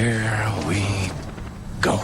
Here we go.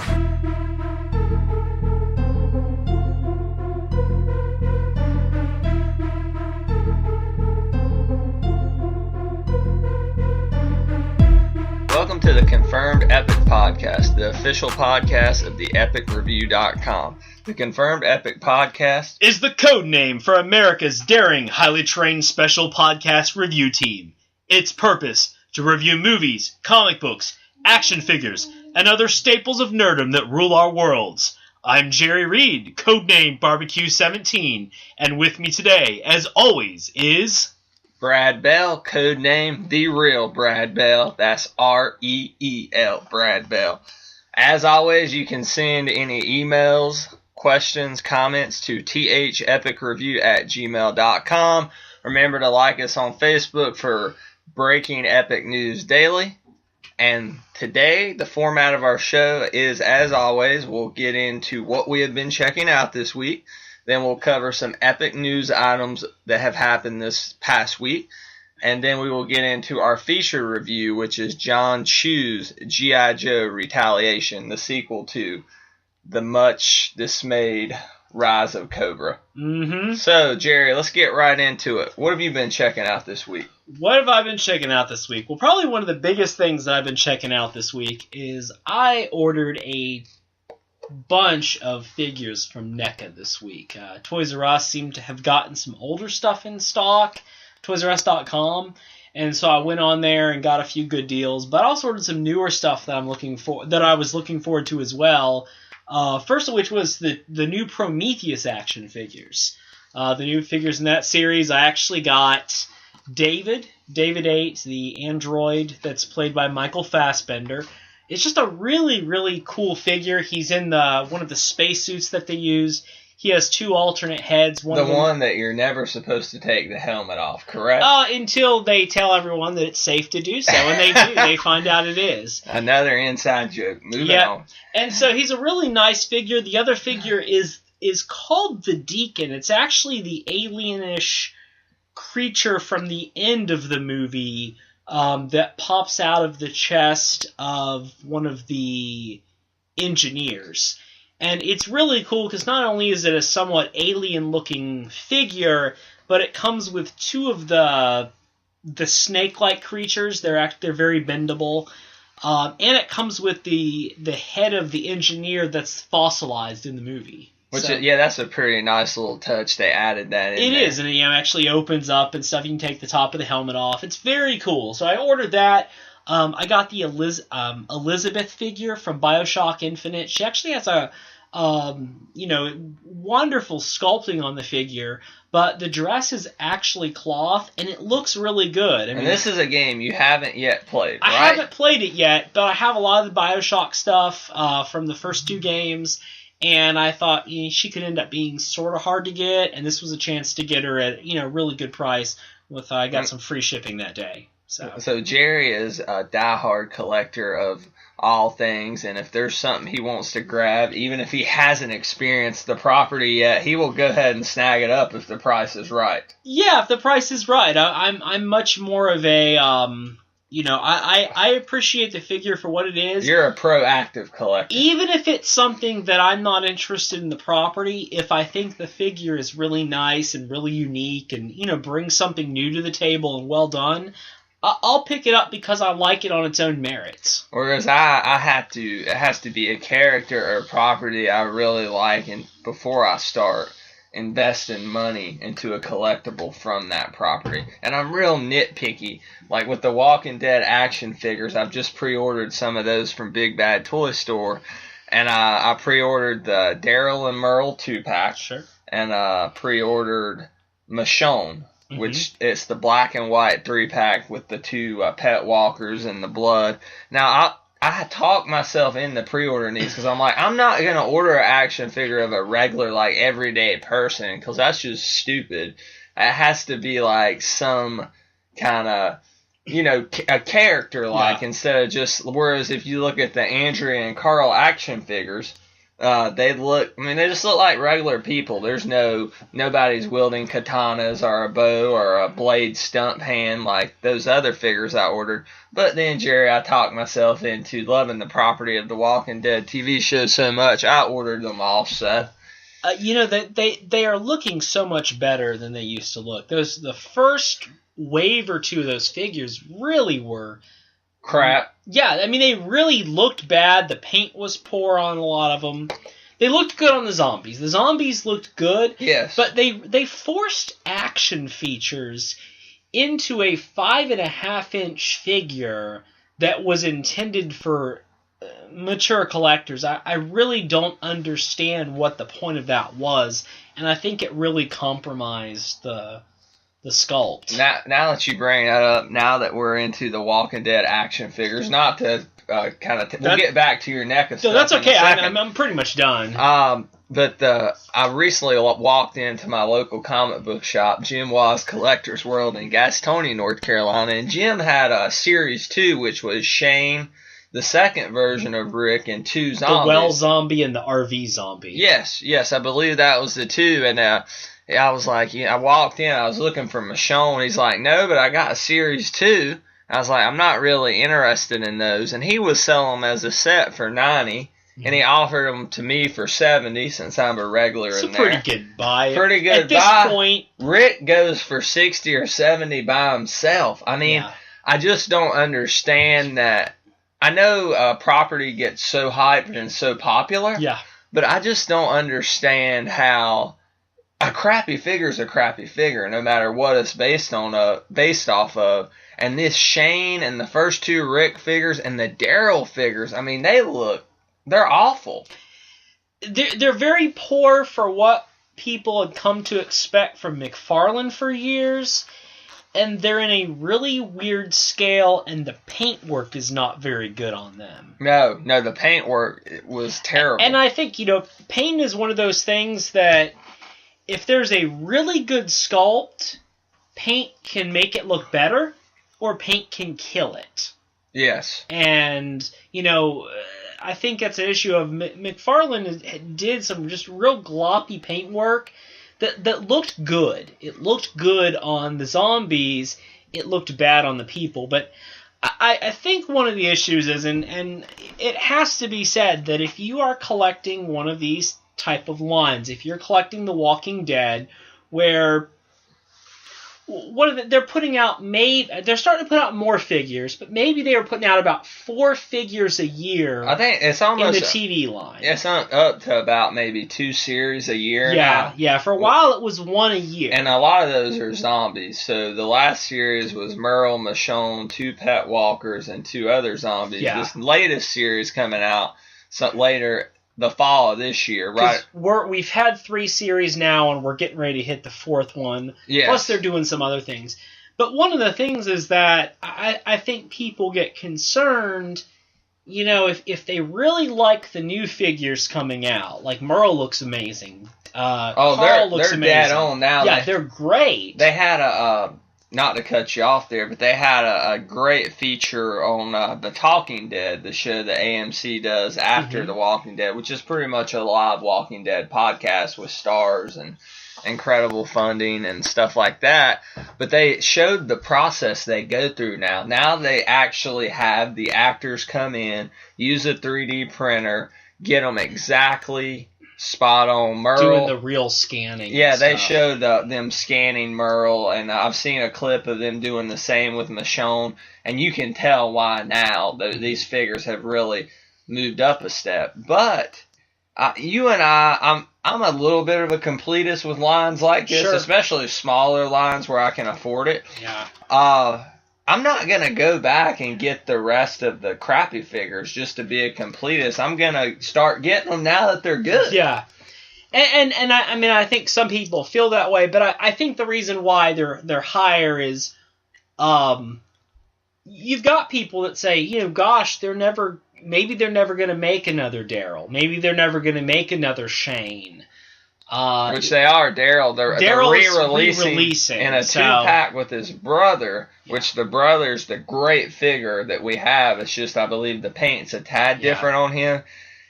Welcome to the Confirmed Epic Podcast, the official podcast of the epicreview.com. The Confirmed Epic Podcast is the code name for America's daring, highly trained special podcast review team. Its purpose: to review movies, comic books, action figures, and other staples of nerdom that rule our worlds. I'm Jerry Reed, codename Barbecue17, and with me today, as always, is Brad Bell, codename The Real Brad Bell. That's R-E-E-L, Brad Bell. As always, you can send any emails, questions, comments to thepicreview@gmail.com. Remember to like us on Facebook for breaking epic news daily. And today, the format of our show is, as always, we'll get into what we have been checking out this week. Then we'll cover some epic news items that have happened this past week. And then we will get into our feature review, which is Jon Chu's G.I. Joe Retaliation, the sequel to the much dismayed Rise of Cobra. So, Jerry, let's get right into it. What have you been checking out this week? What have I been checking out this week? Well, probably one of the biggest things that I've been checking out this week is I ordered a bunch of figures from NECA this week. Toys R Us seemed to have gotten some older stuff in stock, ToysRUs.com, and so I went on there and got a few good deals, but I also ordered some newer stuff that I was looking forward to as well. First of which was the new Prometheus action figures. The new figures in that series. I actually got David 8, the android that's played by Michael Fassbender. It's just a really, really cool figure. He's in one of the spacesuits that they use. He has two alternate heads. One that you're never supposed to take the helmet off, correct? Until they tell everyone that it's safe to do so, and they do. They find out it is. Another inside joke. Moving on. And so he's a really nice figure. The other figure is called the Deacon. It's actually the alienish creature from the end of the movie that pops out of the chest of one of the engineers. And it's really cool because not only is it a somewhat alien-looking figure, but it comes with two of the snake-like creatures. They're very bendable. And it comes with the head of the engineer that's fossilized in the movie. That's a pretty nice little touch. They added that in there. It is, and it actually opens up and stuff. You can take the top of the helmet off. It's very cool. So I ordered that. I got the Elizabeth figure from BioShock Infinite. She actually has a wonderful sculpting on the figure, but the dress is actually cloth, and it looks really good. And this is a game you haven't yet played, right? I haven't played it yet, but I have a lot of the BioShock stuff from the first two games. And I thought she could end up being sort of hard to get, and this was a chance to get her at a really good price. I got some free shipping that day. So Jerry is a diehard collector of all things, and if there's something he wants to grab, even if he hasn't experienced the property yet, he will go ahead and snag it up if the price is right. Yeah, if the price is right. I'm much more of a I appreciate the figure for what it is. You're a proactive collector. Even if it's something that I'm not interested in the property, if I think the figure is really nice and really unique and, brings something new to the table and well done, I'll pick it up because I like it on its own merits. Whereas it has to be a character or a property I really like, and before I start investing money into a collectible from that property. And I'm real nitpicky. Like with the Walking Dead action figures, I've just pre-ordered some of those from Big Bad Toy Store. And I pre-ordered the Daryl and Merle 2-pack. Sure. And pre-ordered Michonne, which it's the black and white 3-pack with the two pet walkers and the blood. Now, I talked myself into pre-ordering these because I'm like, I'm not going to order an action figure of a regular, everyday person because that's just stupid. It has to be, some kind of, a character, instead of just, whereas if you look at the Andrea and Carl action figures, They just look like regular people. Nobody's wielding katanas or a bow or a blade stump hand like those other figures I ordered. But then, Jerry, I talked myself into loving the property of the Walking Dead TV show so much, I ordered them all, so. They are looking so much better than they used to look. The first wave or two of those figures really were crap. Yeah, I mean, they really looked bad. The paint was poor on a lot of them. They looked good on the zombies. The zombies looked good. Yes. But they forced action features into a 5.5-inch figure that was intended for mature collectors. I really don't understand what the point of that was, and I think it really compromised the sculpt. Now that you bring that up, now that we're into the Walking Dead action figures, not to we'll get back to your NECA stuff. No, that's okay. I'm pretty much done. But I recently walked into my local comic book shop, Jim Waz Collector's World in Gastonia, North Carolina, and Jim had a Series 2, which was Shane, the second version of Rick, and 2 zombies. The well zombie and the RV zombie. Yes, I believe that was the 2, and I was like, I walked in, I was looking for Michonne. He's like, no, but I got a Series 2. I was like, I'm not really interested in those. And he was selling them as a set for $90, and he offered them to me for $70 since I'm a regular in there. It's a pretty good buy. Pretty good buy. At this point, Rick goes for $60 or $70 by himself. I mean, I just don't understand that. I know property gets so hyped and so popular. Yeah. But I just don't understand how a crappy figure is a crappy figure, no matter what it's based off of. And this Shane and the first 2 Rick figures and the Daryl figures, I mean, they're awful. They're very poor for what people had come to expect from McFarlane for years, and they're in a really weird scale, and the paint work is not very good on them. No, the paint work was terrible. And I think, paint is one of those things that if there's a really good sculpt, paint can make it look better, or paint can kill it. Yes. And, I think that's an issue of McFarlane did some just real gloppy paint work that looked good. It looked good on the zombies. It looked bad on the people. But I think one of the issues is, and it has to be said, that if you are collecting one of these type of lines, if you're collecting The Walking Dead, where they're putting out, they're starting to put out more figures, but maybe they were putting out about 4 figures a year. I think it's almost in the TV line. It's up to about maybe 2 series a year. Yeah. For a while it was 1 a year, and a lot of those are zombies. So the last series was Merle, Michonne, 2 pet walkers, and 2 other zombies. Yeah. This latest series coming out later. The fall of this year, right? We've had 3 series now, and we're getting ready to hit the 4th one. Yes. Plus, they're doing some other things. But one of the things is that I think people get concerned, if they really like the new figures coming out. Like, Merle looks amazing. Carl looks amazing. Dead on now. Yeah, they're great. They had not to cut you off there, but they had a great feature on The Talking Dead, the show that AMC does after The Walking Dead, which is pretty much a live Walking Dead podcast with stars and incredible funding and stuff like that. But they showed the process they go through now. Now they actually have the actors come in, use a 3D printer, get them exactly spot on. Merle doing the real scanning. Yeah, they showed them scanning Merle, and I've seen a clip of them doing the same with Michonne, and you can tell why now these figures have really moved up a step. But you and I'm a little bit of a completist with lines like this, especially smaller lines where I can afford it. Yeah. I'm not going to go back and get the rest of the crappy figures just to be a completist. I'm going to start getting them now that they're good. Yeah. And I think some people feel that way, but I think the reason why they're higher is you've got people that say, gosh, maybe they're never going to make another Daryl. Maybe they're never going to make another Shane. Which they are. Daryl, they're re-releasing in a 2-pack with his brother, which the brother's the great figure that we have. It's just, I believe, the paint's a tad different on him.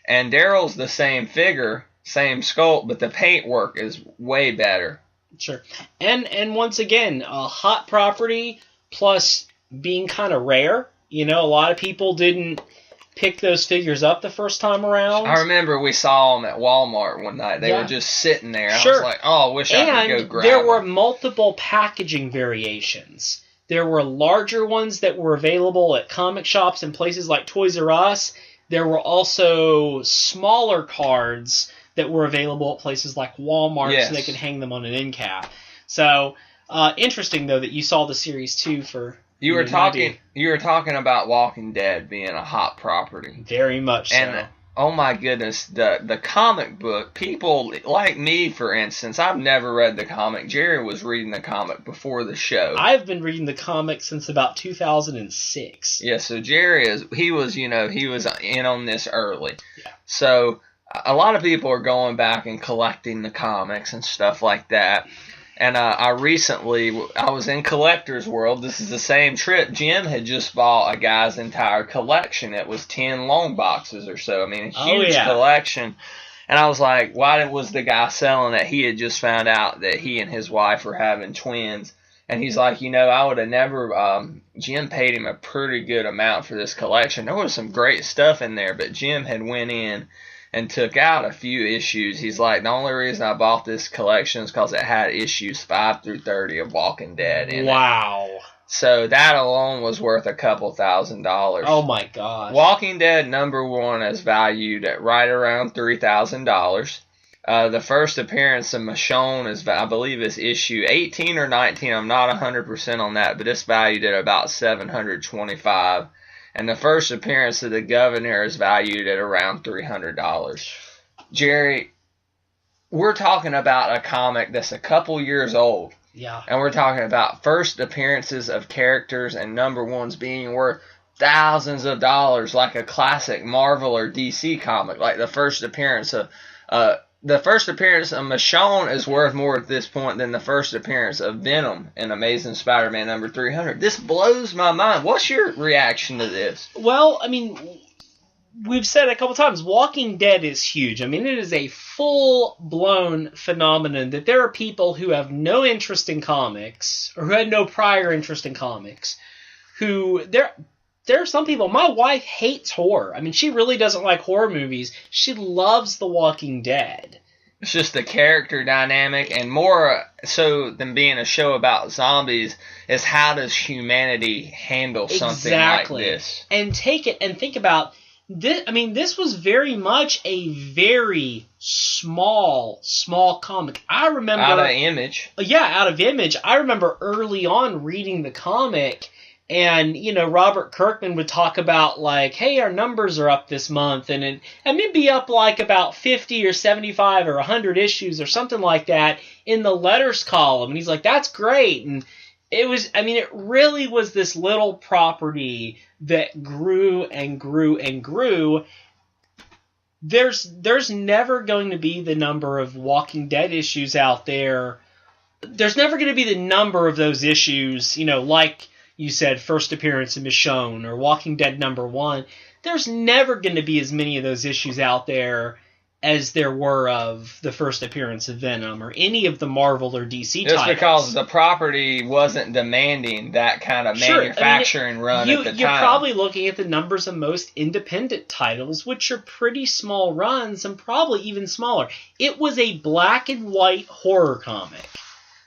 And Daryl's the same figure, same sculpt, but the paint work is way better. Sure. And once again, a hot property plus being kind of rare. You know, a lot of people didn't pick those figures up the first time around. I remember we saw them at Walmart one night. They were just sitting there. Sure. I was like, oh, I wish I could go grab there them. were multiple packaging variations. There were larger ones that were available at comic shops and places like Toys R Us. There were also smaller cards that were available at places like Walmart, so they could hang them on an end cap. So, interesting, though, that you saw the Series 2 for... You were talking about Walking Dead being a hot property. Very much so. And oh my goodness, the comic book, people like me, for instance, I've never read the comic. Jerry was reading the comic before the show. I've been reading the comic since about 2006. Yeah, so Jerry he was in on this early. Yeah. So a lot of people are going back and collecting the comics and stuff like that. And I was in Collector's World. This is the same trip. Jim had just bought a guy's entire collection. It was 10 long boxes or so. I mean, a huge collection. And I was like, why was the guy selling it? He had just found out that he and his wife were having twins. And he's like, I would have never, Jim paid him a pretty good amount for this collection. There was some great stuff in there, but Jim had went in and took out a few issues. He's like, the only reason I bought this collection is because it had issues 5 through 30 of Walking Dead in it. Wow. So that alone was worth a couple $1,000s. Oh my gosh. Walking Dead #1 is valued at right around $3,000. The first appearance of Michonne is, I believe, is issue 18 or 19. I'm not 100% on that, but it's valued at about $725. And the first appearance of the Governor is valued at around $300. Jerry, we're talking about a comic that's a couple years old. Yeah. And we're talking about first appearances of characters and #1s being worth thousands of dollars, like a classic Marvel or DC comic. Like the first appearance of Michonne is worth more at this point than the first appearance of Venom in Amazing Spider-Man #300. This blows my mind. What's your reaction to this? Well, I mean, we've said it a couple times, Walking Dead is huge. I mean, it is a full-blown phenomenon that there are people who have no interest in comics, or who had no prior interest in comics, who... There are some people, my wife hates horror. I mean, she really doesn't like horror movies. She loves The Walking Dead. It's just the character dynamic, and more so than being a show about zombies, is how does humanity handle something like this? And take it and think about this. I mean, this was very much a very small comic. I remember... Out of Image. Yeah, out of Image. I remember early on reading the comic... And, Robert Kirkman would talk about, like, hey, our numbers are up this month, and it'd be up, like, about 50 or 75 or 100 issues or something like that in the letters column. And he's like, that's great. And it really was this little property that grew and grew and grew. There's never going to be the number of Walking Dead issues out there. There's never going to be the number of those issues, like... You said first appearance of Michonne or Walking Dead #1. There's never going to be as many of those issues out there as there were of the first appearance of Venom or any of the Marvel or DC titles. Just because the property wasn't demanding that kind of manufacturing run at the time. You're probably looking at the numbers of most independent titles, which are pretty small runs and probably even smaller. It was a black and white horror comic.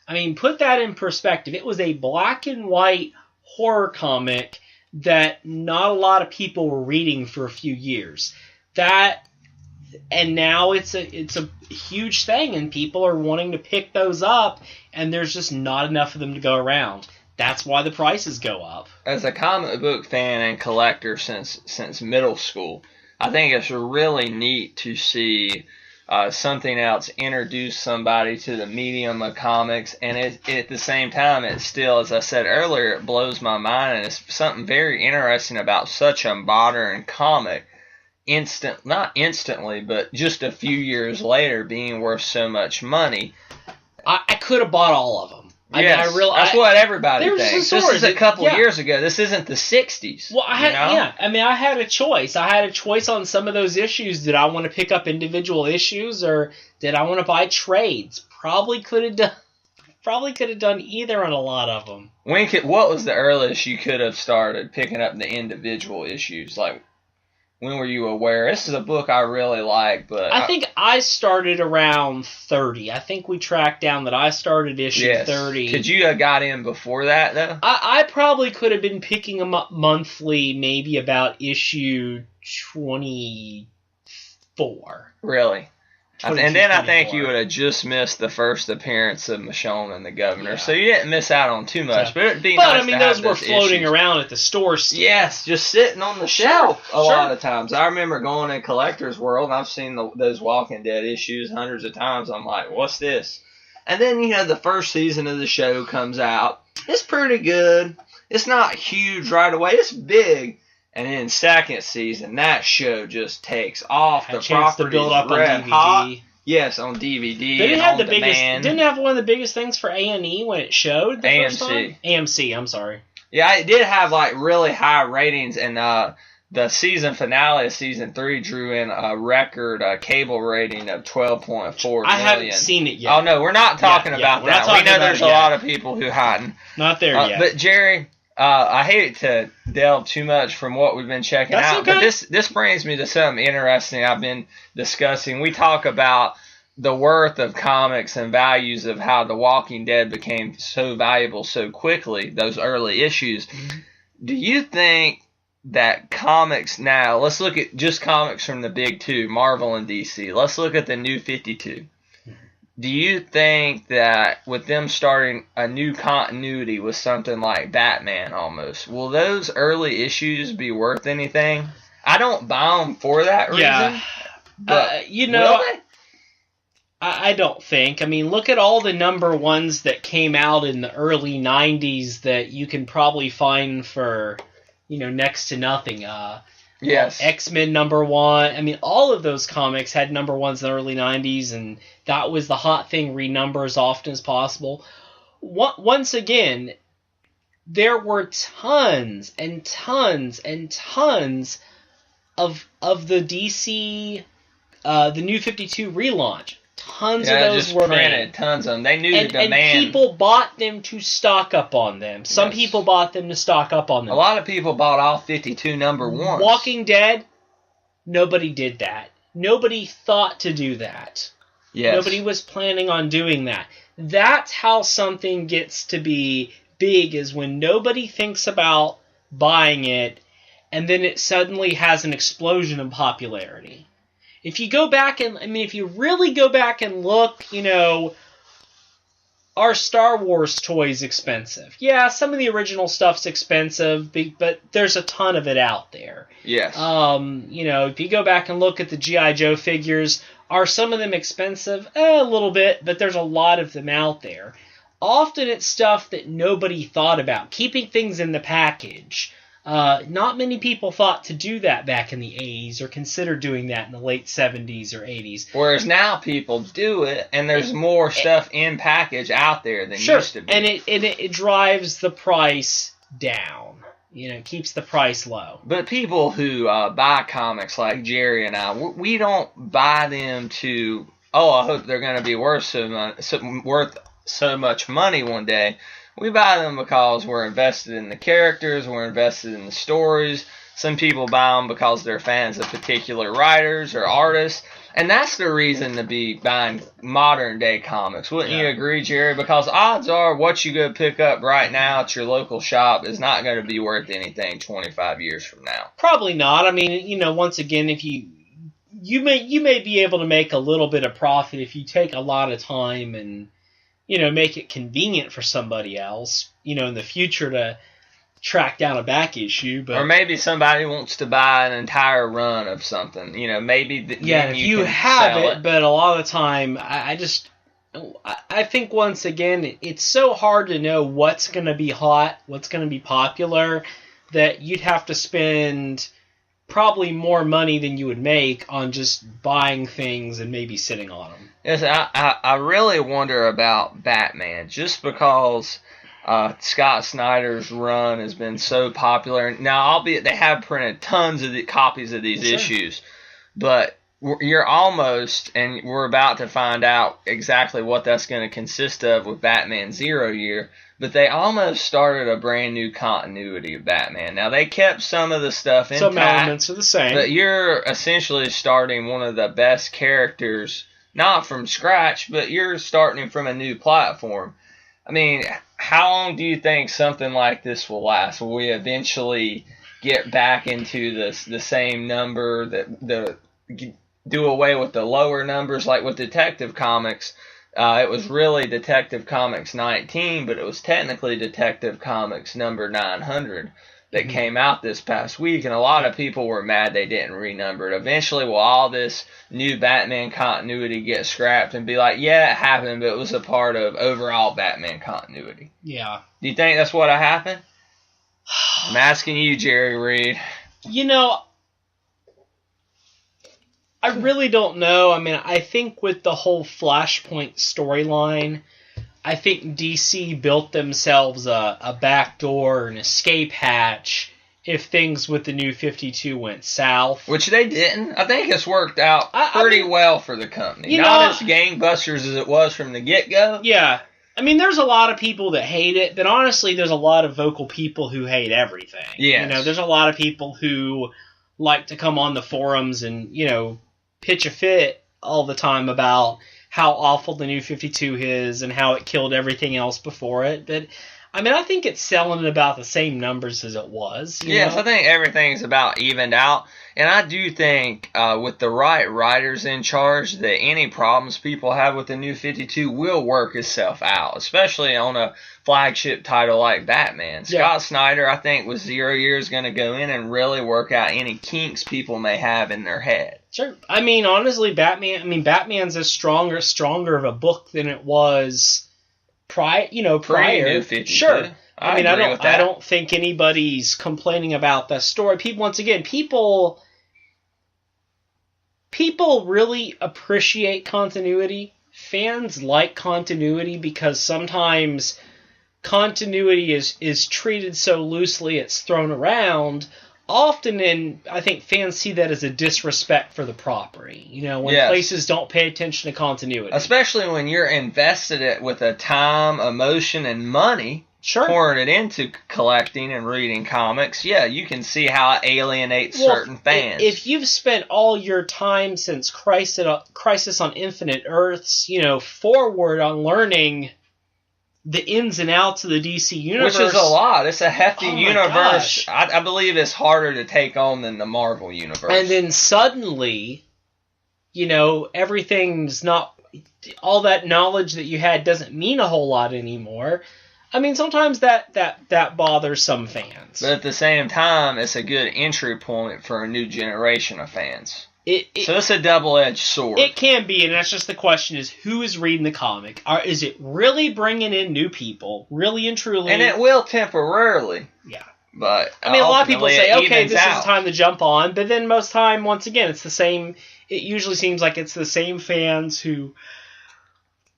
I mean, put that in perspective. It was a black and white horror comic that not a lot of people were reading for a few years. And now it's a huge thing, and people are wanting to pick those up, and there's just not enough of them to go around. That's why the prices go up. As a comic book fan and collector since middle school, I think it's really neat to see something else introduce somebody to the medium of comics, and at the same time, it still, as I said earlier, it blows my mind, and it's something very interesting about such a modern comic, not instantly, but just a few years later, being worth so much money. I could have bought all of them. Yes, that's what everybody thinks. This is a couple years ago. This isn't the 60s. Well, I had a choice. I had a choice on some of those issues. Did I want to pick up individual issues, or did I want to buy trades? Probably could have done either on a lot of them. What was the earliest you could have started picking up the individual issues? Like, when were you aware? This is a book I really like, but I think I started around 30. I think we tracked down that I started issue 30. Could you have got in before that, though? I probably could have been picking them up monthly, maybe about issue 24. Really? And then I think you would have just missed the first appearance of Michonne and the Governor, so you didn't miss out on too much. But it'd be nice to have those were floating around at the store still. Yes, just sitting on the shelf a lot of times. I remember going in Collector's World, and I've seen those Walking Dead issues hundreds of times. I'm like, what's this? And then, the first season of the show comes out. It's pretty good. It's not huge right away. It's big. And then second season, that show just takes off. The property build up on DVD. Hot. Yes, on DVD. Didn't have one of the biggest things for A&E when it showed the first time? AMC, I'm sorry. Yeah, it did have really high ratings, and the season finale of season 3 drew in a record cable rating of 12.4 million. I haven't seen it yet. Oh no, we're not talking about that. We know there's a lot of people who hadn't. Not there yet. But Jerry, I hate to delve too much from what we've been checking out, but this brings me to something interesting I've been discussing. We talk about the worth of comics and values of how The Walking Dead became so valuable so quickly, those early issues. Mm-hmm. Do you think that comics now, let's look at just comics from the big two, Marvel and DC. Let's look at the New 52. Do you think that with them starting a new continuity with something like Batman almost, will those early issues be worth anything? I don't buy them for that reason. Yeah. But I don't think. I mean, look at all the number ones that came out in the early 90s that you can probably find for, next to nothing. Yes. X-Men number 1. I mean, all of those comics had number 1s in the early 90s, and that was the hot thing, renumber as often as possible. Once again, there were tons and tons and tons of the DC, the New 52 relaunch. Tons of those were made. Tons of them. They knew the demand. And people bought them to stock up on them. Some people bought them to stock up on them. A lot of people bought all 52 number 1s. Walking Dead, nobody did that. Nobody thought to do that. Yes. Nobody was planning on doing that. That's how something gets to be big, is when nobody thinks about buying it, and then it suddenly has an explosion in popularity. If you go back if you really go back and look, are Star Wars toys expensive? Yeah, some of the original stuff's expensive, but there's a ton of it out there. Yes. If you go back and look at the G.I. Joe figures, are some of them expensive? A little bit, but there's a lot of them out there. Often it's stuff that nobody thought about. Keeping things in the package. Not many people thought to do that back in the 80s or considered doing that in the late 70s or 80s. Whereas now people do it, and there's more stuff in package out there than used to be. And it drives the price down. It keeps the price low. But people who buy comics like Jerry and I, we don't buy them to, I hope they're going to be worth so much money one day. We buy them because we're invested in the characters, we're invested in the stories. Some people buy them because they're fans of particular writers or artists. And that's the reason to be buying modern day comics. Wouldn't you agree, Jerry? Because odds are what you go pick up right now at your local shop is not going to be worth anything 25 years from now. Probably not. I mean, once again, if you may be able to make a little bit of profit if you take a lot of time and make it convenient for somebody else, in the future to track down a back issue. But, or maybe somebody wants to buy an entire run of something, maybe. If you have it, but a lot of the time, I think once again, it's so hard to know what's going to be hot, what's going to be popular, that you'd have to spend probably more money than you would make on just buying things and maybe sitting on them. Yes, I really wonder about Batman, just because Scott Snyder's run has been so popular. Now, albeit they have printed tons of copies of these issues, but you're almost, and we're about to find out exactly what that's going to consist of with Batman Zero Year, but they almost started a brand new continuity of Batman. Now, they kept some of the stuff intact. Some elements are the same. But you're essentially starting one of the best characters, not from scratch, but you're starting from a new platform. I mean, how long do you think something like this will last? Will we eventually get back into the same number, do away with the lower numbers like with Detective Comics? It was really Detective Comics 19, but it was technically Detective Comics number 900 that came out this past week, and a lot of people were mad they didn't renumber it. Eventually, will all this new Batman continuity get scrapped and be like, yeah, it happened, but it was a part of overall Batman continuity? Yeah. Do you think that's what happened? I'm asking you, Jerry Reed. You know, I really don't know. I mean, I think with the whole Flashpoint storyline, I think DC built themselves a backdoor, an escape hatch, if things with the New 52 went south. Which they didn't. I think it's worked out pretty well for the company. Not as gangbusters as it was from the get-go. Yeah. I mean, there's a lot of people that hate it, but honestly, there's a lot of vocal people who hate everything. Yes. You know, there's a lot of people who like to come on the forums and, you know, pitch a fit all the time about how awful the New 52 is and how it killed everything else before it. But, I mean, I think it's selling at about the same numbers as it was. Yes, I think everything's about evened out. And I do think with the right writers in charge that any problems people have with the New 52 will work itself out, especially on a flagship title like Batman. Scott Snyder, I think, with 0 years going to go in and really work out any kinks people may have in their head. Sure. I mean, honestly, Batman's a stronger of a book than it was prior. New 52. Sure. I don't think anybody's complaining about that story. People really appreciate continuity. Fans like continuity because sometimes continuity is treated so loosely it's thrown around. Often, I think fans see that as a disrespect for the property. You know, when places don't pay attention to continuity. Especially when you're invested it with a time, emotion, and money. Sure. Pouring it into collecting and reading comics, you can see how it alienates certain fans. If you've spent all your time since Crisis on Infinite Earths, forward on learning the ins and outs of the DC universe, which is a lot. It's a hefty universe. I believe it's harder to take on than the Marvel universe. And then suddenly, everything's not, all that knowledge that you had doesn't mean a whole lot anymore. I mean, sometimes that bothers some fans. But at the same time, it's a good entry point for a new generation of fans. So it's a double-edged sword. It can be, and that's just the question is, who is reading the comic? Is it really bringing in new people, really and truly? And it will temporarily. Yeah. But I mean, a lot of people say, okay, this is time to jump on. But then most time, once again, it's the same. It usually seems like it's the same fans who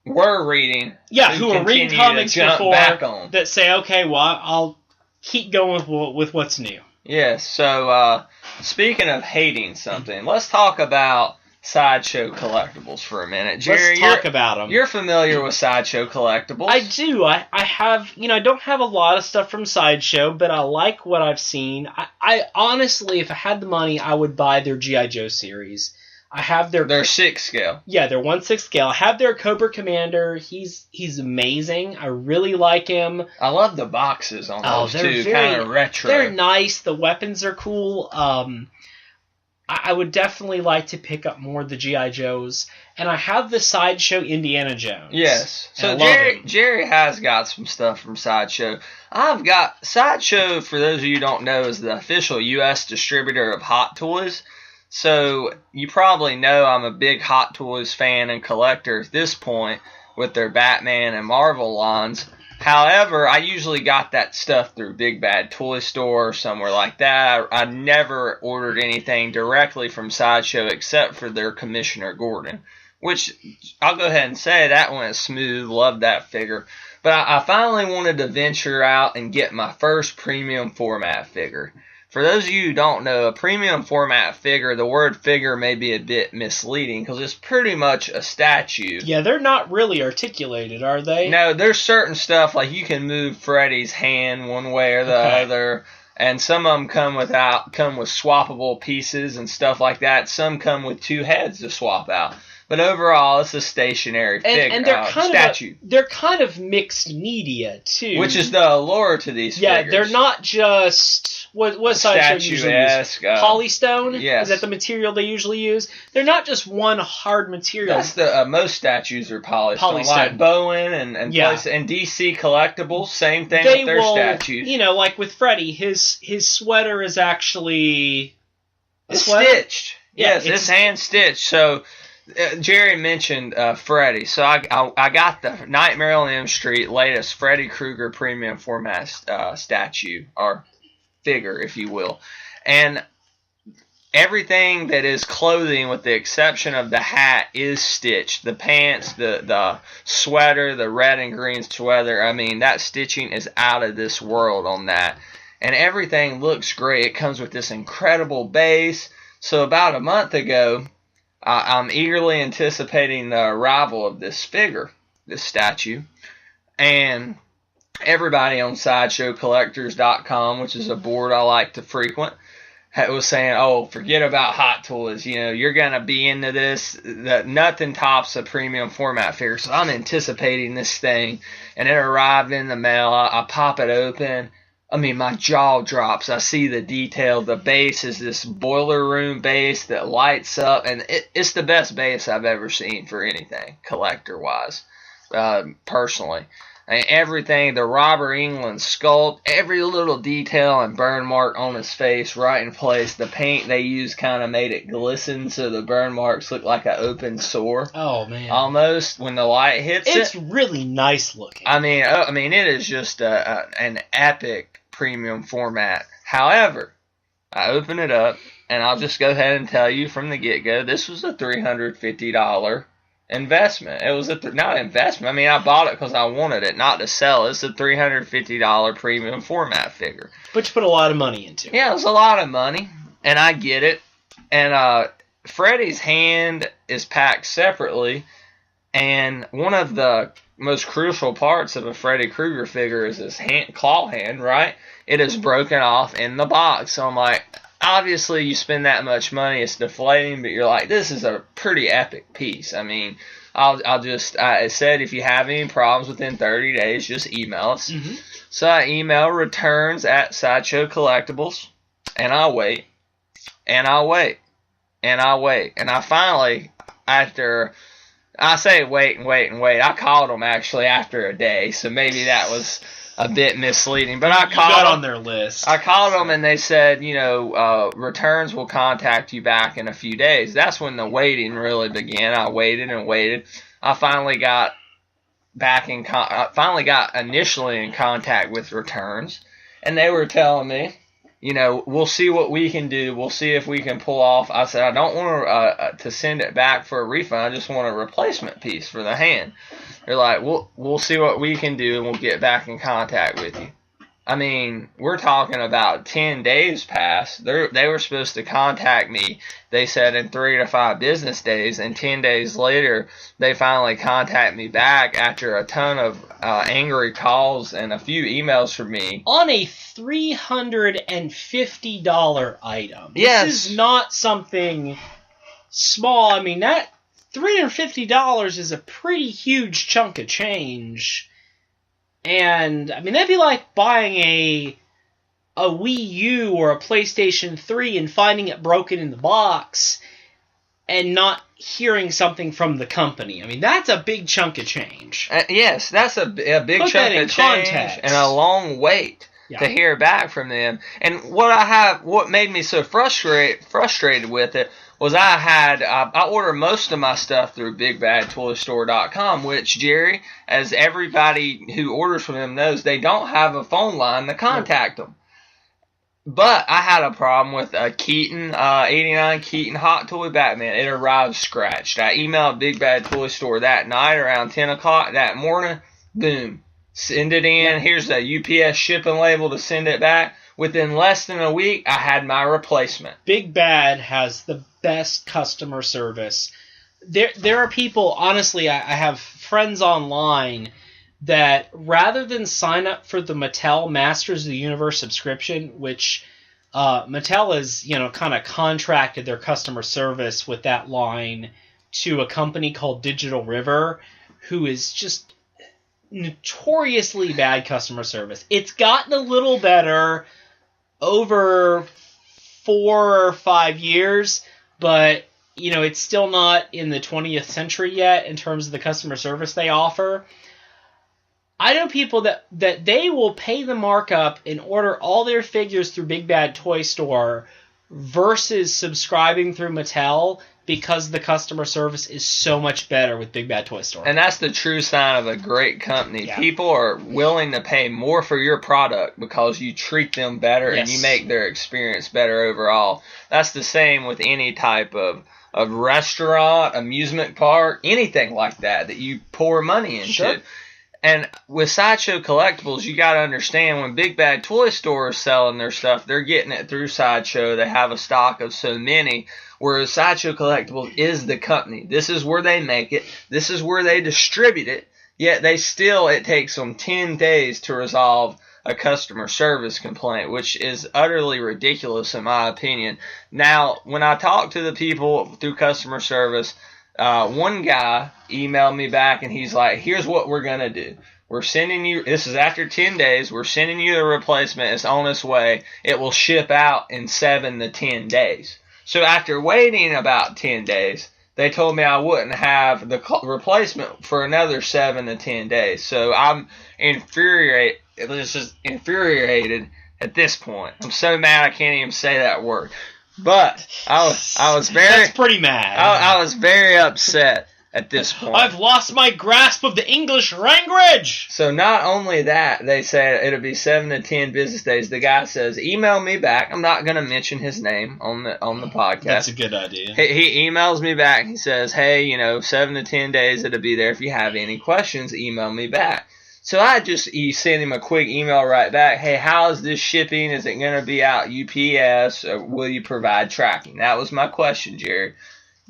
were reading. Yeah, who were reading comics before that say, okay, well, I'll keep going with what's new. Yes, so speaking of hating something, let's talk about Sideshow Collectibles for a minute. Jerry, let's talk about them. You're familiar with Sideshow Collectibles. I do. I have, I don't have a lot of stuff from Sideshow, but I like what I've seen. I honestly, if I had the money, I would buy their G.I. Joe series. I have their 6 scale. Yeah, they're 1/6 scale. I have their Cobra Commander. He's amazing. I really like him. I love the boxes on those too. Kind of retro. They're nice. The weapons are cool. I would definitely like to pick up more of the G.I. Joes. And I have the Sideshow Indiana Jones. Yes. So Jerry has got some stuff from Sideshow. I've got Sideshow, for those of you who don't know, is the official U.S. distributor of Hot Toys. So you probably know I'm a big Hot Toys fan and collector at this point with their Batman and Marvel lines. However, I usually got that stuff through Big Bad Toy Store or somewhere like that. I never ordered anything directly from Sideshow except for their Commissioner Gordon, which I'll go ahead and say that went smooth. Loved that figure. But I finally wanted to venture out and get my first premium format figure. For those of you who don't know, a premium format figure, the word figure may be a bit misleading because it's pretty much a statue. Yeah, they're not really articulated, are they? No, there's certain stuff like you can move Freddy's hand one way or the other, and some of them come with swappable pieces and stuff like that. Some come with two heads to swap out. But overall, it's a stationary figure, and they're statue. They're kind of mixed media too, which is the allure to these figures. Yeah, they're not just what Sideshow usually use. Polystone. Yes. Is that the material they usually use? They're not just one hard material. That's the most statues are polystone. Like Bowen and DC Collectibles, same thing with their statues. You know, like with Freddy, his sweater is actually stitched. Yes, it's hand stitched. So. Jerry mentioned Freddy, so I got the Nightmare on Elm Street latest Freddy Krueger premium format statue, or figure, if you will. And everything that is clothing, with the exception of the hat, is stitched. The pants, the sweater, the red and green sweater, I mean, that stitching is out of this world on that. And everything looks great. It comes with this incredible base. So about a month ago, I'm eagerly anticipating the arrival of this figure, this statue, and everybody on SideshowCollectors.com, which is a board I like to frequent, was saying, oh, forget about Hot Toys, you know, you're going to be into this, that nothing tops a premium format figure. So I'm anticipating this thing, and it arrived in the mail. I pop it open. I mean, my jaw drops. I see the detail. The base is this boiler room base that lights up, and it's the best base I've ever seen for anything, collector-wise, personally. And everything, the Robert Englund sculpt, every little detail and burn mark on his face right in place. The paint they used kind of made it glisten, so the burn marks look like an open sore. Oh, man. Almost, when the light hits it. It's really nice looking. I mean, it is just an epic premium format. However, I open it up, and I'll just go ahead and tell you from the get-go, this was a $350 investment. It was not investment. I mean, I bought it because I wanted it, not to sell. It's a $350 premium format figure. But you put a lot of money into it. Yeah, it was a lot of money, and I get it. And Freddy's hand is packed separately, and one of the most crucial parts of a Freddy Krueger figure is his claw hand, right? It is broken off in the box. So I'm like, obviously you spend that much money, it's deflating, but you're like, this is a pretty epic piece. I mean, I said if you have any problems within 30 days, just email us. Mm-hmm. So I email returns at Sideshow Collectibles, and I'll wait, and I'll wait, and I'll wait. And I finally, after... I say wait and wait and wait. I called them actually after a day, so maybe that was a bit misleading. But I called them on their list. I called them and they said, you know, returns will contact you back in a few days. That's when the waiting really began. I waited and waited. I finally got initially in contact with returns, and they were telling me, you know, we'll see what we can do. We'll see if we can pull off. I said, I don't want to send it back for a refund. I just want a replacement piece for the hand. They're like, we'll see what we can do, and we'll get back in contact with you. I mean, we're talking about 10 days past. They were supposed to contact me, they said, in 3 to 5 business days, and 10 days later, they finally contact me back after a ton of angry calls and a few emails from me. On a $350 item. Yes. This is not something small. I mean, that $350 is a pretty huge chunk of change. And, I mean, that'd be like buying a Wii U or a PlayStation 3 and finding it broken in the box and not hearing something from the company. I mean, that's a big chunk of change. Yes, that's a big chunk of change and a long wait to hear back from them. And what made me so frustrated with it was I order most of my stuff through BigBadToyStore.com, which, Jerry, as everybody who orders from them knows, they don't have a phone line to contact them. But I had a problem with a Keaton, 89 Keaton Hot Toy Batman. It arrived scratched. I emailed Big Bad Toy Store that night around 10 o'clock that morning. Boom. Send it in. Here's the UPS shipping label to send it back. Within less than a week, I had my replacement. Big Bad has the best customer service. There are people, honestly, I have friends online that rather than sign up for the Mattel Masters of the Universe subscription, which Mattel has, kind of contracted their customer service with that line to a company called Digital River, who is just notoriously bad customer service. It's gotten a little better over 4 or 5 years, but it's still not in the 20th century yet in terms of the customer service they offer. I know people that they will pay the markup and order all their figures through Big Bad Toy Store versus subscribing through Mattel because the customer service is so much better with Big Bad Toy Store. And that's the true sign of a great company. Yeah. People are willing to pay more for your product because you treat them better and you make their experience better overall. That's the same with any type of restaurant, amusement park, anything like that you pour money into. Sure. And with Sideshow Collectibles, you got to understand when Big Bad Toy Store is selling their stuff, they're getting it through Sideshow. They have a stock of so many, whereas Sideshow Collectibles is the company. This is where they make it. This is where they distribute it. Yet it takes them 10 days to resolve a customer service complaint, which is utterly ridiculous in my opinion. Now, when I talk to the people through customer service, one guy emailed me back and he's like, here's what we're going to do. We're sending you, this is after 10 days, we're sending you the replacement. It's on its way. It will ship out in 7 to 10 days. So after waiting about 10 days, they told me I wouldn't have the replacement for another 7 to 10 days. So I'm infuriated at this point. I'm so mad I can't even say that word. But I was very... That's pretty mad. I was very upset at this point. I've lost my grasp of the English language! So not only that, they said it'll be 7 to 10 business days. The guy says, email me back. I'm not going to mention his name on the podcast. That's a good idea. He emails me back. He says, hey, 7 to 10 days it'll be there. If you have any questions, email me back. So he sent him a quick email right back. Hey, how is this shipping? Is it going to be out UPS or will you provide tracking? That was my question, Jerry.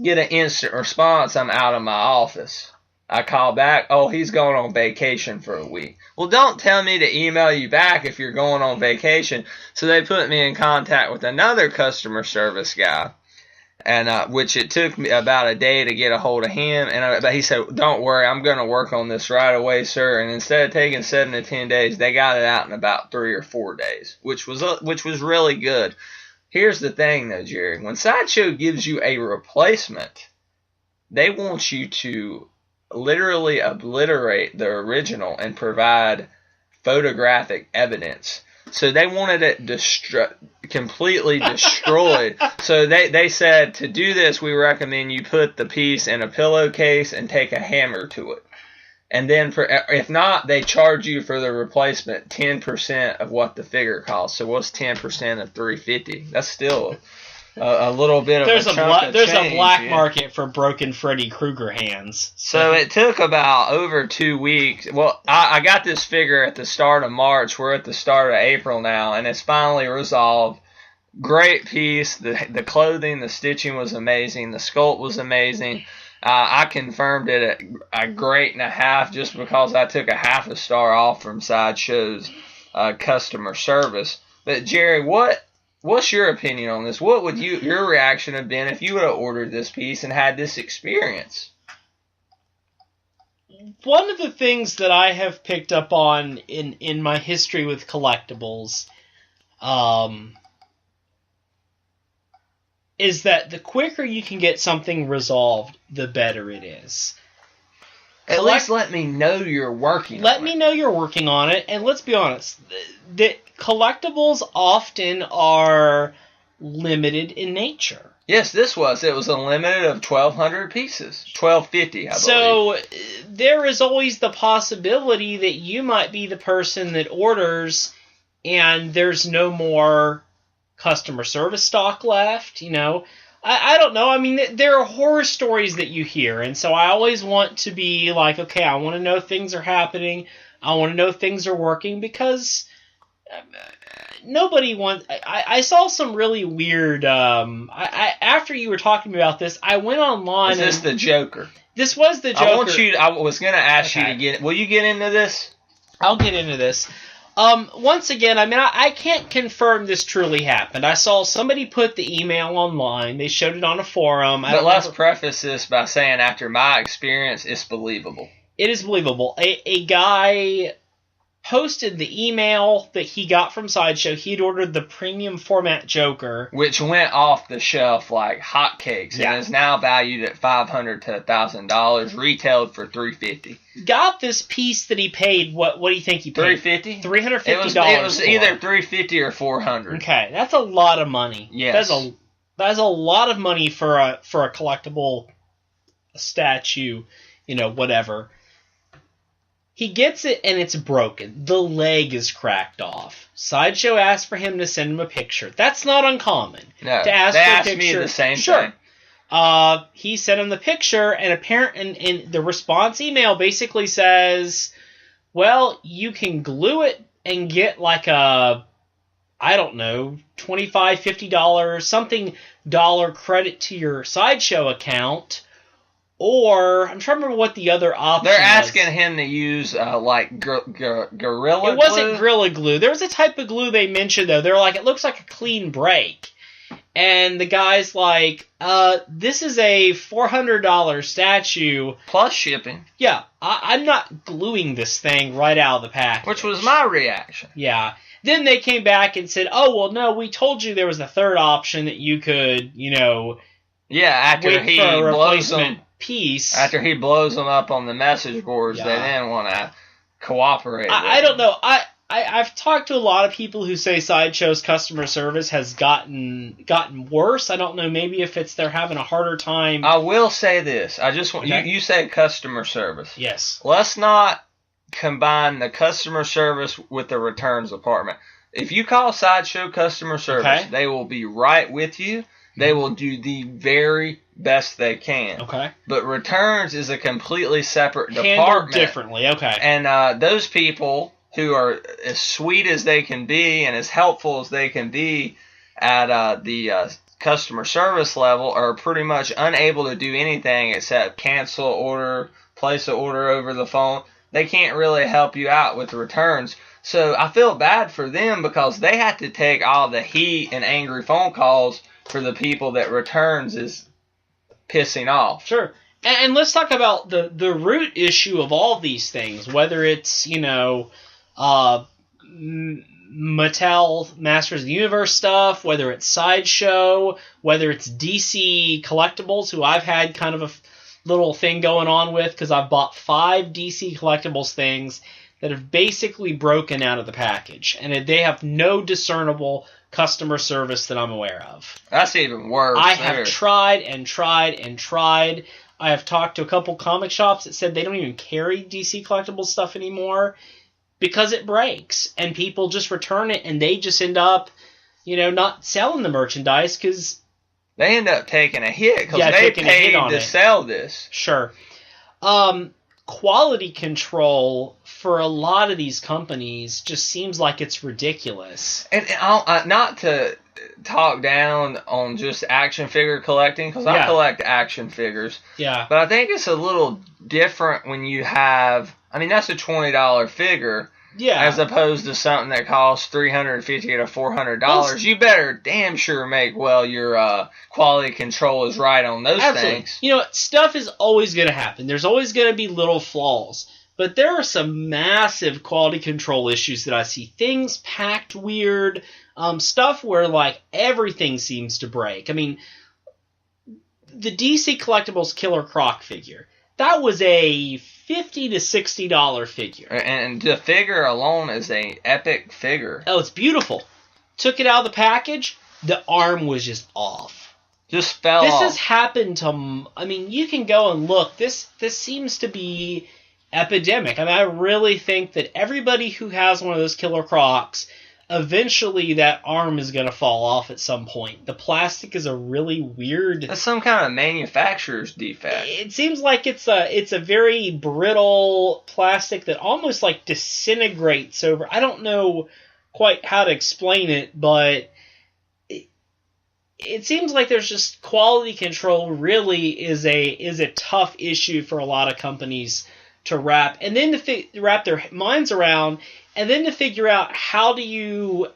Get an instant response. I'm out of my office. I call back. Oh, he's going on vacation for a week. Well, don't tell me to email you back if you're going on vacation. So they put me in contact with another customer service guy. And which it took me about a day to get a hold of him. But he said, don't worry, I'm going to work on this right away, sir. And instead of taking 7 to 10 days, they got it out in about 3 or 4 days, which was really good. Here's the thing, though, Jerry. When Sideshow gives you a replacement, they want you to literally obliterate the original and provide photographic evidence. So they wanted it completely destroyed. So they said, to do this, we recommend you put the piece in a pillowcase and take a hammer to it. And then, if not, they charge you for the replacement 10% of what the figure costs. So what's 10% of $350? That's still a little bit of a chunk of change. There's a black market for broken Freddy Krueger hands. So it took about over 2 weeks. Well, I got this figure at the start of March. We're at the start of April now, and it's finally resolved. Great piece. The clothing, the stitching was amazing. The sculpt was amazing. I confirmed it at a grade and a half just because I took a half a star off from Sideshow's customer service. But Jerry, what's your opinion on this? What would your reaction have been if you would have ordered this piece and had this experience? One of the things that I have picked up on in my history with collectibles is that the quicker you can get something resolved, the better it is. At least let me know you're working on it. Let me know you're working on it, and let's be honest, the collectibles often are limited in nature. Yes, this was. It was a limited of 1,200 pieces. 1,250, I believe. So there is always the possibility that you might be the person that orders and there's no more customer service stock left, you know. I don't know. I mean, there are horror stories that you hear, and so I always want to be like, okay, I want to know things are happening. I want to know things are working, because nobody wants... I saw some really weird... after you were talking about this, I went online... Is this the Joker? This was the Joker. I was going to ask you to get... Will you get into this? I'll get into this. Once again, I mean, I can't confirm this truly happened. I saw somebody put the email online. They showed it on a forum. But let's preface this by saying, after my experience, it's believable. It is believable. A guy posted the email that he got from Sideshow. He'd ordered the premium format Joker, which went off the shelf like hotcakes, yeah, and is now valued at $500 to $1,000, retailed for $350. Got this piece that he paid. What do you think he paid? $350. $350. It was either $350 or $400. Okay, that's a lot of money. Yes, that's a lot of money for a collectible statue, you know, whatever. He gets it, and it's broken. The leg is cracked off. Sideshow asked for him to send him a picture. That's not uncommon. No, to ask they for a asked picture. me the same sure. thing. He sent him the picture, and and the response email basically says, well, you can glue it and get like a, I don't know, $25, $50, something dollar credit to your Sideshow account. Or, I'm trying to remember what the other option was. They're asking him to use, like, Gorilla Glue? It wasn't Gorilla Glue. There was a type of glue they mentioned, though. They're like, it looks like a clean break. And the guy's like, this is a $400 statue. Plus shipping. Yeah, I'm not gluing this thing right out of the package. Which was my reaction. Yeah. Then they came back and said, oh, well, no, we told you there was a third option that you could, you know... Yeah, after he blows them... piece. After he blows them up on the message boards, yeah, they then want to cooperate. I don't know. I've talked to a lot of people who say Sideshow's customer service has gotten worse. I don't know. Maybe if it's they're having a harder time. I will say this. I just want you say customer service. Yes. Let's not combine the customer service with the returns department. If you call Sideshow customer service, they will be right with you. They will do the very best they can. Okay. But returns is a completely separate department. Handled differently, okay. And those people who are as sweet as they can be and as helpful as they can be at the customer service level are pretty much unable to do anything except cancel order, place an order over the phone. They can't really help you out with returns. So I feel bad for them because they have to take all the heat and angry phone calls for the people that returns is pissing off. Sure. And let's talk about the root issue of all these things, whether it's, you know, Mattel Masters of the Universe stuff, whether it's Sideshow, whether it's DC Collectibles, who I've had kind of a little thing going on with because I've bought 5 DC Collectibles things that have basically broken out of the package, and they have no discernible customer service that I'm aware of. That's even worse. I have tried and tried and tried. I have talked to a couple comic shops that said they don't even carry DC Collectibles stuff anymore because it breaks, and people just return it, and they just end up, you know, not selling the merchandise because they end up taking a hit because they paid to sell this. Sure. Quality control for a lot of these companies just seems like it's ridiculous. And not to talk down on just action figure collecting, because I collect action figures. Yeah. But I think it's a little different when you have, I mean, that's a $20 figure. Yeah. As opposed to something that costs $350 to $400. You better damn sure make your quality control is right on those things. You know, stuff is always going to happen. There's always going to be little flaws. But there are some massive quality control issues that I see. Things packed weird. Stuff where, like, everything seems to break. I mean, the DC Collectibles Killer Croc figure. That was a $50 to $60 figure. And the figure alone is an epic figure. Oh, it's beautiful. Took it out of the package. The arm was just off. Just fell This off. has happened to... I mean, you can go and look. This seems to be epidemic. I mean, I really think that everybody who has one of those Killer Crocs, eventually that arm is going to fall off at some point. The plastic is a really weird... That's some kind of manufacturer's defect. It seems like it's a very brittle plastic that almost like disintegrates over... I don't know quite how to explain it, but... It seems like there's just quality control really is a tough issue for a lot of companies to wrap, and then to wrap their minds around, and then to figure out how do you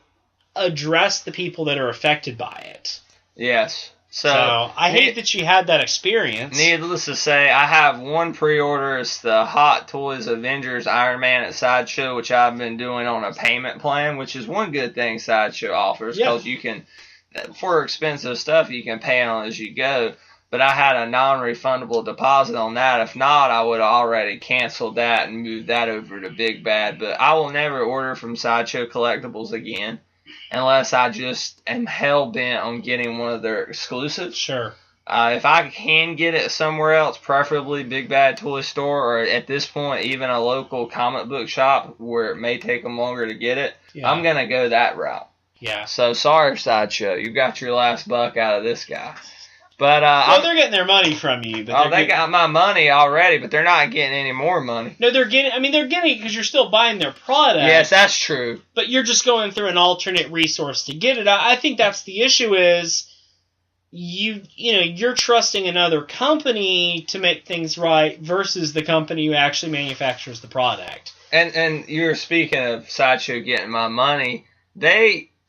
address the people that are affected by it. Yes. So I hate that you had that experience. Needless to say, I have one pre-order. It's the Hot Toys Avengers Iron Man at Sideshow, which I've been doing on a payment plan, which is one good thing Sideshow offers, because you can... For expensive stuff, you can pay on as you go. But I had a non-refundable deposit on that. If not, I would have already canceled that and moved that over to Big Bad. But I will never order from Sideshow Collectibles again unless I just am hell-bent on getting one of their exclusives. Sure. If I can get it somewhere else, preferably Big Bad Toy Store, or at this point even a local comic book shop where it may take them longer to get it, I'm going to go that route. Yeah. So sorry, Sideshow. You got your last buck out of this guy. But they're getting their money from you. But they got my money already, but they're not getting any more money. No, they're getting it because you're still buying their product. Yes, that's true. But you're just going through an alternate resource to get it. I think that's the issue is you're trusting another company to make things right versus the company who actually manufactures the product. And you're speaking of Sideshow getting my money.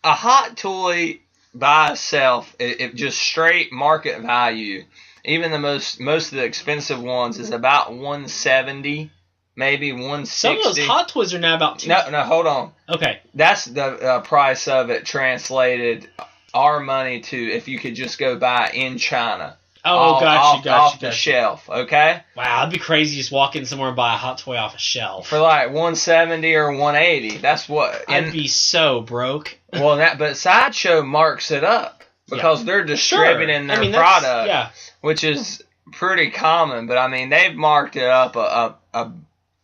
A hot toy by itself, it just straight market value, even the most of the expensive ones is about $170, maybe $160. Some of those Hot Toys are now about $200. No, hold on. Okay. That's the price of it translated our money to if you could just go buy in China. Oh, gotcha. Off the shelf, okay? Wow, it'd be crazy just walk in somewhere and buy a Hot Toy off a shelf. For like $170 or $180. That's what... I'd be so broke. Well, but Sideshow marks it up because they're distributing their product, which is pretty common. But, I mean, they've marked it up.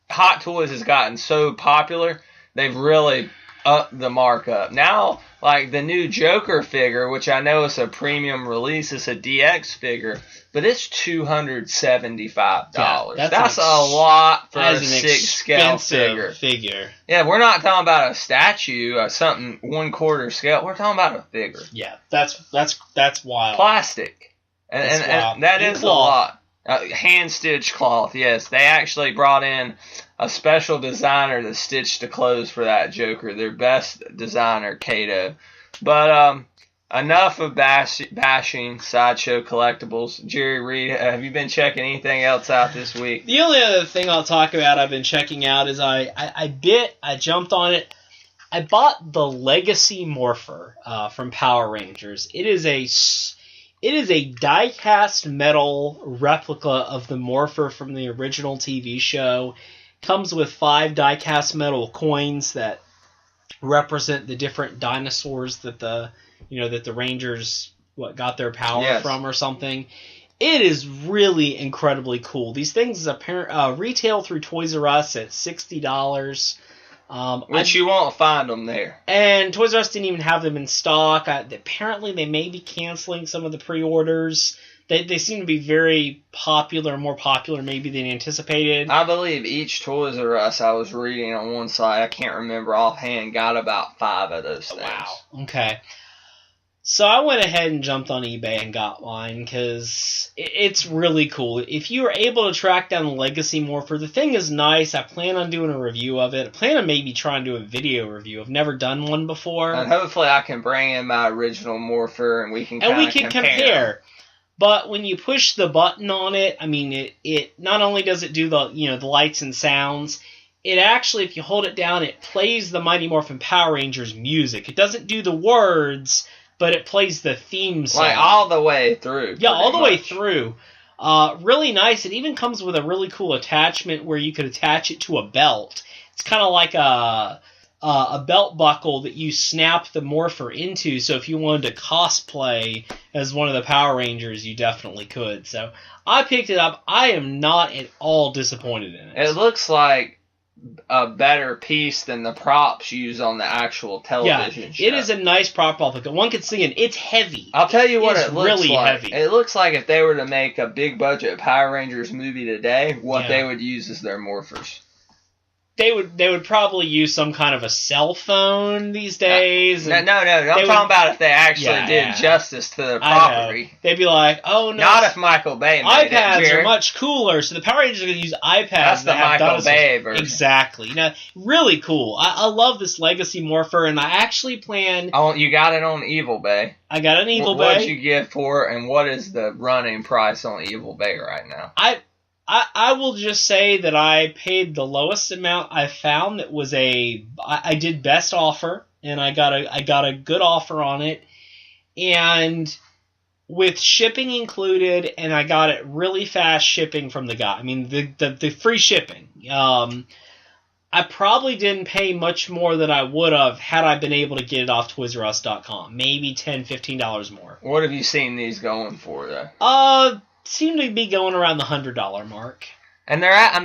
Hot Toys has gotten so popular, they've really upped the markup. Now, like the new Joker figure, which I know is a premium release, it's a DX figure, but it's $275. Yeah, that's a lot for a 6-scale figure. Yeah, we're not talking about a statue, something 1/4 scale. We're talking about a figure. Yeah, that's wild. Plastic, and that is a lot. Hand-stitched cloth, yes. They actually brought in a special designer to stitch the clothes for that Joker. Their best designer, Kato. But enough of bashing Sideshow Collectibles. Jerry Reed, have you been checking anything else out this week? The only other thing I'll talk about I've been checking out is I jumped on it. I bought the Legacy Morpher from Power Rangers. It is a die-cast metal replica of the Morpher from the original TV show. Comes with 5 die-cast metal coins that represent the different dinosaurs that the Rangers got their power from or something. It is really incredibly cool. These things retail through Toys R Us at $60. Which you won't find them there. And Toys R Us didn't even have them in stock. Apparently, they may be canceling some of the pre-orders. They seem to be very popular, more popular maybe than anticipated. I believe each Toys R Us I was reading on one site, I can't remember offhand, got about 5 of those things. Wow. Okay. So I went ahead and jumped on eBay and got mine because it's really cool. If you are able to track down the Legacy Morpher, the thing is nice. I plan on doing a review of it. I plan on maybe trying to do a video review. I've never done one before. And hopefully I can bring in my original Morpher and we can compare. But when you push the button on it, I mean, it not only does it do the lights and sounds, it actually, if you hold it down, it plays the Mighty Morphin Power Rangers music. It doesn't do the words, but it plays the theme song. Like all the way through. Yeah, all the way through. Really nice. It even comes with a really cool attachment where you could attach it to a belt. It's kind of like a a belt buckle that you snap the morpher into, so if you wanted to cosplay as one of the Power Rangers, you definitely could. So I picked it up. I am not at all disappointed in it. It looks like a better piece than the props used on the actual television show. It is a nice prop buckle. One could see it. It's heavy. I'll tell you what it looks really like. heavy. It looks like if they were to make a big budget Power Rangers movie today, what they would use as their morphers. They would probably use some kind of a cell phone these days. No. I'm talking about if they actually did justice to the property. They'd be like, oh no. Not if Michael Bay made iPads are much cooler, so the Power Rangers are going to use iPads. That's the Michael Bay version. Exactly. Really cool. I love this Legacy Morpher, and I actually plan... Oh, you got it on Evil Bay. I got an Evil Bay. What'd you get for it, and what is the running price on Evil Bay right now? I will just say that I paid the lowest amount I found. That was I did best offer, and I got a good offer on it, and with shipping included, and I got it really fast shipping from the guy. I mean the free shipping. I probably didn't pay much more than I would have had I been able to get it off ToysRUs.com. Maybe $10, $15 more. What have you seen these going for though? Seem to be going around the $100 mark. And they're at,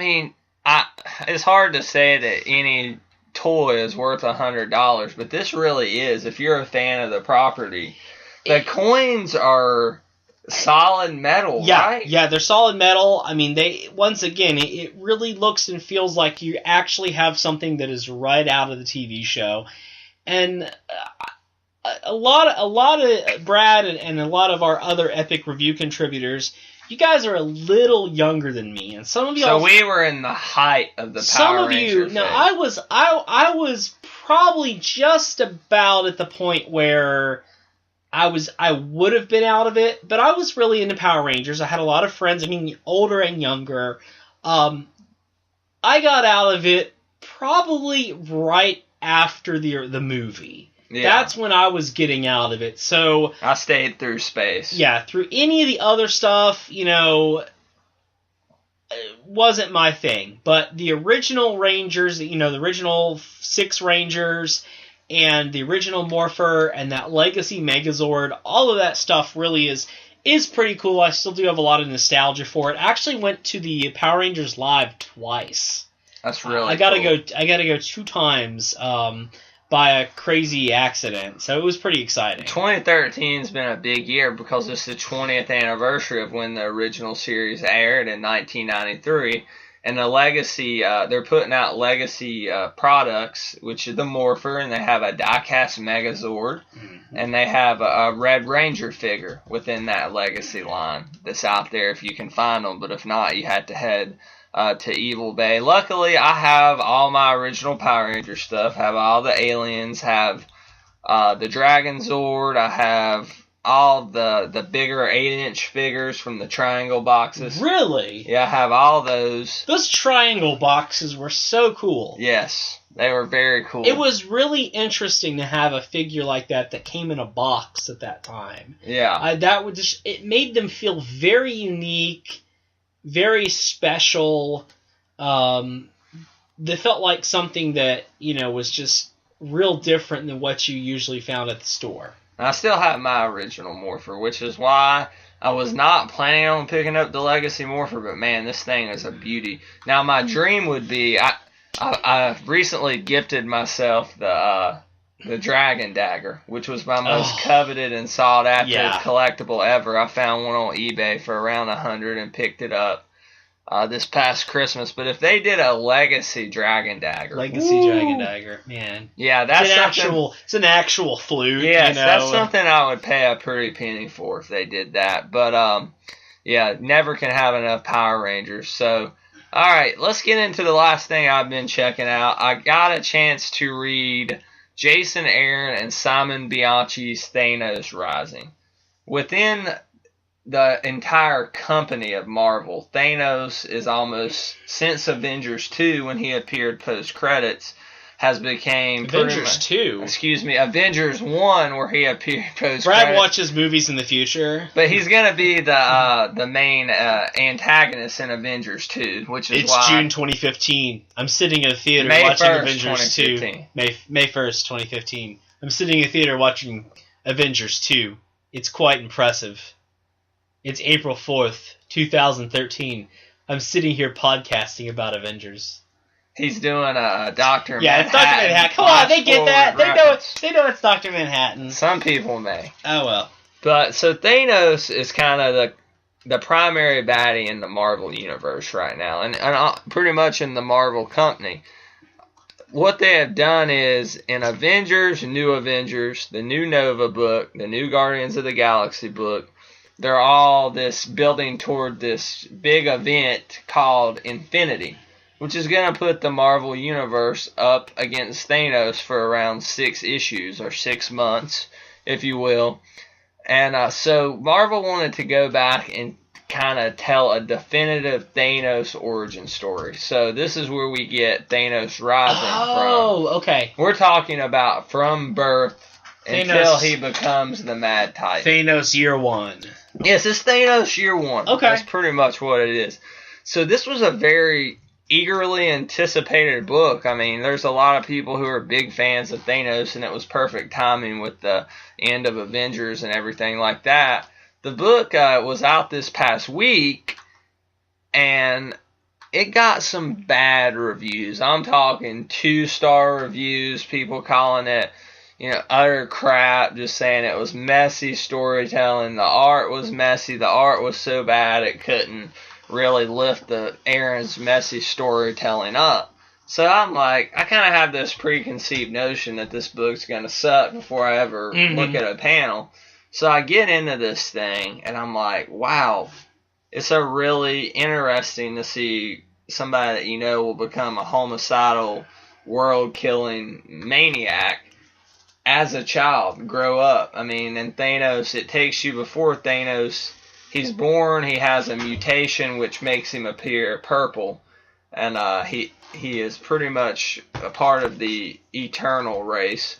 it's hard to say that any toy is worth $100, but this really is. If you're a fan of the property, the coins are solid metal, right? Yeah, they're solid metal. I mean, it really looks and feels like you actually have something that is right out of the TV show. And a lot of Brad and a lot of our other Epic review contributors, you guys are a little younger than me, and some of you. So we were in the height of the Power Ranger phase. No, I was probably just about at the point where I would have been out of it, but I was really into Power Rangers. I had a lot of friends, older and younger. I got out of it probably right after the movie. Yeah. That's when I was getting out of it. So I stayed through space. Yeah, through any of the other stuff, wasn't my thing. But the original Rangers, the original 6 Rangers and the original Morpher and that Legacy Megazord, all of that stuff really is pretty cool. I still do have a lot of nostalgia for it. I actually went to the Power Rangers Live twice. That's really I gotta go 2 times. By a crazy accident, so it was pretty exciting. 2013 has been a big year because it's the 20th anniversary of when the original series aired in 1993, and the Legacy, they're putting out Legacy products, which is the Morpher, and they have a die-cast Megazord, and they have a Red Ranger figure within that Legacy line that's out there if you can find them, but if not, you had to head to Evil Bay. Luckily, I have all my original Power Ranger stuff. Have all the aliens. Have the Dragon Zord. I have all the bigger 8-inch figures from the Triangle boxes. Really? Yeah, I have all those. Those Triangle boxes were so cool. Yes, they were very cool. It was really interesting to have a figure like that came in a box at that time. Yeah. It made them feel very unique. Very special. They felt like something that, was just real different than what you usually found at the store. I still have my original Morpher, which is why I was not planning on picking up the Legacy Morpher, but man, this thing is a beauty. Now, my dream would be, I recently gifted myself the Dragon Dagger, which was my most coveted and sought after collectible ever. I found one on eBay for around $100 and picked it up this past Christmas. But if they did a Legacy Dragon Dagger, man, yeah, that's it's an actual flute. Yes, that's something I would pay a pretty penny for if they did that. But never can have enough Power Rangers. So, all right, let's get into the last thing I've been checking out. I got a chance to read Jason Aaron and Simon Bianchi's Thanos Rising. Within the entire company of Marvel, Thanos is almost, since Avengers 2 when he appeared post-credits, has became Avengers 2. Excuse me, Avengers 1, where he appeared post. Brad watches movies in the future, but he's gonna be the main antagonist in Avengers 2, which is it's June 2015. I'm sitting in a theater May watching 1st, Avengers 2. May 1st, 2015. I'm sitting in a theater watching Avengers 2. It's quite impressive. It's April 4th, 2013. I'm sitting here podcasting about Avengers. He's doing a Dr. Yeah, it's Dr. Manhattan. Come on, they get that. They know it's Dr. Manhattan. Some people may. Oh, well. But, so Thanos is kind of the primary baddie in the Marvel Universe right now. And pretty much in the Marvel company. What they have done is, in Avengers, New Avengers, the new Nova book, the new Guardians of the Galaxy book, they're all this building toward this big event called Infinity, which is going to put the Marvel Universe up against Thanos for around 6 issues, or 6 months, if you will. And so Marvel wanted to go back and kind of tell a definitive Thanos origin story. So this is where we get Thanos rising from. Oh, okay. We're talking about from birth Thanos, until he becomes the Mad Titan. Thanos Year 1. Yes, it's Thanos Year 1. Okay. That's pretty much what it is. So this was a very eagerly anticipated book. I mean, there's a lot of people who are big fans of Thanos, and it was perfect timing with the end of Avengers and everything like that. The book was out this past week, and it got some bad reviews. I'm talking 2-star reviews, people calling it, utter crap, just saying it was messy storytelling. The art was messy. The art was so bad it couldn't really lift Aaron's messy storytelling up. So I'm like, I kind of have this preconceived notion that this book's going to suck before I ever look at a panel. So I get into this thing, and I'm like, wow, it's a really interesting to see somebody that will become a homicidal, world-killing maniac as a child, grow up. I mean, in Thanos, it takes you before Thanos. He's born, he has a mutation which makes him appear purple, and he is pretty much a part of the eternal race.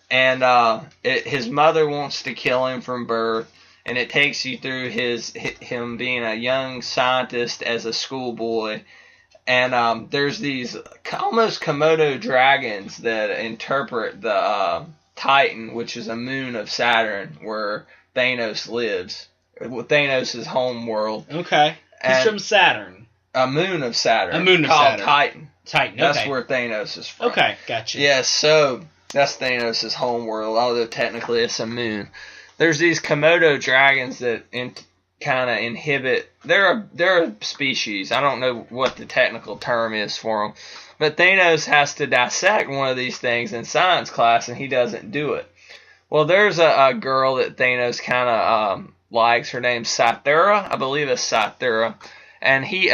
And his mother wants to kill him from birth, and it takes you through him being a young scientist as a schoolboy. And there's these almost Komodo dragons that interpret the Titan, which is a moon of Saturn, where Thanos lives. Thanos' home world. Okay. He's from Saturn. A moon of Saturn. A moon of called Saturn. Titan. Titan, That's okay. where Thanos is from. Okay, gotcha. Yes, so that's Thanos' home world, although technically it's a moon. There's these Komodo dragons that kind of inhibit. They're a species. I don't know what the technical term is for them. But Thanos has to dissect one of these things in science class, and he doesn't do it. Well, there's a girl that Thanos kind of likes. Her name's Cythera. I believe it's Cythera. And she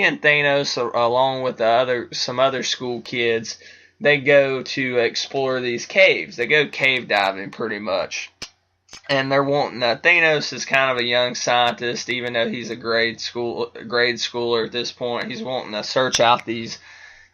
and Thanos, along with some other school kids, they go to explore these caves. They go cave diving pretty much. And they're wanting Thanos is kind of a young scientist, even though he's a grade schooler at this point. He's wanting to search out these.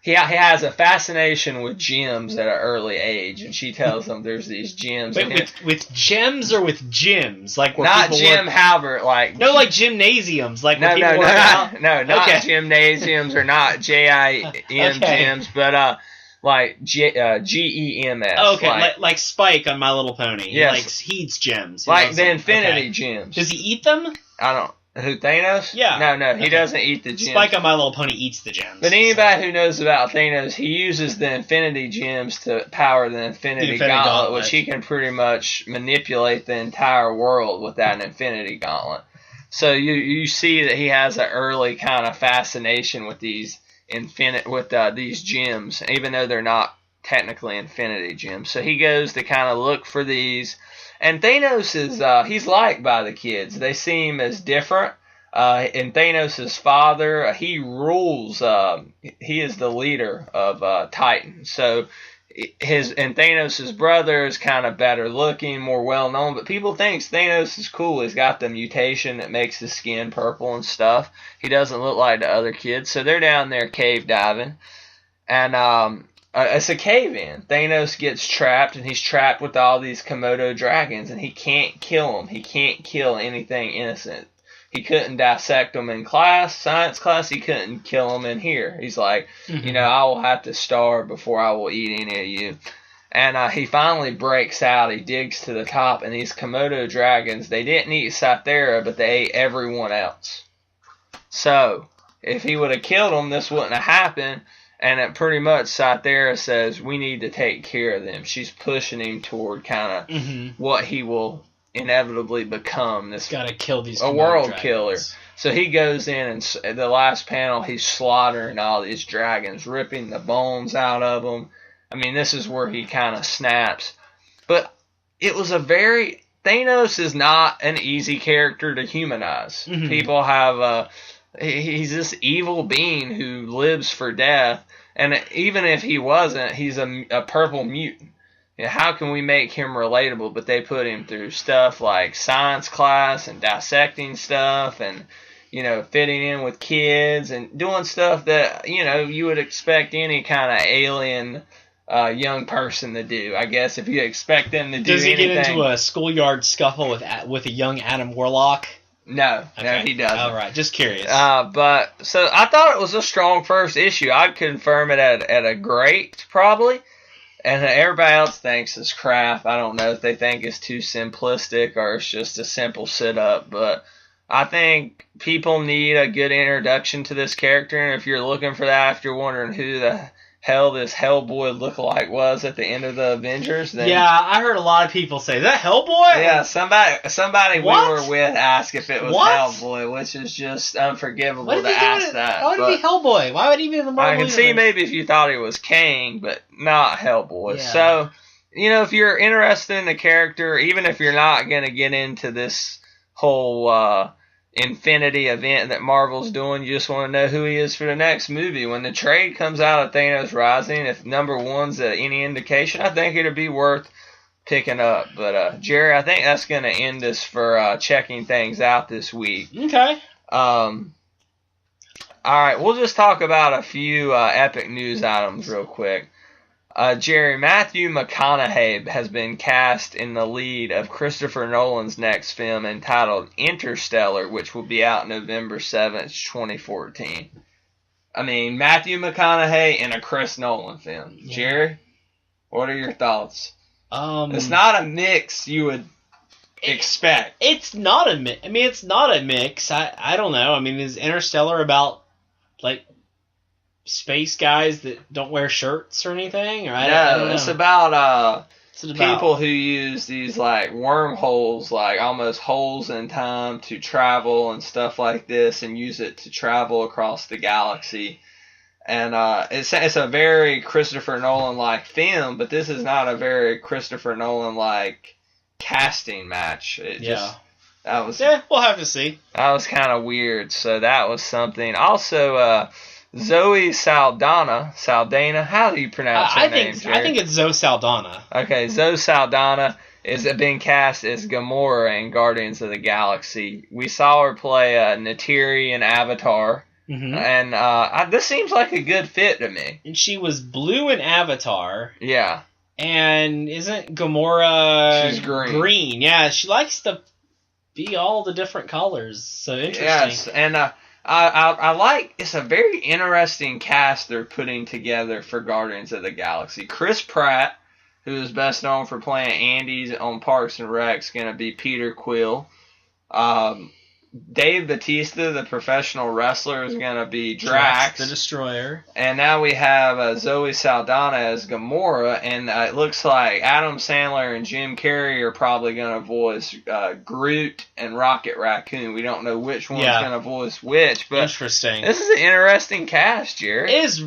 He has a fascination with gems at an early age, and she tells him there's these gems. Wait, with gems or with gyms? Like where not people Jim work... Halbert, like no, like gymnasiums, like where people work out. not Okay. gymnasiums or not GIM Okay. gyms, but like GEMS. Oh, okay, like Spike on My Little Pony. Yes. He likes Heats gems. Like the Infinity Gems. Does he eat them? I don't. Who, Thanos? Yeah. No, he doesn't eat the gems. Spike on My Little Pony eats the gems. But anybody who knows about Thanos, he uses the Infinity Gems to power the Infinity Gauntlet, which he can pretty much manipulate the entire world with that Infinity Gauntlet. So you see that he has an early kind of fascination with these these gems, even though they're not technically Infinity Gems. So he goes to kind of look for these. And Thanos is, he's liked by the kids. They see him as different. And Thanos' father, he rules, he is the leader of Titan. So Thanos' brother is kind of better looking, more well known. But people think Thanos is cool. He's got the mutation that makes his skin purple and stuff. He doesn't look like the other kids. So they're down there cave diving. And it's a cave-in. Thanos gets trapped, and he's trapped with all these Komodo dragons, and he can't kill them. He can't kill anything innocent. He couldn't dissect them in science class. He couldn't kill them in here. He's like, I will have to starve before I will eat any of you. And he finally breaks out. He digs to the top, and these Komodo dragons, they didn't eat Cythera, but they ate everyone else. So, if he would have killed them, this wouldn't have happened. And it pretty much Cythera says, we need to take care of them. She's pushing him toward kind of what he will inevitably become. This gotta kill these a world dragons. Killer. So he goes in, and the last panel, he's slaughtering all these dragons, ripping the bones out of them. I mean, this is where he kind of snaps. But it was Thanos is not an easy character to humanize. People have he's this evil being who lives for death, and even if he wasn't, he's a purple mutant. How can we make him relatable? But they put him through stuff like science class and dissecting stuff and, fitting in with kids and doing stuff that, you would expect any kind of alien young person to do. I guess if you expect them to do anything. Does he get into a schoolyard scuffle with a young Adam Warlock? No, no, he doesn't. All right, just curious. But so I thought it was a strong first issue. I'd confirm it at a great, probably. And everybody else thinks it's crap. I don't know if they think it's too simplistic or it's just a simple sit-up. But I think people need a good introduction to this character. And if you're looking for that, if you're wondering who the hell this Hellboy lookalike was at the end of the Avengers, then yeah, I heard a lot of people say, is that Hellboy? Yeah, somebody What? we were with asked if it was What? Hellboy, which is just unforgivable What to did he ask do? that. Why would it be Hellboy? Why would he be in the Marvel I can see universe? maybe if you thought he was Kang, but not Hellboy. Yeah. So, if you're interested in the character, even if you're not going to get into this whole Infinity event that Marvel's doing, you just want to know who he is for the next movie. When the trade comes out of Thanos Rising, if number one's any indication, I think it'd be worth picking up. But Jerry, I think that's going to end us for checking things out this week. Okay. All right, we'll just talk about a few epic news items real quick. Jerry, Matthew McConaughey has been cast in the lead of Christopher Nolan's next film entitled Interstellar, which will be out November 7th, 2014. I mean, Matthew McConaughey in a Chris Nolan film. Yeah. Jerry, what are your thoughts? It's not a mix you would expect. It's not a mix. I mean, it's not a mix. I don't know. I mean, is Interstellar about, like, space guys that don't wear shirts or anything? Or I don't know. It's about people who use these like wormholes, like almost holes in time, to travel and stuff like this, and use it to travel across the galaxy. And it's a very Christopher Nolan like film, but this is not a very Christopher Nolan like casting match. We'll have to see. That was kind of weird. So that was something. Also, Zoe Saldana, how do you pronounce her name, Jerry? I think it's Zoe Saldana. Okay, Zoe Saldana is being cast as Gamora in Guardians of the Galaxy. We saw her play Neytiri in Avatar, and this seems like a good fit to me. And she was blue in Avatar. Yeah. And isn't Gamora... She's green. Green, yeah. She likes to be all the different colors, so interesting. Yes, and I like, it's a very interesting cast they're putting together for Guardians of the Galaxy. Chris Pratt, who is best known for playing Andy on Parks and Rec, is going to be Peter Quill. Dave Bautista, the professional wrestler, is going to be Drax, the Destroyer. And now we have Zoe Saldana as Gamora, and it looks like Adam Sandler and Jim Carrey are probably going to voice Groot and Rocket Raccoon. We don't know which one's going to voice which, but interesting. This is an interesting cast, Jared. It is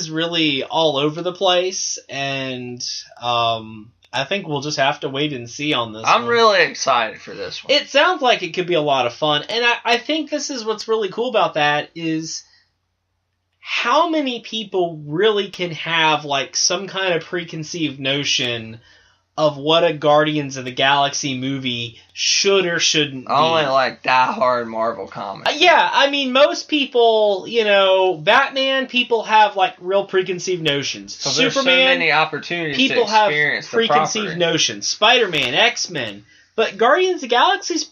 really all over the place, and I think we'll just have to wait and see on this I'm really excited for this one. It sounds like it could be a lot of fun. And I think this is what's really cool about that is how many people really can have like some kind of preconceived notion of what a Guardians of the Galaxy movie should or shouldn't be. Only like diehard Marvel comics. Yeah, I mean, most people, Batman, people have like real preconceived notions. So Superman, there's so many opportunities people to have experience the preconceived property. notions. Spider-Man, X-Men. But Guardians of the Galaxy's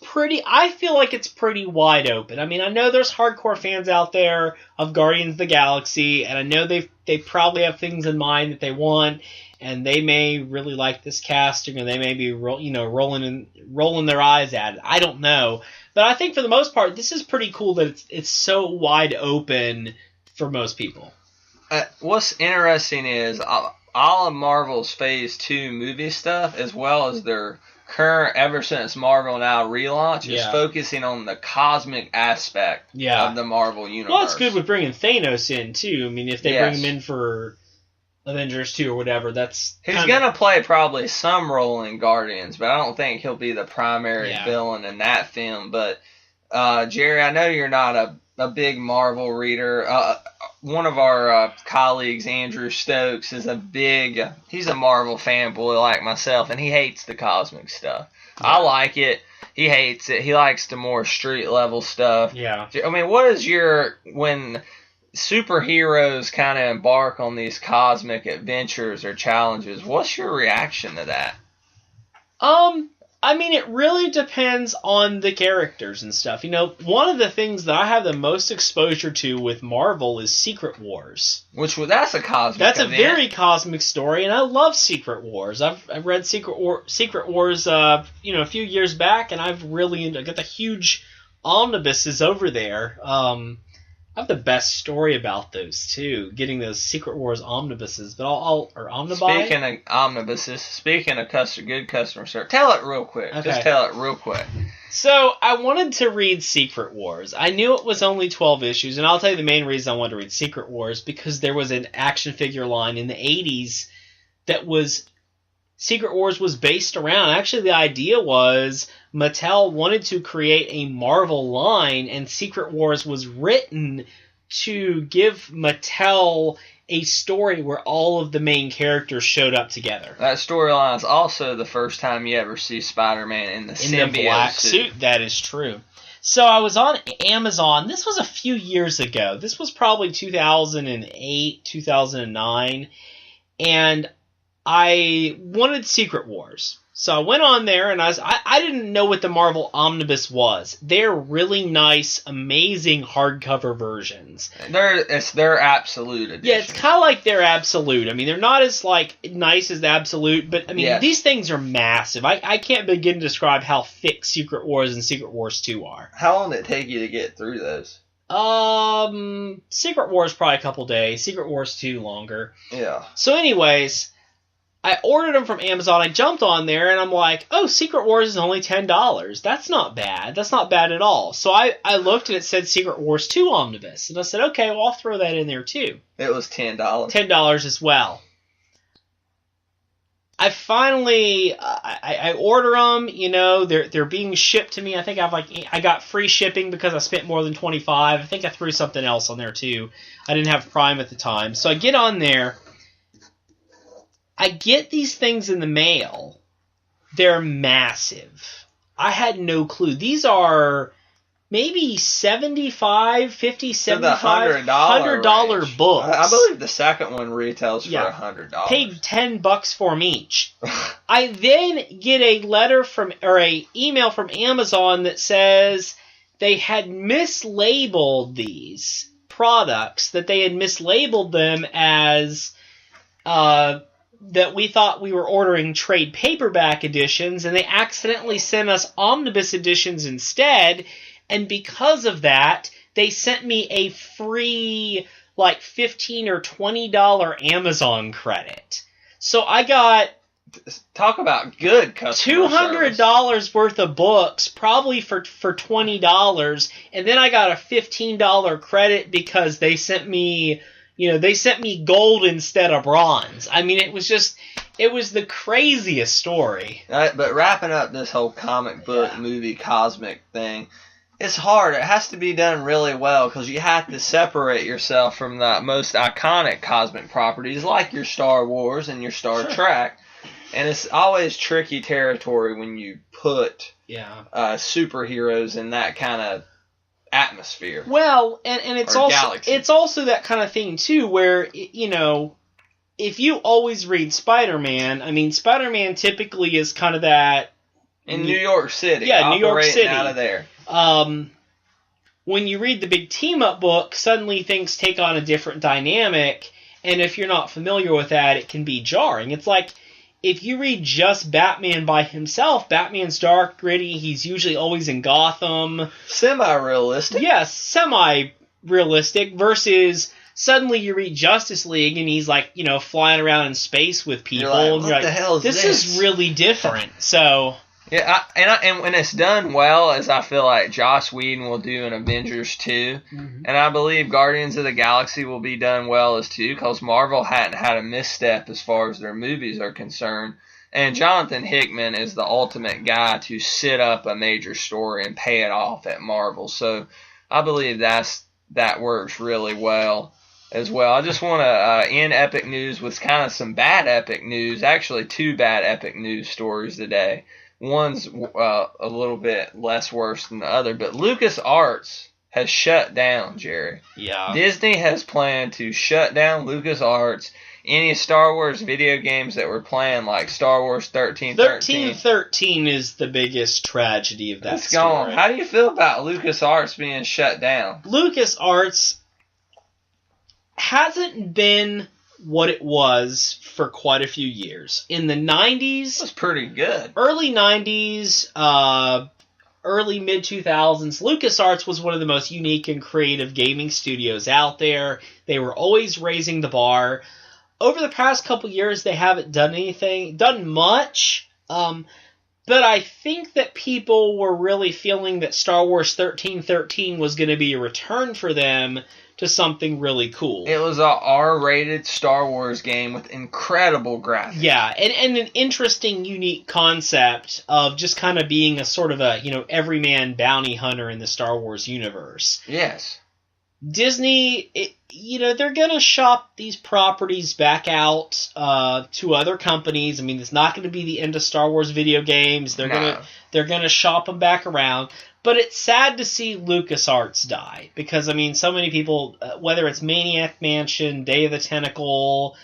I feel like it's pretty wide open. I mean, I know there's hardcore fans out there of Guardians of the Galaxy, and I know they probably have things in mind that they want, and they may really like this casting, or they may be rolling their eyes at it. I don't know. But I think for the most part, this is pretty cool that it's so wide open for most people. What's interesting is all of Marvel's Phase 2 movie stuff, as well as their current, ever since Marvel Now relaunch, is focusing on the cosmic aspect of the Marvel universe. Well, it's good with bringing Thanos in, too. I mean, if they bring him in for Avengers 2 or whatever, he's going to play probably some role in Guardians, but I don't think he'll be the primary villain in that film. But, Jerry, I know you're not a big Marvel reader. One of our colleagues, Andrew Stokes, he's a Marvel fanboy like myself, and he hates the cosmic stuff. Yeah. I like it. He hates it. He likes the more street level stuff. Yeah. I mean, what is when superheroes kind of embark on these cosmic adventures or challenges, what's your reaction to that? I mean, it really depends on the characters and stuff. One of the things that I have the most exposure to with Marvel is Secret Wars. That's a cosmic That's event. A very cosmic story, and I love Secret Wars. I've read Secret Wars, a few years back, and I've really got the huge omnibuses over there. I have the best story about those, too, getting those Secret Wars omnibuses. But or omnibuy? Speaking of omnibuses, speaking of good customer service, tell it real quick. Okay. Just tell it real quick. So, I wanted to read Secret Wars. I knew it was only 12 issues, and I'll tell you the main reason I wanted to read Secret Wars, because there was an action figure line in the 80s that Secret Wars was based around. Actually, the idea was Mattel wanted to create a Marvel line, and Secret Wars was written to give Mattel a story where all of the main characters showed up together. That storyline is also the first time you ever see Spider-Man in the symbiote black suit. That is true. So I was on Amazon. This was a few years ago. This was probably 2008, 2009, and I wanted Secret Wars. So I went on there, and I didn't know what the Marvel Omnibus was. They're really nice, amazing hardcover versions. It's their Absolute edition. Yeah, it's kind of like their Absolute. I mean, they're not as nice as the Absolute, but I mean, These things are massive. I can't begin to describe how thick Secret Wars and Secret Wars 2 are. How long did it take you to get through those? Secret Wars probably a couple days. Secret Wars 2 longer. Yeah. So anyways, I ordered them from Amazon. I jumped on there, and I'm like, oh, Secret Wars is only $10. That's not bad. That's not bad at all. So I looked, and it said Secret Wars 2 Omnibus. And I said, okay, well, I'll throw that in there, too. It was $10. $10 as well. I finally, I order them, they're being shipped to me. I think I got free shipping because I spent more than $25. I think I threw something else on there, too. I didn't have Prime at the time. So I get on there. I get these things in the mail. They're massive. I had no clue. These are maybe $75, $50, $75, $100 books. I believe the second one retails for $100. Paid $10 for them each. I then get a email from Amazon that says they had mislabeled these products, that they had mislabeled them as that we thought we were ordering trade paperback editions, and they accidentally sent us omnibus editions instead, and because of that, they sent me a free, $15 or $20 Amazon credit. So I got... Talk about good customer service. $200 worth of books, probably for $20, and then I got a $15 credit because they sent me... they sent me gold instead of bronze. I mean, it was the craziest story. But wrapping up this whole comic book, movie, cosmic thing, it's hard. It has to be done really well because you have to separate yourself from the most iconic cosmic properties like your Star Wars and your Star Trek. And it's always tricky territory when you put superheroes in that kind of atmosphere. Well, and it's also that kind of thing too, where if you always read Spider-Man, I mean, Spider-Man typically is kind of that in New York City. Yeah, New York City. Out of there. When you read the big team-up book, suddenly things take on a different dynamic, and if you're not familiar with that, it can be jarring. It's like, if you read just Batman by himself, Batman's dark, gritty, he's usually always in Gotham. Semi-realistic. Yes, semi-realistic, versus suddenly you read Justice League, and he's like, flying around in space with people. You're like, what the hell is this? This is really different, so... Yeah, and when it's done well, as I feel like Joss Whedon will do in Avengers 2, and I believe Guardians of the Galaxy will be done well as too, because Marvel hadn't had a misstep as far as their movies are concerned, and Jonathan Hickman is the ultimate guy to sit up a major story and pay it off at Marvel, so I believe that works really well as well. I just want to end Epic News with kind of some bad Epic News, actually 2 bad Epic News stories today. One's a little bit less worse than the other, but LucasArts has shut down, Jerry. Yeah. Disney has planned to shut down LucasArts. Any Star Wars video games that were planned, like Star Wars 1313. 1313 is the biggest tragedy of that story. Gone. How do you feel about LucasArts being shut down? LucasArts hasn't been what it was for quite a few years. In the 90s... It was pretty good. Early 90s, early mid-2000s, LucasArts was one of the most unique and creative gaming studios out there. They were always raising the bar. Over the past couple years, they haven't done much, but I think that people were really feeling that Star Wars 1313 was going to be a return for them to something really cool. It was a R-rated Star Wars game with incredible graphics. Yeah, and an interesting, unique concept of just kind of being a sort of a, everyman bounty hunter in the Star Wars universe. Yes. Disney, they're going to shop these properties back out to other companies. I mean, it's not going to be the end of Star Wars video games. They're going to shop them back around. But it's sad to see LucasArts die, because, I mean, so many people, whether it's Maniac Mansion, Day of the Tentacle,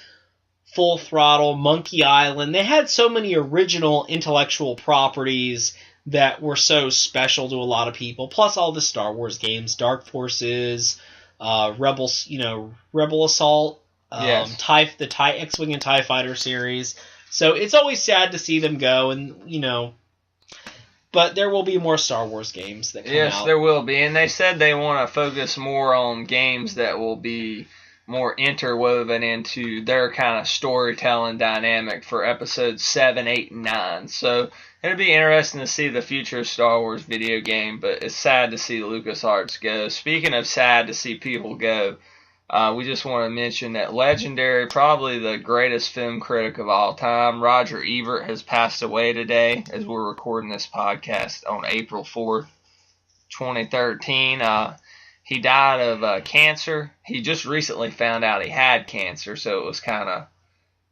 Full Throttle, Monkey Island, they had so many original intellectual properties that were so special to a lot of people, plus all the Star Wars games, Dark Forces, Rebel Assault, yes. The X-Wing and TIE Fighter series. So it's always sad to see them go, and, but there will be more Star Wars games that come out. Yes, there will be. And they said they want to focus more on games that will be more interwoven into their kind of storytelling dynamic for episodes 7, 8, and 9. So it'll be interesting to see the future of Star Wars video game, but it's sad to see LucasArts go. Speaking of sad to see people go, we just want to mention that legendary, probably the greatest film critic of all time, Roger Ebert, has passed away today as we're recording this podcast on April 4th, 2013. He died of cancer. He just recently found out he had cancer, so it was kind of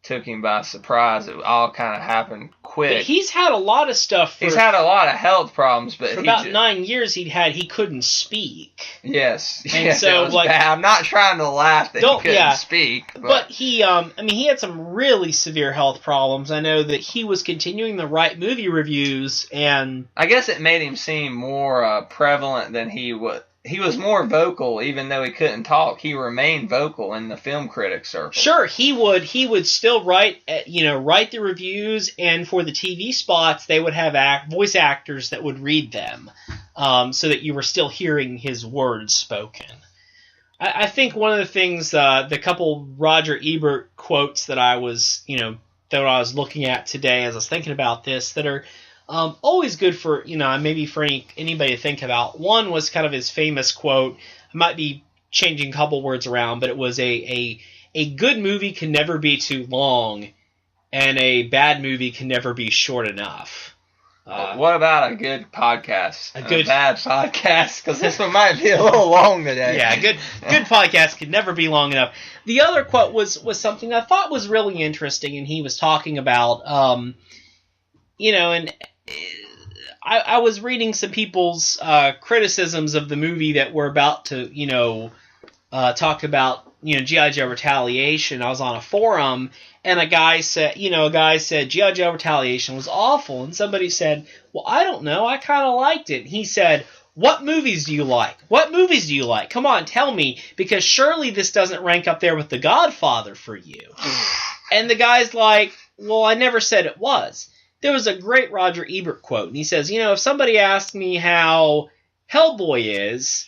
took him by surprise. It all kind of happened quick. But he's had a lot of stuff. He's had a lot of health problems, but for about 9 years he couldn't speak. Yes, and yes, so bad. I'm not trying to laugh that he couldn't speak, but he, he had some really severe health problems. I know that he was continuing to write movie reviews, and I guess it made him seem more prevalent than he was. He was more vocal, even though he couldn't talk. He remained vocal in the film critic circle. Sure, he would still write the reviews, and for the TV spots, they would have voice actors that would read them, so that you were still hearing his words spoken. I think one of the things, the couple Roger Ebert quotes that I was looking at today as I was thinking about this, that are always good for, maybe for anybody to think about. One was kind of his famous quote. I might be changing a couple words around, but it was a good movie can never be too long, and a bad movie can never be short enough. What about a good podcast? A bad podcast? Because this one might be a little long today. Yeah, good podcast could never be long enough. The other quote was something I thought was really interesting, and he was talking about, and I was reading some people's criticisms of the movie that we're about to, talk about, G.I. Joe Retaliation. I was on a forum, and a guy said, G.I. Joe Retaliation was awful, and somebody said, well, I don't know, I kind of liked it. And he said, what movies do you like? What movies do you like? Come on, tell me, because surely this doesn't rank up there with The Godfather for you. And the guy's like, well, I never said it was. There was a great Roger Ebert quote, and he says, if somebody asked me how Hellboy is,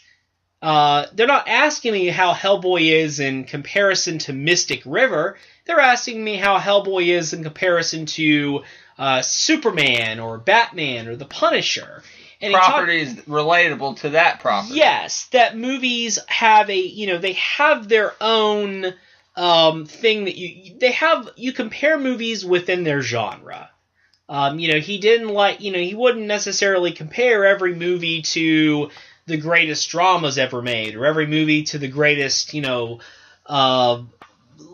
they're not asking me how Hellboy is in comparison to Mystic River. They're asking me how Hellboy is in comparison to Superman or Batman or The Punisher. And properties relatable to that property. Yes, that movies have they have their own thing that you compare movies within their genre. He didn't he wouldn't necessarily compare every movie to the greatest dramas ever made, or every movie to the greatest,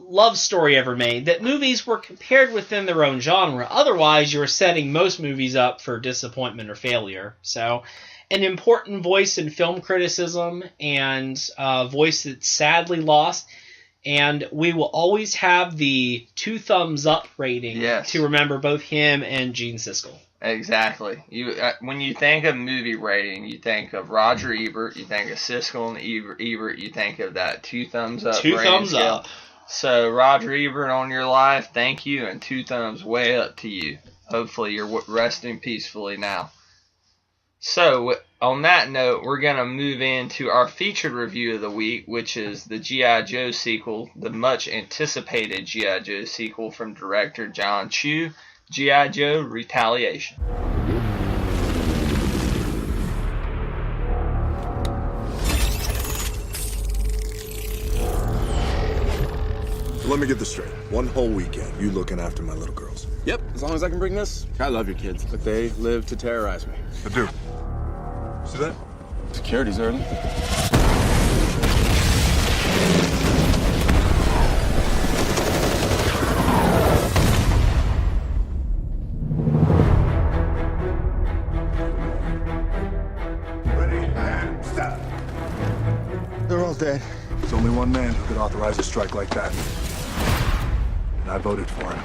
love story ever made. That movies were compared within their own genre. Otherwise, you're setting most movies up for disappointment or failure. So, an important voice in film criticism, and a voice that's sadly lost. And we will always have the 2 thumbs up rating to remember both him and Gene Siskel. Exactly. When you think of movie rating, you think of Roger Ebert, you think of Siskel and Ebert, you think of that 2 thumbs up. 2 thumbs scale. up. So Roger Ebert on your life, thank you, and 2 thumbs way up to you. Hopefully you're resting peacefully now. So on that note, we're going to move into our featured review of the week, which is the G.I. Joe sequel, the much anticipated G.I. Joe sequel from director Jon Chu, G.I. Joe Retaliation. Let me get this straight. 1 whole weekend, you looking after my little girls. Yep, as long as I can bring this. I love your kids, but they live to terrorize me. I do. See that? Security's early. Ready, and stop. They're all dead. There's only one man who could authorize a strike like that. And I voted for him.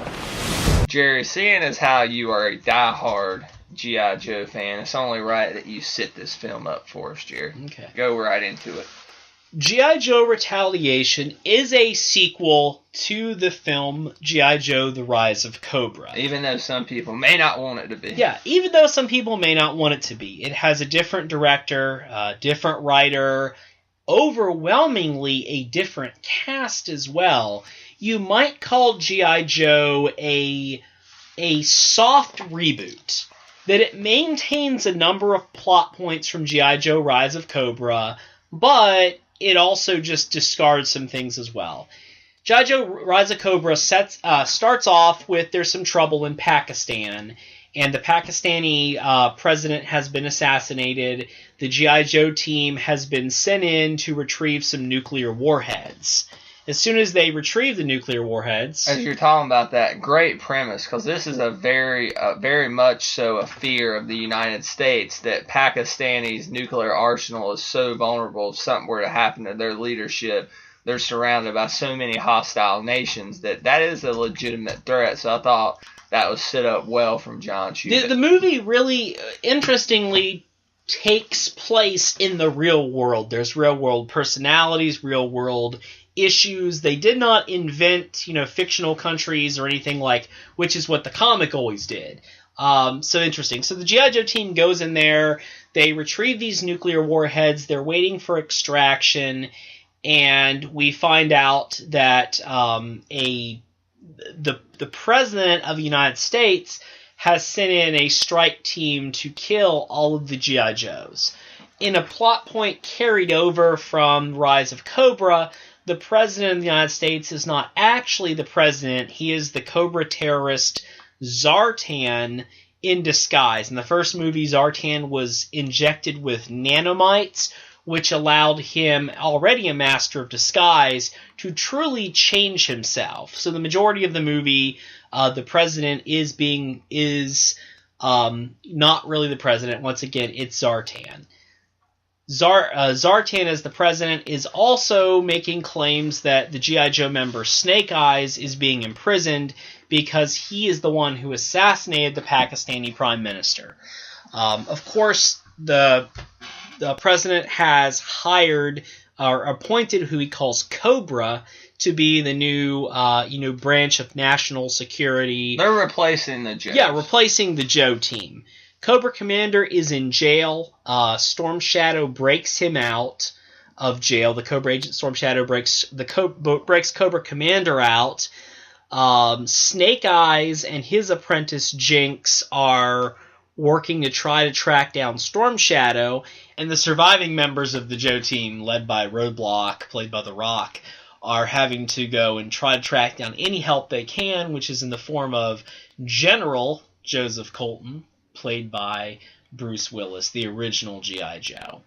Jerry, seeing as how you are a diehard G.I. Joe fan, it's only right that you sit this film up for us, Jerry. Okay. Go right into it. G.I. Joe Retaliation is a sequel to the film G.I. Joe The Rise of Cobra. Even though some people may not want it to be. Yeah, even though some people may not want it to be. It has a different director, different writer, overwhelmingly a different cast as well. You might call G.I. Joe a soft reboot. That it maintains a number of plot points from G.I. Joe Rise of Cobra, but it also just discards some things as well. G.I. Joe Rise of Cobra starts off with there's some trouble in Pakistan, and the Pakistani president has been assassinated. The G.I. Joe team has been sent in to retrieve some nuclear warheads. As soon as they retrieve the nuclear warheads... As you're talking about that, great premise, because this is a very much so a fear of the United States that Pakistani's nuclear arsenal is so vulnerable if something were to happen to their leadership. They're surrounded by so many hostile nations that is a legitimate threat. So I thought that was set up well from Jon Chu. The movie really, interestingly, takes place in the real world. There's real world personalities, real world issues. They did not invent, fictional countries or anything like, which is what the comic always did. So interesting. So the G.I. Joe team goes in there. They retrieve these nuclear warheads. They're waiting for extraction. And we find out that the president of the United States has sent in a strike team to kill all of the G.I. Joes. In a plot point carried over from Rise of Cobra, the president of the United States is not actually the president. He is the Cobra terrorist Zartan in disguise. In the first movie, Zartan was injected with nanomites, which allowed him, already a master of disguise, to truly change himself. So the majority of the movie, the president is not really the president. Once again, it's Zartan. Zartan, as the president, is also making claims that the G.I. Joe member Snake Eyes is being imprisoned because he is the one who assassinated the Pakistani prime minister. Of course, the president has hired or appointed who he calls Cobra to be the new branch of national security. They're replacing the Joe. Yeah, replacing the Joe team. Cobra Commander is in jail. Storm Shadow breaks him out of jail. The Cobra agent Storm Shadow breaks Cobra Commander out. Snake Eyes and his apprentice Jinx are working to try to track down Storm Shadow, and the surviving members of the Joe team, led by Roadblock, played by The Rock, are having to go and try to track down any help they can, which is in the form of General Joseph Colton, played by Bruce Willis, the original G.I. Joe.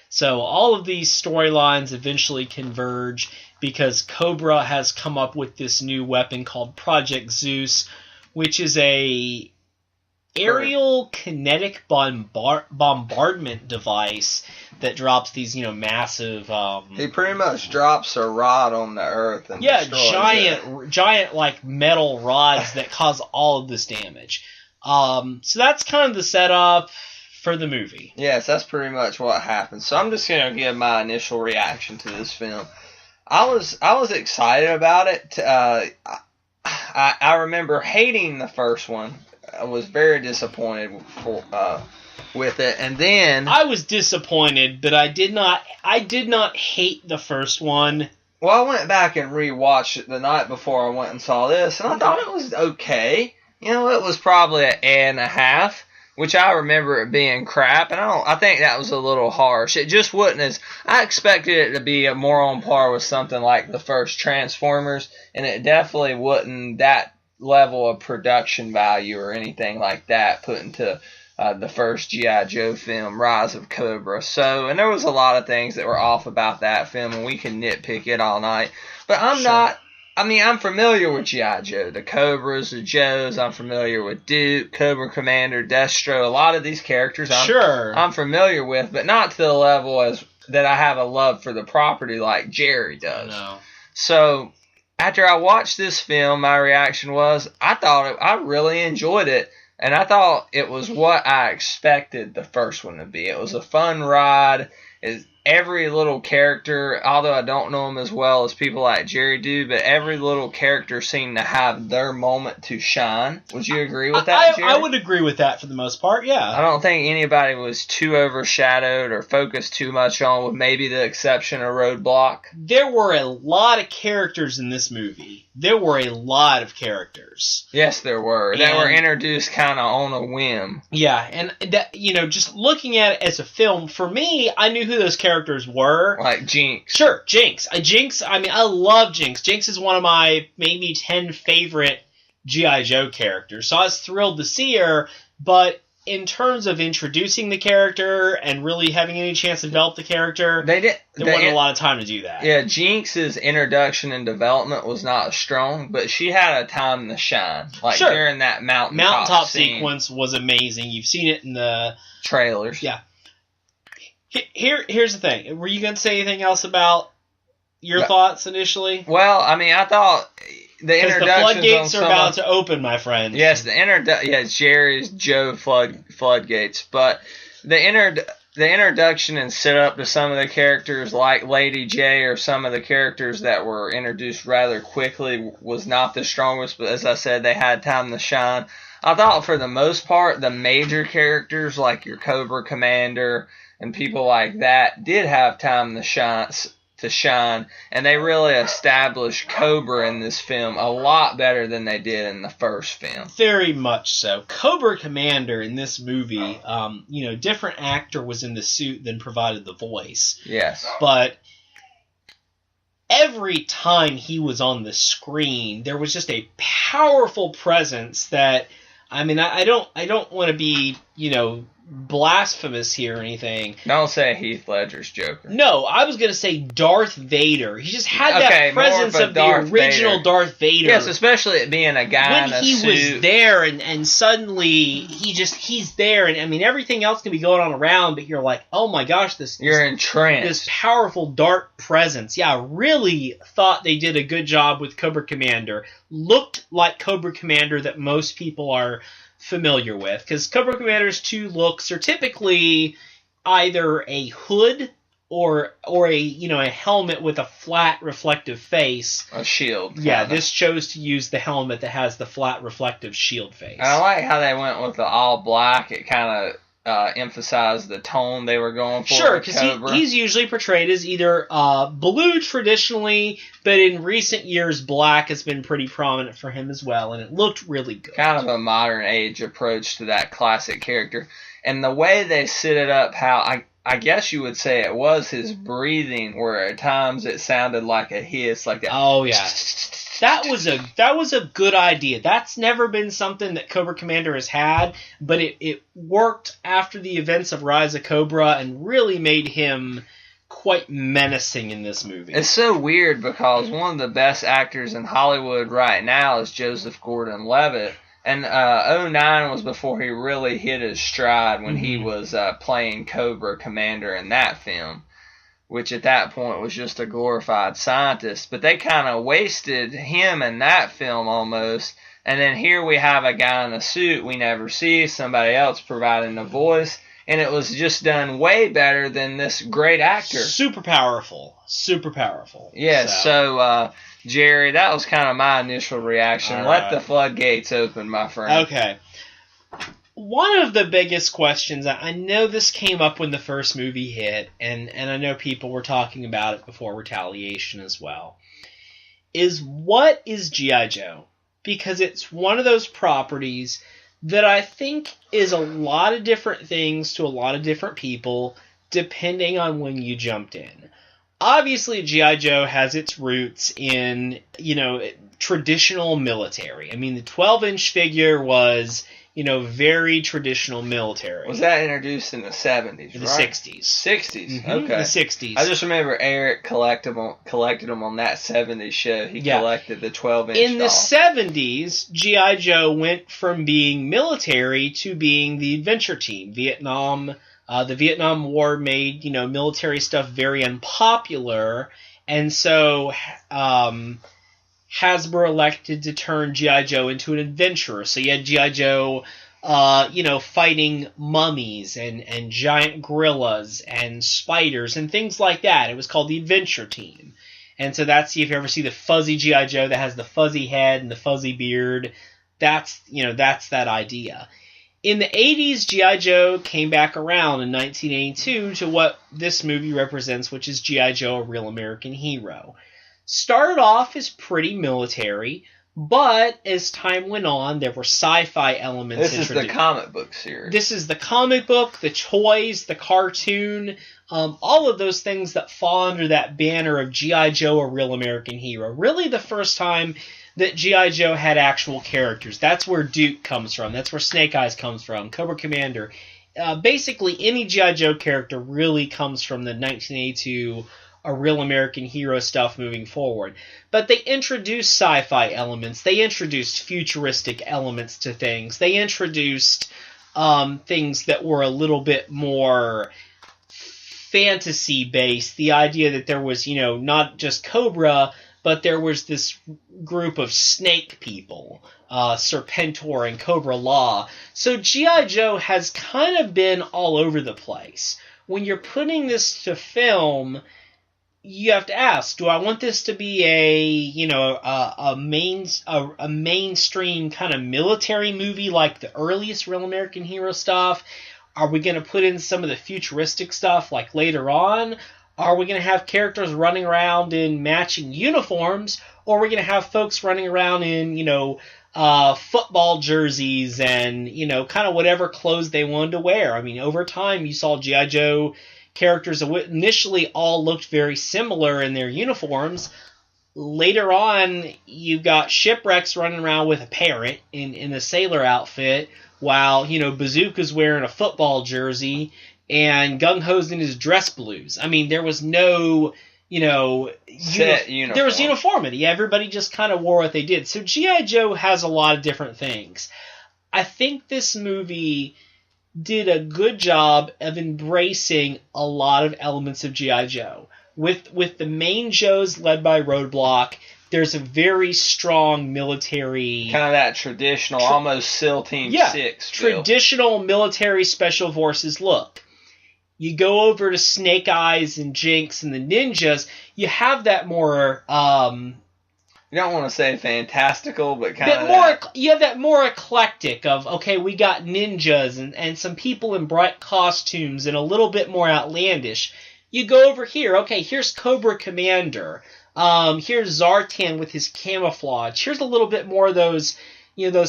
So all of these storylines eventually converge because Cobra has come up with this new weapon called Project Zeus, which is a aerial kinetic bombardment device that drops these, massive... he pretty much drops a rod on the earth and destroys giant like metal rods that cause all of this damage. So that's kind of the setup for the movie. Yes, that's pretty much what happened. So I'm just going to give my initial reaction to this film. I was excited about it. I remember hating the first one. I was very disappointed with it, and then I was disappointed, but I did not hate the first one. Well, I went back and rewatched it the night before I went and saw this, and I thought it was okay. It was probably an A and a half, which I remember it being crap, and I think that was a little harsh. It just wasn't I expected it to be more on par with something like the first Transformers, and it definitely wasn't that level of production value or anything like that put into the first G.I. Joe film, Rise of Cobra. So, and there was a lot of things that were off about that film, and we can nitpick it all night. But I'm familiar with G.I. Joe, the Cobras, the Joes. I'm familiar with Duke, Cobra Commander, Destro. A lot of these characters I'm familiar with, but not to the level as that I have a love for the property like Jerry does. No. So after I watched this film, my reaction was I really enjoyed it, and I thought it was what I expected the first one to be. It was a fun ride. Every little character, although I don't know them as well as people like Jerry do, but every little character seemed to have their moment to shine. Would you agree with that, Jerry? I would agree with that for the most part, yeah. I don't think anybody was too overshadowed or focused too much on, with maybe the exception of Roadblock. There were a lot of characters in this movie. There were a lot of characters. Yes, there were. They were introduced kind of on a whim. Yeah, and that, just looking at it as a film, for me, I knew who those characters were. Like Jinx. Sure, Jinx. I love Jinx. Jinx is one of my maybe 10 favorite G.I. Joe characters, so I was thrilled to see her, but in terms of introducing the character and really having any chance to develop the character, there wasn't a lot of time to do that. Yeah, Jinx's introduction and development was not strong, but she had a time to shine. During that mountaintop sequence was amazing. You've seen it in the trailers. Yeah. Here's the thing. Were you going to say anything else about your thoughts initially? Well, I thought the floodgates are about to open, my friend. Yes, Jerry's Joe floodgates, but the introduction and setup to some of the characters like Lady J or some of the characters that were introduced rather quickly was not the strongest, but as I said, they had time to shine. I thought for the most part, the major characters like your Cobra Commander and people like that did have time to shine, and they really established Cobra in this film a lot better than they did in the first film. Very much so. Cobra Commander in this movie, different actor was in the suit than provided the voice. Yes. But every time he was on the screen, there was just a powerful presence that I mean, I don't want to be, blasphemous here or anything. Don't say Heath Ledger's Joker. No, I was going to say Darth Vader. He just had that presence of the original Vader. Darth Vader. Yes, especially it being a guy in a suit. When he was there and suddenly he's there, and I mean, everything else can be going on around, but you're like, oh my gosh, you're entranced. This powerful dark presence. Yeah, I really thought they did a good job with Cobra Commander. Looked like Cobra Commander that most people are familiar with, because Cobra Commander's 2 looks are typically either a hood or a helmet with a flat reflective face, a shield. Yeah, this chose to use the helmet that has the flat reflective shield face. I like how they went with the all black. It kind of emphasized the tone they were going for. Sure, because he's usually portrayed as either blue traditionally, but in recent years, black has been pretty prominent for him as well, and it looked really good. Kind of a modern age approach to that classic character. And the way they set it up, how I guess you would say it was his breathing, where at times it sounded like a hiss, like that. Oh, yeah. That was a good idea. That's never been something that Cobra Commander has had, but it worked after the events of Rise of Cobra and really made him quite menacing in this movie. It's so weird because one of the best actors in Hollywood right now is Joseph Gordon-Levitt, and 2009 was before he really hit his stride when he was playing Cobra Commander in that film, which at that point was just a glorified scientist. But they kind of wasted him in that film almost. And then here we have a guy in a suit we never see, somebody else providing the voice. And it was just done way better than this great actor. Super powerful. Super powerful. Yeah, so Jerry, that was kind of my initial reaction. All Let right. the floodgates open, my friend. Okay. One of the biggest questions, I know this came up when the first movie hit, and I know people were talking about it before Retaliation as well, is what is G.I. Joe? Because it's one of those properties that I think is a lot of different things to a lot of different people, depending on when you jumped in. Obviously, G.I. Joe has its roots in, traditional military. I mean, the 12-inch figure was, very traditional military. Was that introduced in the 70s, In the right? 60s. 60s, Mm-hmm. okay. The 60s. I just remember Eric collected them on that 70s show. He collected the 12-inch In the doll. 70s, G.I. Joe went from being military to being the adventure team. The Vietnam War made, military stuff very unpopular, and so Hasbro elected to turn G.I. Joe into an adventurer. So you had G.I. Joe, fighting mummies and giant gorillas and spiders and things like that. It was called the Adventure Team. And so that's, if you ever see the fuzzy G.I. Joe that has the fuzzy head and the fuzzy beard, that's that idea. In the 80s, G.I. Joe came back around in 1982 to what this movie represents, which is G.I. Joe, a real American hero. Started off as pretty military, but as time went on, there were sci-fi elements This introduced. is the comic book series. This is the comic book, the toys, the cartoon, all of those things that fall under that banner of G.I. Joe, a real American hero. Really the first time that G.I. Joe had actual characters. That's where Duke comes from. That's where Snake Eyes comes from. Cobra Commander. Basically, any G.I. Joe character really comes from the 1982 A Real American Hero stuff moving forward. But they introduced sci-fi elements. They introduced futuristic elements to things. They introduced things that were a little bit more fantasy-based. The idea that there was, not just Cobra, but there was this group of snake people, Serpentor and Cobra Law. So G.I. Joe has kind of been all over the place. When you're putting this to film, you have to ask, do I want this to be a mainstream kind of military movie like the earliest Real American Hero stuff? Are we going to put in some of the futuristic stuff like later on? Are we going to have characters running around in matching uniforms? Or are we going to have folks running around in, football jerseys and, kind of whatever clothes they wanted to wear? I mean, over time, you saw G.I. Joe characters initially all looked very similar in their uniforms. later on, you've got Shipwrecks running around with a parrot in a sailor outfit, while, Bazooka's wearing a football jersey, and Gung Ho's in his dress blues. I mean, there was no, set uniform. There was uniformity. Everybody just kind of wore what they did. So G.I. Joe has a lot of different things. I think this movie did a good job of embracing a lot of elements of G.I. Joe. With the main Joes led by Roadblock, there's a very strong military... Kind of that traditional, almost SEAL Team 6 feel. Traditional military special forces look. You go over to Snake Eyes and Jinx and the Ninjas, you have that more... you don't want to say fantastical, but kind of that... You have that more eclectic of, okay, we got ninjas and some people in bright costumes and a little bit more outlandish. You go over here, okay, here's Cobra Commander. Here's Zartan with his camouflage. Here's a little bit more of those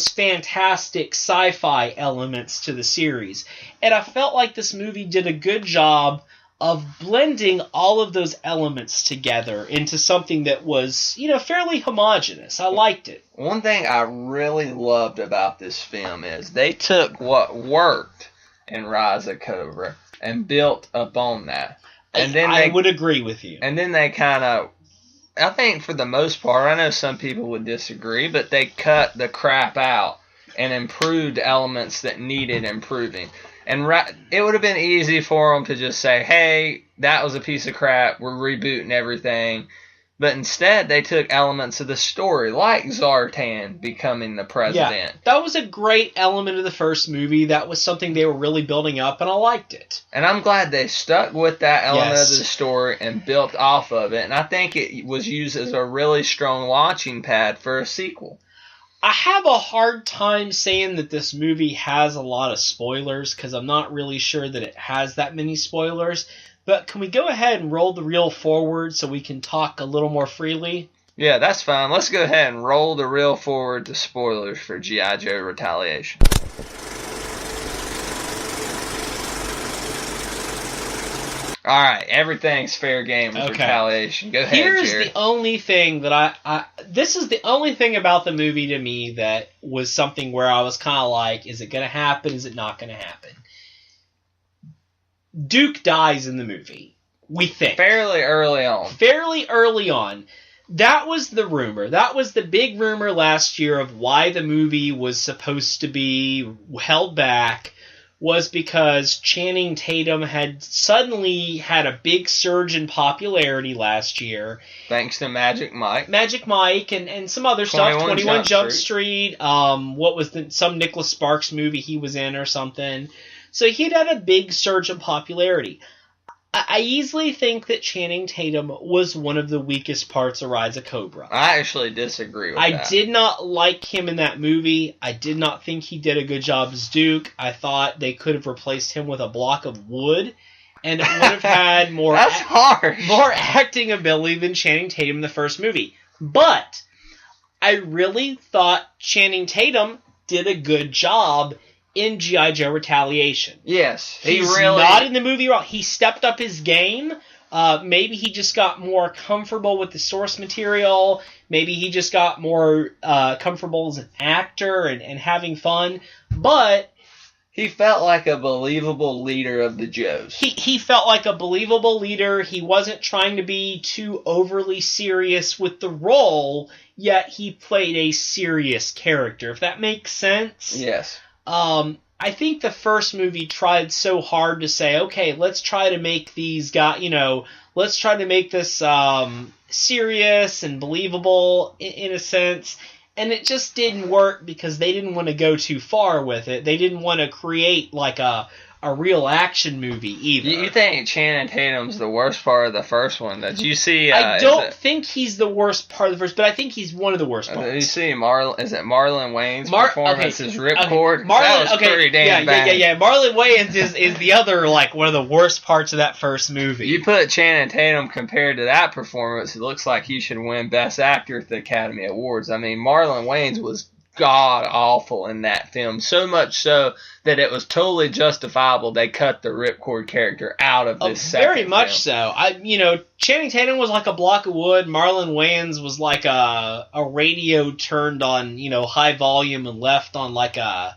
fantastic sci-fi elements to the series. And I felt like this movie did a good job of blending all of those elements together into something that was, fairly homogeneous. I liked it. One thing I really loved about this film is they took what worked in Rise of Cobra and built upon that. And then I would agree with you. And then they kind of, I think for the most part, I know some people would disagree, but they cut the crap out and improved elements that needed improving. And it would have been easy for them to just say, hey, that was a piece of crap, we're rebooting everything. But instead, they took elements of the story, like Zartan becoming the president. Yeah, that was a great element of the first movie. That was something they were really building up, and I liked it. And I'm glad they stuck with that element of the story and built off of it. And I think it was used as a really strong launching pad for a sequel. I have a hard time saying that this movie has a lot of spoilers, because I'm not really sure that it has that many spoilers. But can we go ahead and roll the reel forward so we can talk a little more freely? Yeah, that's fine. Let's go ahead and roll the reel forward to spoilers for G.I. Joe Retaliation. Alright, everything's fair game with Retaliation. Go ahead, Here's Jerry. the only thing that this is the only thing about the movie to me that was something where I was kind of like, is it going to happen? Is it not going to happen? Duke dies in the movie, we think. Fairly early on. That was the rumor. That was the big rumor last year of why the movie was supposed to be held back, was because Channing Tatum had suddenly had a big surge in popularity last year. Thanks to Magic Mike. And some other stuff. 21 Jump Street. What was some Nicholas Sparks movie he was in or something. So he'd had a big surge in popularity. I easily think that Channing Tatum was one of the weakest parts of Rise of Cobra. I actually disagree with that. I did not like him in that movie. I did not think he did a good job as Duke. I thought they could have replaced him with a block of wood, and it would have had more, more acting ability than Channing Tatum in the first movie. But I really thought Channing Tatum did a good job in G.I. Joe Retaliation. Yes. He's not in the movie wrong. He stepped up his game. Maybe he just got more comfortable with the source material. Maybe he just got more comfortable as an actor and having fun. But he felt like a believable leader of the Joes. He felt like a believable leader. He wasn't trying to be too overly serious with the role, yet he played a serious character, if that makes sense. Yes. I think the first movie tried so hard to say, okay, let's try to make these guys, let's try to make this serious and believable in a sense. And it just didn't work because they didn't want to go too far with it. They didn't want to create like a real action movie either. You think Channing Tatum's the worst part of the first one? Did you see? I don't think he's the worst part of the first, but I think he's one of the worst parts. Did you see is it Marlon Wayne's performance as Ripcord? Marlon, that was pretty damn bad. Yeah. Marlon Wayans is the other, like, one of the worst parts of that first movie. You put Channing Tatum compared to that performance, it looks like he should win Best Actor at the Academy Awards. I mean, Marlon Wayans was god awful in that film. So much so that it was totally justifiable they cut the Ripcord character out of this second Very much film. so. Channing Tatum was like a block of wood. Marlon Wayans was like a radio turned on, high volume and left on like a...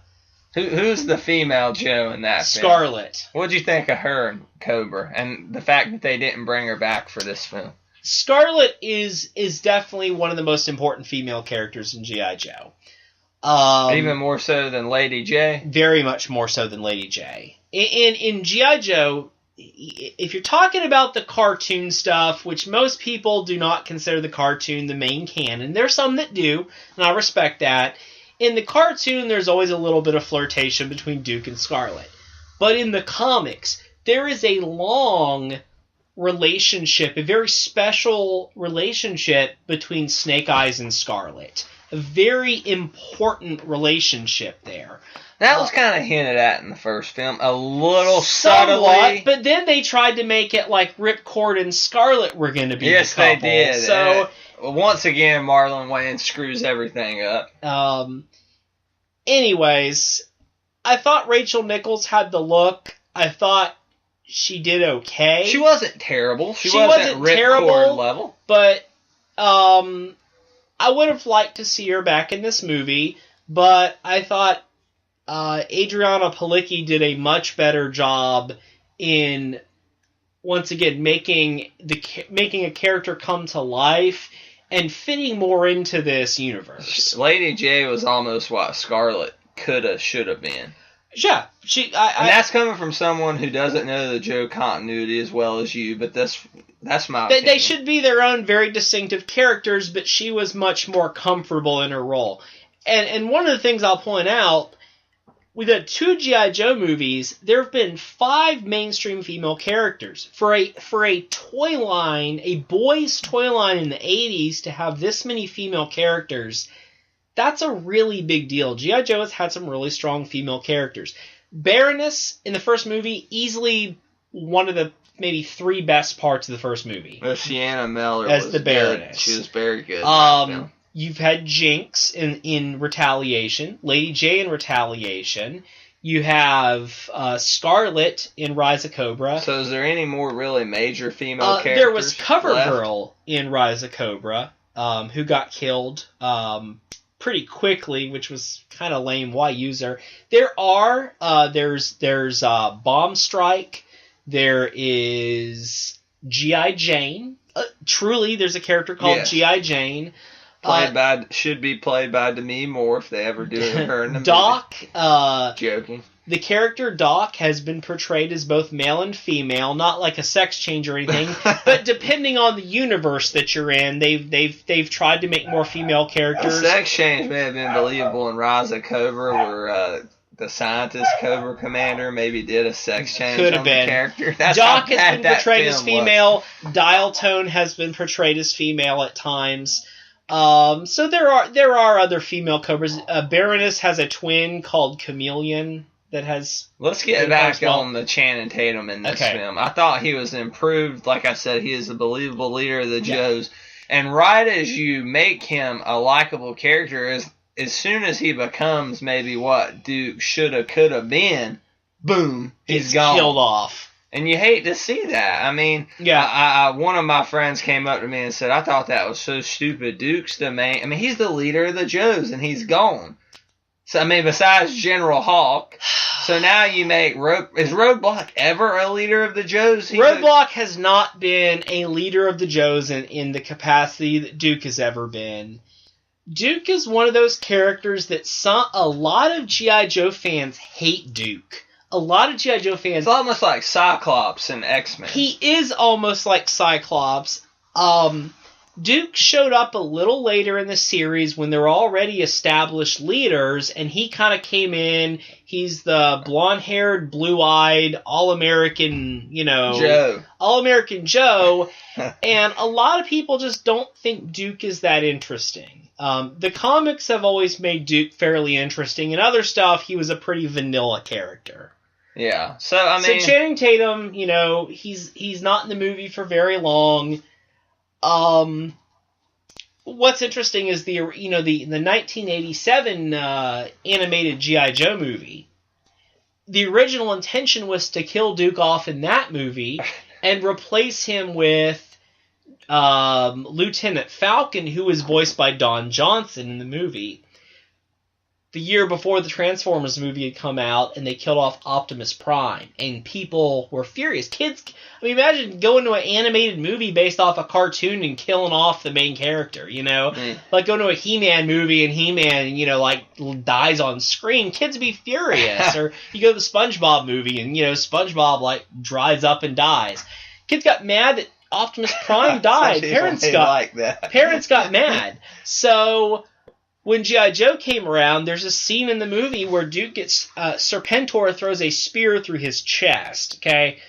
Who's the female Joe in that film? Scarlet. What'd you think of her in Cobra? And the fact that they didn't bring her back for this film? Scarlet is definitely one of the most important female characters in G.I. Joe. Even more so than Lady J? Very much more so than Lady J. In G.I. Joe, if you're talking about the cartoon stuff, which most people do not consider the cartoon the main canon, there's some that do, and I respect that. In the cartoon, there's always a little bit of flirtation between Duke and Scarlet. But in the comics, there is a long relationship, a very special relationship between Snake Eyes and Scarlet. A very important relationship there. That was kind of hinted at in the first film, a little somewhat, subtly. But then they tried to make it like Ripcord and Scarlet were going to be the couple. Yes, they did. So once again, Marlon Wayans screws everything up. Anyways, I thought Rachel Nichols had the look. I thought she did okay. She wasn't terrible. She wasn't Ripcord level. But I would have liked to see her back in this movie, but I thought Adriana Palicki did a much better job in, once again, making a character come to life and fitting more into this universe. Lady J was almost what Scarlet coulda, shoulda been. Yeah, and that's coming from someone who doesn't know the Joe continuity as well as you, but that's my opinion. They should be their own very distinctive characters, but she was much more comfortable in her role. And one of the things I'll point out, with the 2 G.I. Joe movies, there have been 5 mainstream female characters. For a toy line, a boys' toy line in the 80s, to have this many female characters, that's a really big deal. G.I. Joe has had some really strong female characters. Baroness, in the first movie, easily one of the maybe 3 best parts of the first movie. Sienna Miller as was the Baroness. Good. She was very good. You've had Jinx in Retaliation, Lady J in Retaliation. You have Scarlet in Rise of Cobra. So is there any more really major female characters There was Cover left? Girl in Rise of Cobra, who got killed pretty quickly, which was kind of lame. Why use her? There's Bomb Strike. There is G.I. Jane. Truly, there's a character called G.I. Jane. Should be played by Demi Moore if they ever do her in the Doc. movie. Joking. The character Doc has been portrayed as both male and female, not like a sex change or anything, but depending on the universe that you're in, they've tried to make more female characters. A sex change may have been believable in Rise of Cobra, where the scientist Cobra Commander maybe did a sex change on the character. Doc has been portrayed as female. Dial Tone has been portrayed as female at times. So there are other female Cobras. Baroness has a twin called Chameleon that has... Let's get back on the Channing Tatum in this film. I thought he was improved. Like I said, he is a believable leader of the Joes. And right as you make him a likable character, as soon as he becomes maybe what Duke shoulda, coulda been, boom, he's gone. Killed off. And you hate to see that. I mean, one of my friends came up to me and said, I thought that was so stupid. Duke's the main... I mean, he's the leader of the Joes, and he's gone. So, I mean, besides General Hawk. So now you make... Is Roadblock ever a leader of the Joes? Roadblock has not been a leader of the Joes in the capacity that Duke has ever been. Duke is one of those characters that a lot of G.I. Joe fans hate Duke. A lot of G.I. Joe fans... It's almost like Cyclops in X-Men. He is almost like Cyclops. Duke showed up a little later in the series when there were already established leaders, and he kind of came in. He's the blonde-haired, blue-eyed, all-American, Joe. All-American Joe, and a lot of people just don't think Duke is that interesting. The comics have always made Duke fairly interesting. In other stuff, he was a pretty vanilla character. Yeah. So, I mean... So Channing Tatum, he's not in the movie for very long. what's interesting is the 1987 animated G.I. Joe movie. The original intention was to kill Duke off in that movie and replace him with Lieutenant Falcon, who was voiced by Don Johnson in the movie. The year before the Transformers movie had come out, and they killed off Optimus Prime, and people were furious. Kids, I mean, imagine going to an animated movie based off a cartoon and killing off the main character, you know? Like going to a He-Man movie and He-Man, you know, like, dies on screen. Kids would be furious. Or you go to the SpongeBob movie and, you know, SpongeBob, like, dries up and dies. Kids got mad that Optimus Prime died. Parents got mad. So when G.I. Joe came around, there's a scene in the movie where Duke gets Serpentor throws a spear through his chest. Okay,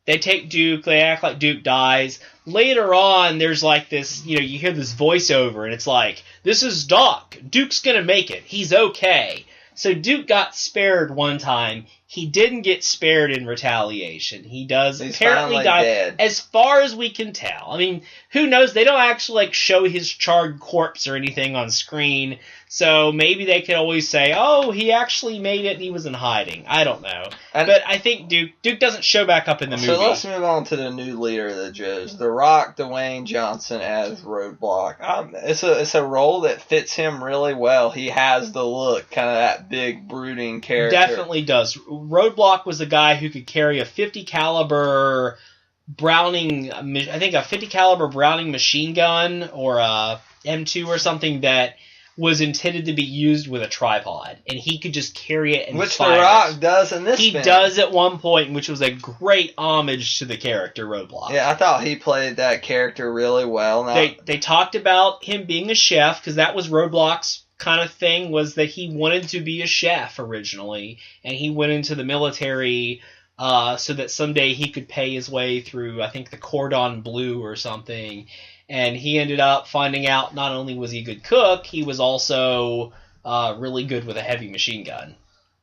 they take Duke. They act like Duke dies. Later on, there's like this. You know, you hear this voiceover, and it's like, "This is Doc. Duke's gonna make it. He's okay." So Duke got spared one time. He didn't get spared in Retaliation. He does He's apparently die, dead. as far as we can tell. I mean, who knows? They don't actually like show his charred corpse or anything on screen. So maybe they could always say, "Oh, he actually made it. He was in hiding." I don't know. But I think Duke doesn't show back up in the movie. So let's move on to the new leader of the Joes, The Rock, Dwayne Johnson as Roadblock. It's a role that fits him really well. He has the look, kind of that big brooding character. Definitely does. Roadblock was a guy who could carry a 50 caliber Browning, I think a 50 caliber Browning machine gun or a M2 or something that was intended to be used with a tripod, and he could just carry it and which fire The Rock it. does in this He film. does at one point, which was a great homage to the character Roadblock. Yeah, I thought he played that character really well. Now, They talked about him being a chef, because that was Roadblock's kind of thing, was that he wanted to be a chef originally, and he went into the military so that someday he could pay his way through, I think, the Cordon Bleu or something. And he ended up finding out not only was he a good cook, he was also really good with a heavy machine gun.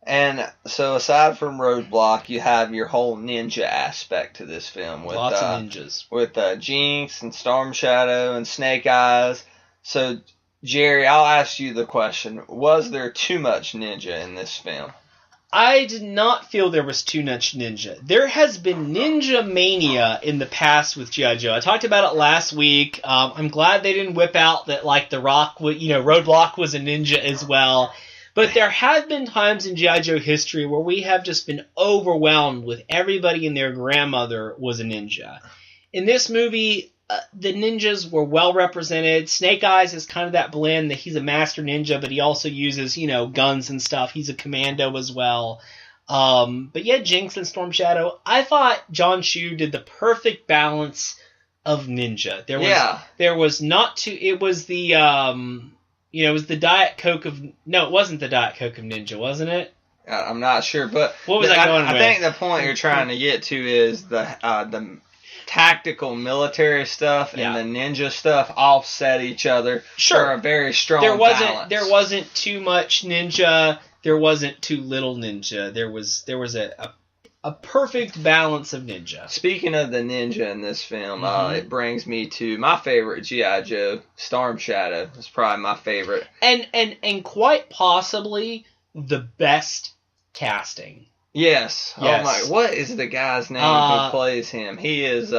And so aside from Roadblock, you have your whole ninja aspect to this film. With, Lots of ninjas. With Jinx and Storm Shadow and Snake Eyes. So, Jerry, I'll ask you the question. Was there too much ninja in this film? I did not feel there was too much ninja. There has been ninja mania in the past with G.I. Joe. I talked about it last week. I'm glad they didn't whip out that, like, The Rock, Roadblock was a ninja as well. But there have been times in G.I. Joe history where we have just been overwhelmed with everybody and their grandmother was a ninja. In this movie, the ninjas were well represented. Snake Eyes is kind of that blend that he's a master ninja, but he also uses, guns and stuff. He's a commando as well. But yeah, Jinx and Storm Shadow. I thought Jon Chu did the perfect balance of ninja. There was not too. It was the it was the Diet Coke of. No, it wasn't the Diet Coke of Ninja, wasn't it? I'm not sure, but what was I going with? I think the point you're trying to get to is the tactical military stuff and the ninja stuff offset each other for a very strong balance. There wasn't too much ninja. There wasn't too little ninja. There was a perfect balance of ninja. Speaking of the ninja in this film, it brings me to my favorite G.I. Joe, Storm Shadow. It's probably my favorite. And quite possibly the best casting. Yes. Oh my! What is the guy's name who plays him? He is.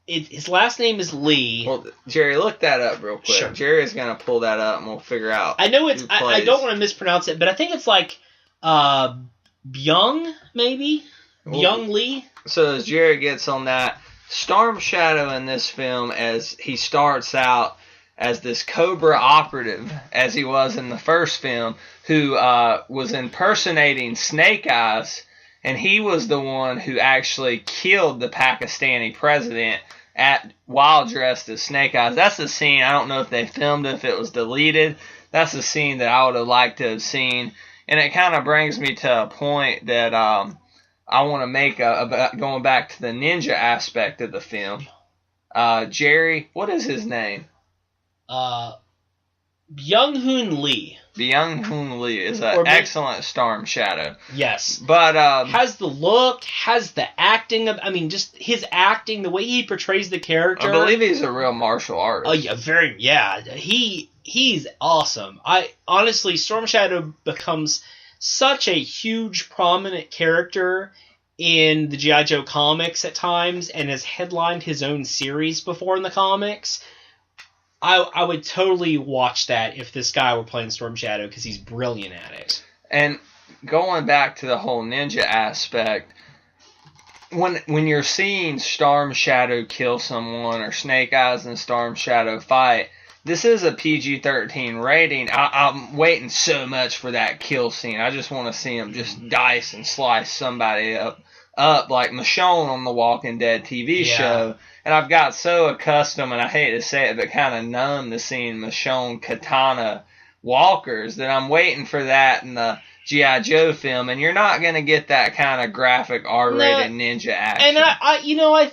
His last name is Lee. Well, Jerry, look that up real quick. Sure. Jerry's gonna pull that up, and we'll figure out. I know it's. I don't want to mispronounce it, but I think it's like Byung, maybe Byung Lee. So as Jerry gets on that, Storm Shadow in this film, as he starts out as this Cobra operative, as he was in the first film, who was impersonating Snake Eyes, and he was the one who actually killed the Pakistani president while dressed as Snake Eyes. That's the scene. I don't know if they filmed it, if it was deleted. That's the scene that I would have liked to have seen. And it kind of brings me to a point that I want to make about going back to the ninja aspect of the film. Jerry, what is his name? Byung-Hun Lee. Byung-Hun Lee is an excellent Storm Shadow. Yes. But has the look, has the acting of, just his acting, the way he portrays the character. I believe he's a real martial artist. Oh yeah, he's awesome. Honestly, Storm Shadow becomes such a huge prominent character in the G.I. Joe comics at times, and has headlined his own series before in the comics. I would totally watch that if this guy were playing Storm Shadow, because he's brilliant at it. And going back to the whole ninja aspect, when you're seeing Storm Shadow kill someone, or Snake Eyes and Storm Shadow fight, this is a PG-13 rating. I'm waiting so much for that kill scene. I just want to see him just dice and slice somebody up like Michonne on the Walking Dead TV show. And I've got so accustomed, and I hate to say it, but kind of numb to seeing Michonne katana walkers, that I'm waiting for that in the G.I. Joe film, and you're not going to get that kind of graphic R-rated ninja action. And I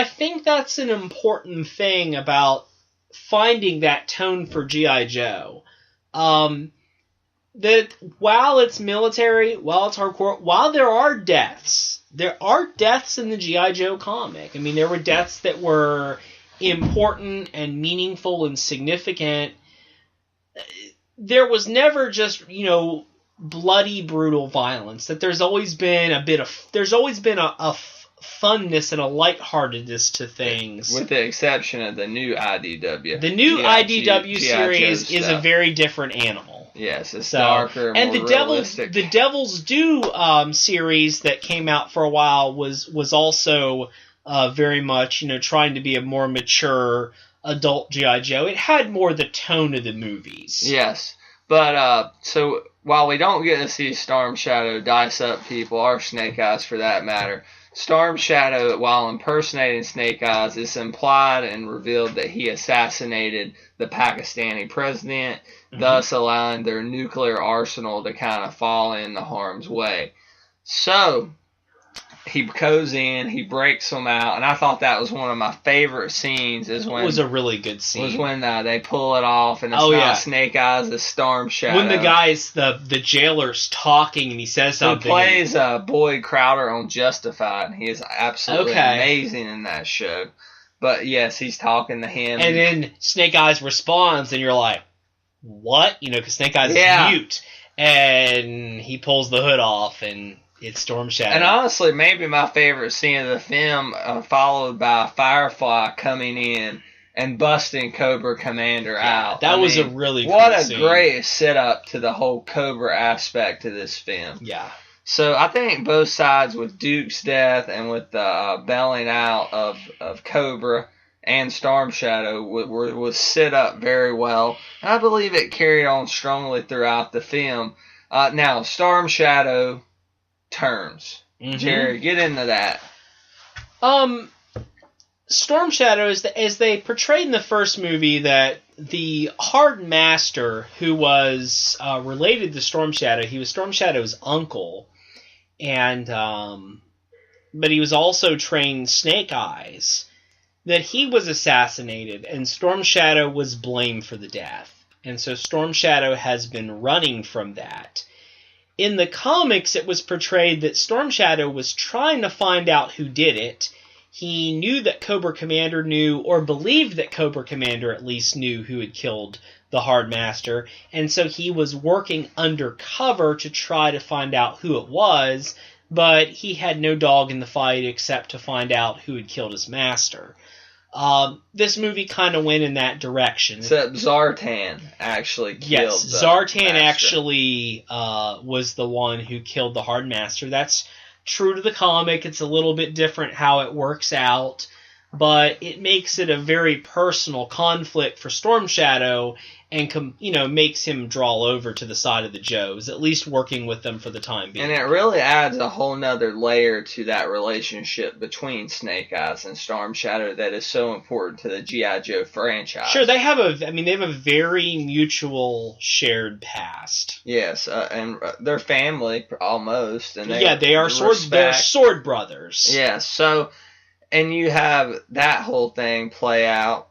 think that's an important thing about finding that tone for G.I. Joe. That while it's military, while it's hardcore, while there are deaths in the G.I. Joe comic. There were deaths that were important and meaningful and significant. There was never just, bloody, brutal violence. That there's always been a funness and a lightheartedness to things. With the exception of the new IDW. The new IDW series is a very different animal. Yes, it's darker, and more realistic. The Devil's Due series that came out for a while was also very much, trying to be a more mature adult G.I. Joe. It had more the tone of the movies. Yes, but so while we don't get to see Storm Shadow dice up people, or Snake Eyes for that matter, Storm Shadow, while impersonating Snake Eyes, it's implied and revealed that he assassinated the Pakistani president, thus allowing their nuclear arsenal to kind of fall into harm's way. So he goes in, he breaks them out, and I thought that was one of my favorite scenes. It was a really good scene. Was when they pull it off, and it's not Snake Eyes, it's Storm Shadow. When the guy's, the jailer's talking, and he says something. He plays Boyd Crowder on Justified, and he is absolutely amazing in that show. But yes, he's talking to him. And then Snake Eyes responds, and you're like, what? Because Snake Eyes is mute. And he pulls the hood off, and it's Storm Shadow. And honestly, maybe my favorite scene of the film, followed by Firefly coming in and busting Cobra Commander out. That was a really cool scene. What a great setup to the whole Cobra aspect of this film. Yeah. So I think both sides, with Duke's death and with the bailing out of Cobra and Storm Shadow, was set up very well. And I believe it carried on strongly throughout the film. Now, Storm Shadow turns. Jerry, get into that. Storm Shadow, as they portrayed in the first movie, that the Hard Master, who was related to Storm Shadow, he was Storm Shadow's uncle, and but he was also trained Snake Eyes, that he was assassinated, and Storm Shadow was blamed for the death. And so Storm Shadow has been running from that. In the comics, it was portrayed that Storm Shadow was trying to find out who did it. He knew that Cobra Commander knew, or believed that Cobra Commander at least knew who had killed the Hard Master, and so he was working undercover to try to find out who it was, but he had no dog in the fight except to find out who had killed his master. This movie kind of went in that direction. Except Zartan actually killed Zartan actually was the one who killed the Hard Master. That's true to the comic. It's a little bit different how it works out, but it makes it a very personal conflict for Storm Shadow, and makes him draw over to the side of the Joes, at least working with them for the time being. And it really adds a whole nother layer to that relationship between Snake Eyes and Storm Shadow that is so important to the G.I. Joe franchise. Sure, they have a very mutual shared past. Yes, and they're family almost, and they are sword brothers. Yes, so, and you have that whole thing play out.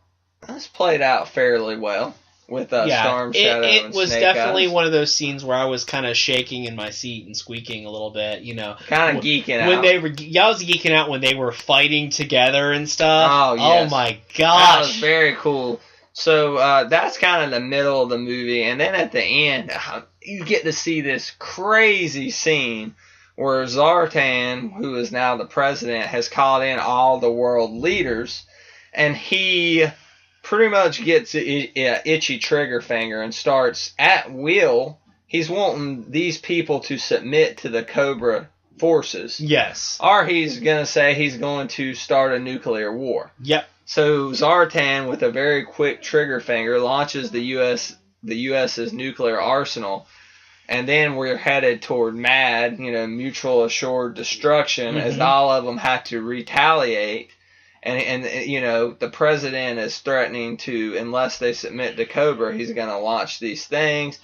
It's played out fairly well. with Storm Shadow it and was Snake definitely Eyes. one of those scenes where I was kind of shaking in my seat and squeaking a little bit, you know. Kind of geeking out. When they were, I was geeking out when they were fighting together and stuff. Oh, yes. Oh my That gosh. was very cool. So that's kind of the middle of the movie, and then at the end, you get to see this crazy scene where Zartan, who is now the president, has called in all the world leaders, and he pretty much gets itchy trigger finger and starts at will. He's wanting these people to submit to the Cobra forces. Yes. Or he's going to say he's going to start a nuclear war. Yep. So Zartan, with a very quick trigger finger, launches the U.S.'s nuclear arsenal, and then we're headed toward MAD, mutual assured destruction, as all of them have to retaliate. And the president is threatening to, unless they submit to Cobra, he's going to launch these things,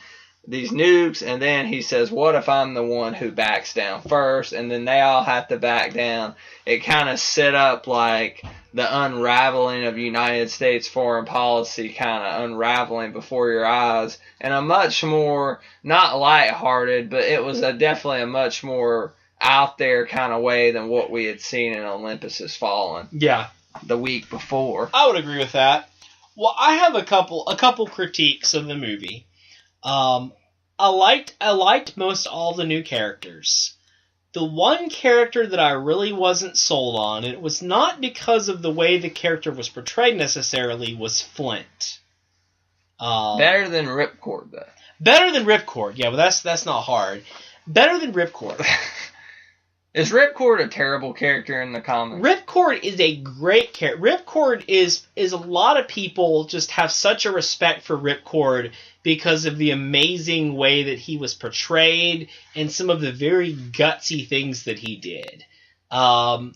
these nukes, and then he says, what if I'm the one who backs down first? And then they all have to back down. It kind of set up like the unraveling of United States foreign policy kind of unraveling before your eyes, and a much more, not lighthearted, but it was definitely a much more out there kind of way than what we had seen in Olympus Has Fallen. Yeah. The week before. I would agree with that. Well, I have a couple critiques of the movie. I liked most all the new characters. The one character that I really wasn't sold on, and it was not because of the way the character was portrayed necessarily, was Flint. Better than Ripcord, though. Better than Ripcord, yeah, but that's not hard. Better than Ripcord. Is Ripcord a terrible character in the comics? Ripcord is a great character. Ripcord is a lot of people just have such a respect for Ripcord because of the amazing way that he was portrayed and some of the very gutsy things that he did. I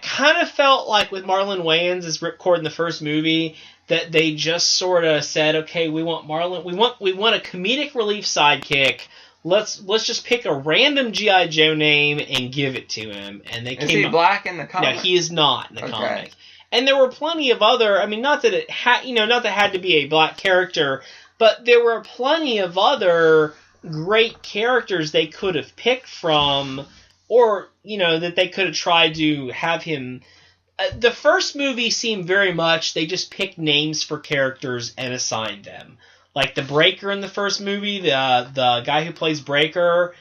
kind of felt like with Marlon Wayans as Ripcord in the first movie that they just sort of said, okay, we want Marlon, we want a comedic relief sidekick. Let's just pick a random G.I. Joe name and give it to him. And they Is he black in the comic? No, he is not in the comic. And there were plenty of other, not that it had, not that it had to be a black character, but there were plenty of other great characters they could have picked from, or, that they could have tried to have him. The first movie seemed very much, they just picked names for characters and assigned them. Like the Breaker in the first movie, the guy who plays Breaker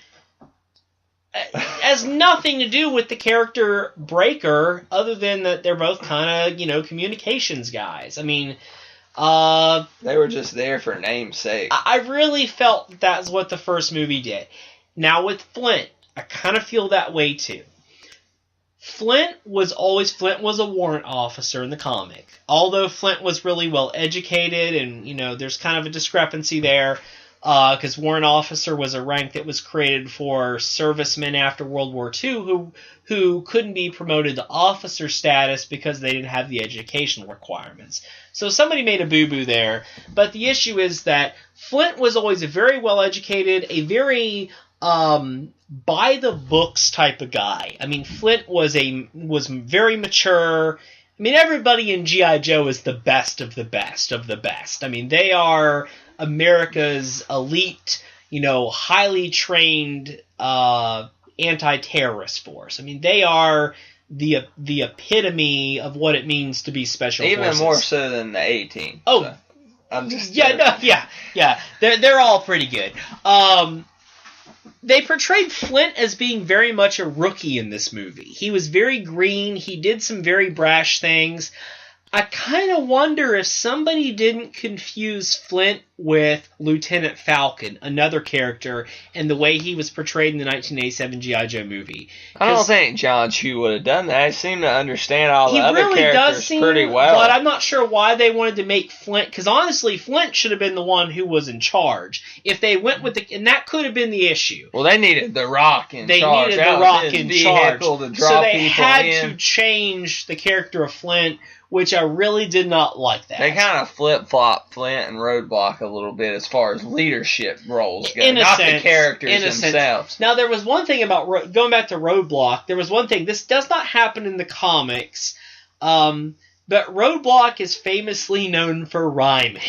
has nothing to do with the character Breaker, other than that they're both kind of, communications guys. They were just there for name's sake. I really felt that's what the first movie did. Now with Flint, I kind of feel that way too. Flint was a warrant officer in the comic. Although Flint was really well educated, and there's kind of a discrepancy there, because warrant officer was a rank that was created for servicemen after World War II who couldn't be promoted to officer status because they didn't have the educational requirements. So somebody made a boo-boo there. But the issue is that Flint was always a very well educated, a very by the books type of guy. Flint was very mature. Everybody in G.I. Joe is the best of the best of the best. They are America's elite, highly trained anti-terrorist force. They are the epitome of what it means to be special forces. Even more so than the A-Team. Oh, so I'm just yeah. They're all pretty good. They portrayed Flint as being very much a rookie in this movie. He was very green. He did some very brash things. I kind of wonder if somebody didn't confuse Flint with Lieutenant Falcon, another character, and the way he was portrayed in the 1987 G.I. Joe movie. I don't think Jon Chu would have done that. I seem to understand all the other really characters pretty well. But I'm not sure why they wanted to make Flint, because honestly, Flint should have been the one who was in charge. If they went with and that could have been the issue. Well, they needed The Rock in charge. They needed The Rock in charge. To draw so they people had in. to change the character of Flint, which I really did not like that. They kind of flip-flop Flint and Roadblock a little bit as far as leadership roles go, not the characters themselves. Now, there was one thing about, going back to Roadblock, there was one thing, this does not happen in the comics. But Roadblock is famously known for rhyming.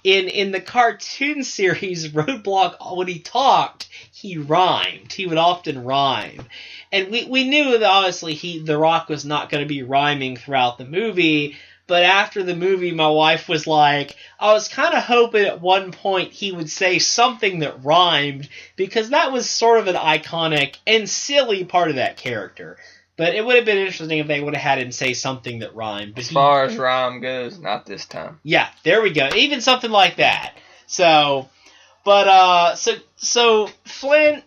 In the cartoon series, Roadblock, when he talked, he rhymed. He would often rhyme. And we knew that obviously The Rock was not going to be rhyming throughout the movie, but after the movie, my wife was like, I was kind of hoping at one point he would say something that rhymed, because that was sort of an iconic and silly part of that character. But it would have been interesting if they would have had him say something that rhymed. But as far as rhyme goes, not this time. Yeah, there we go. Even something like that. So Flint,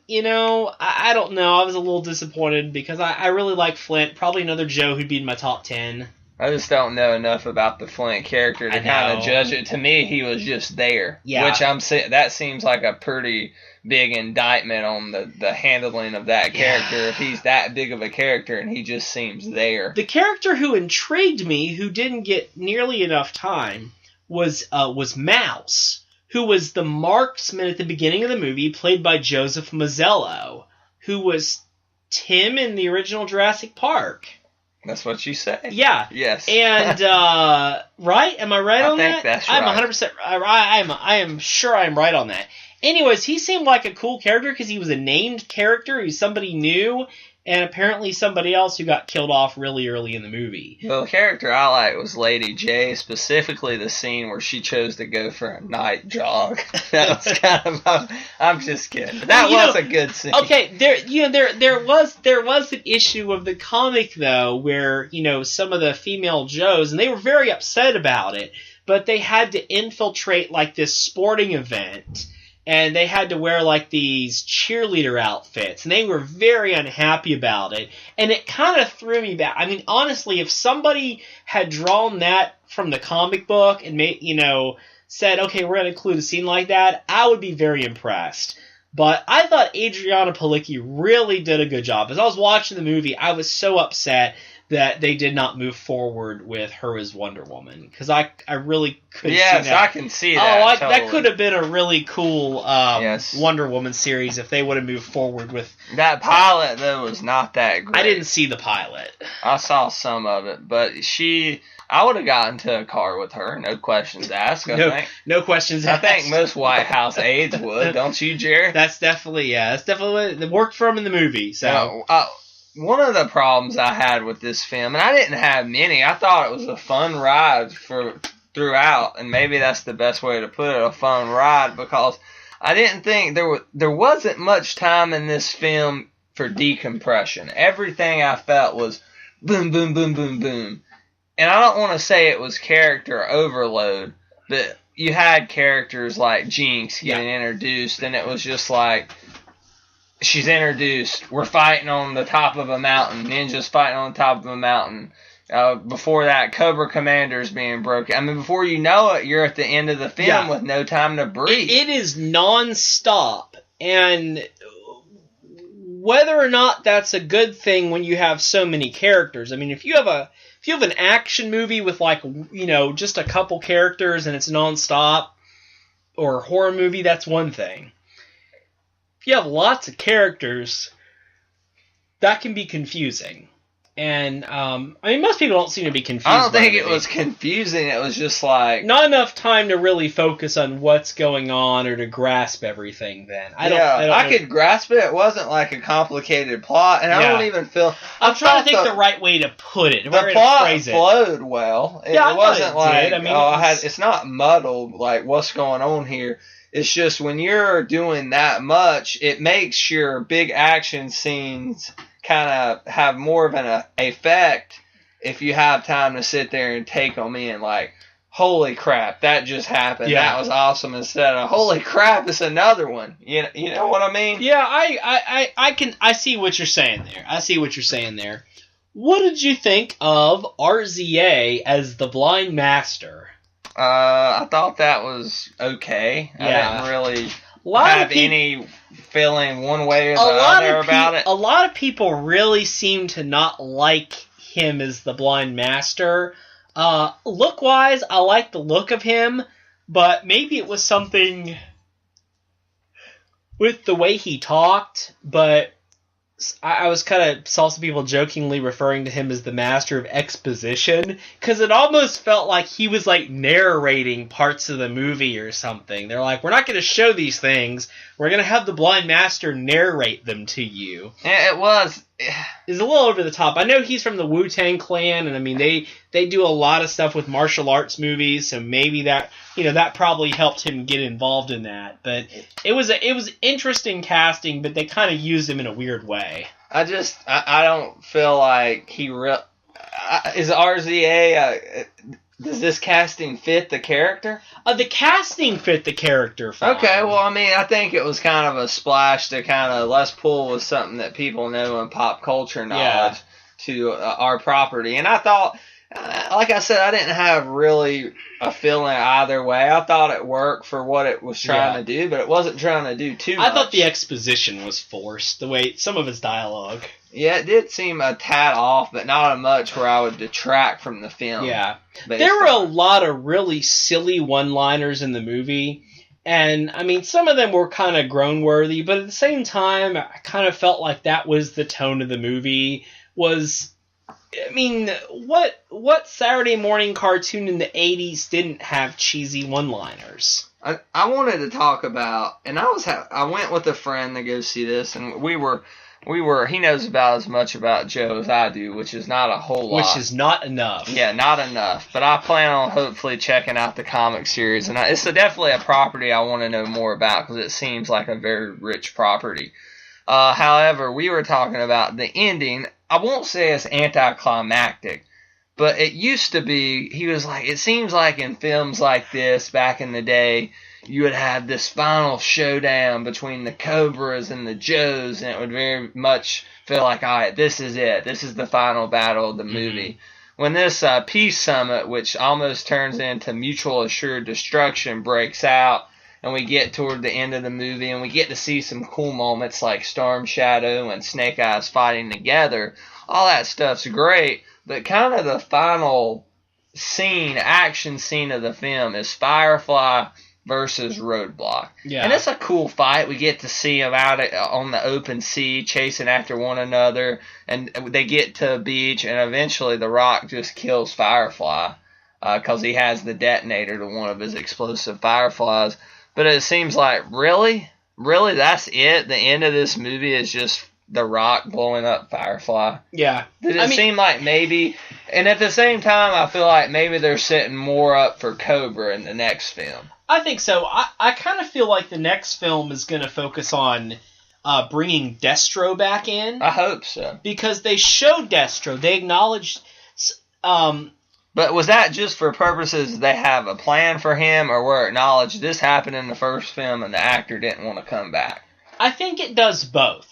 I don't know. I was a little disappointed because I really like Flint. Probably another Joe who'd be in my top 10. I just don't know enough about the Flint character to kind of judge it. To me, he was just there. Yeah. Which that seems like a pretty big indictment on the handling of that character. If he's that big of a character and he just seems there. The character who intrigued me, who didn't get nearly enough time, was Mouse, who was the marksman at the beginning of the movie, played by Joseph Mazzello, who was Tim in the original Jurassic Park. That's what you say. Yeah. Yes. And right? Am I right on that? I think that's right. I'm 100%. I am sure I'm right on that. Anyways, he seemed like a cool character because he was a named character. He's somebody new, and apparently somebody else who got killed off really early in the movie. Well, the character I like was Lady J, specifically the scene where she chose to go for a night jog. That was kind of I'm just kidding. That was a good scene. Okay, there was an issue of the comic though where, some of the female Joes, and they were very upset about it, but they had to infiltrate like this sporting event. And they had to wear, like, these cheerleader outfits. And they were very unhappy about it. And it kind of threw me back. I mean, honestly, if somebody had drawn that from the comic book and said, okay, we're going to include a scene like that, I would be very impressed. But I thought Adriana Palicki really did a good job. As I was watching the movie, I was so upset that they did not move forward with her as Wonder Woman, because I really could see that. Yes, I can see that. Totally. That could have been a really cool Wonder Woman series if they would have moved forward with... That pilot, though, was not that great. I didn't see the pilot. I saw some of it, but I would have gotten to a car with her, no questions asked. No questions asked. I think most White House aides would, don't you, Jerry? That's definitely what it worked for him in the movie. So. One of the problems I had with this film, and I didn't have many, I thought it was a fun ride throughout, and maybe that's the best way to put it, a fun ride, because I didn't think there wasn't much time in this film for decompression. Everything I felt was boom, boom, boom, boom, boom. And I don't want to say it was character overload, but you had characters like Jinx getting introduced, and it was just like, she's introduced, we're fighting on the top of a mountain, ninjas fighting on the top of a mountain. Before that, Cobra Commander's being broken. I mean, before you know it, you're at the end of the film with no time to breathe. It is non-stop, and whether or not that's a good thing when you have so many characters. I mean, if you have an action movie with just a couple characters and it's non-stop, or a horror movie, that's one thing. If you have lots of characters, that can be confusing. And, most people don't seem to be confused. I don't think it was confusing. It was just like... not enough time to really focus on what's going on or to grasp everything then. I could grasp it. It wasn't like a complicated plot, and I don't even feel... I'm trying to think the right way to put it. The plot flowed well. It wasn't like... it's not muddled, like, what's going on here. It's just when you're doing that much, it makes your big action scenes kind of have more of an effect if you have time to sit there and take them in. Like, holy crap, that just happened. Yeah. That was awesome. Instead of, holy crap, it's another one. You know what I mean? Yeah, I see what you're saying there. What did you think of RZA as the Blind Master? I thought that was okay. Yeah. I didn't really have any feeling one way or the other about it. A lot of people really seem to not like him as the Blind Master. Look-wise, I like the look of him, but maybe it was something with the way he talked, but I was kind of saw some people jokingly referring to him as the master of exposition, because it almost felt like he was like narrating parts of the movie or something. They're like, we're not going to show these things. We're going to have the blind master narrate them to you. Yeah, it was. It's a little over the top. I know he's from the Wu-Tang Clan, and I mean they do a lot of stuff with martial arts movies, so maybe that that probably helped him get involved in that. But it was interesting casting, but they kind of used him in a weird way. I don't feel like he is RZA. Does this casting fit the character? The casting fit the character fine. Okay, well, I mean, I think it was kind of a splash to kind of let's pull with something that people know in pop culture knowledge to our property. And I thought, like I said, I didn't have really a feeling either way. I thought it worked for what it was trying to do, but it wasn't trying to do too much. I thought the exposition was forced, the way some of his dialogue. Yeah, it did seem a tad off, but not much where I would detract from the film. Yeah. There were a lot of really silly one-liners in the movie, and, I mean, some of them were kind of groan-worthy, but at the same time, I kind of felt like that was the tone of the movie, I mean, what Saturday morning cartoon in the 80s didn't have cheesy one-liners? I wanted to talk about, and I went with a friend to go see this, and we were, he knows about as much about Joe as I do, which is not a whole lot. Which is not enough. Yeah, not enough. But I plan on hopefully checking out the comic series. And it's definitely a property I want to know more about because it seems like a very rich property. However, we were talking about the ending. I won't say it's anticlimactic, but it used to be, he was like, it seems like in films like this back in the day, you would have this final showdown between the Cobras and the Joes, and it would very much feel like, all right, this is it. This is the final battle of the movie. When this peace summit, which almost turns into mutual assured destruction, breaks out, and we get toward the end of the movie, and we get to see some cool moments like Storm Shadow and Snake Eyes fighting together, all that stuff's great, but kind of the final action scene of the film is Firefly versus Roadblock. Yeah. And it's a cool fight. We get to see them out on the open sea chasing after one another, and they get to a beach, and eventually The Rock just kills Firefly because he has the detonator to one of his explosive Fireflies. But it seems like, really? Really, that's it? The end of this movie is just The Rock blowing up Firefly? Yeah. Did it seem like maybe... And at the same time, I feel like maybe they're setting more up for Cobra in the next film. I think so. I kind of feel like the next film is going to focus on bringing Destro back in. I hope so. Because they showed Destro. They acknowledged... But was that just for purposes they have a plan for him, or were it acknowledged this happened in the first film and the actor didn't want to come back? I think it does both.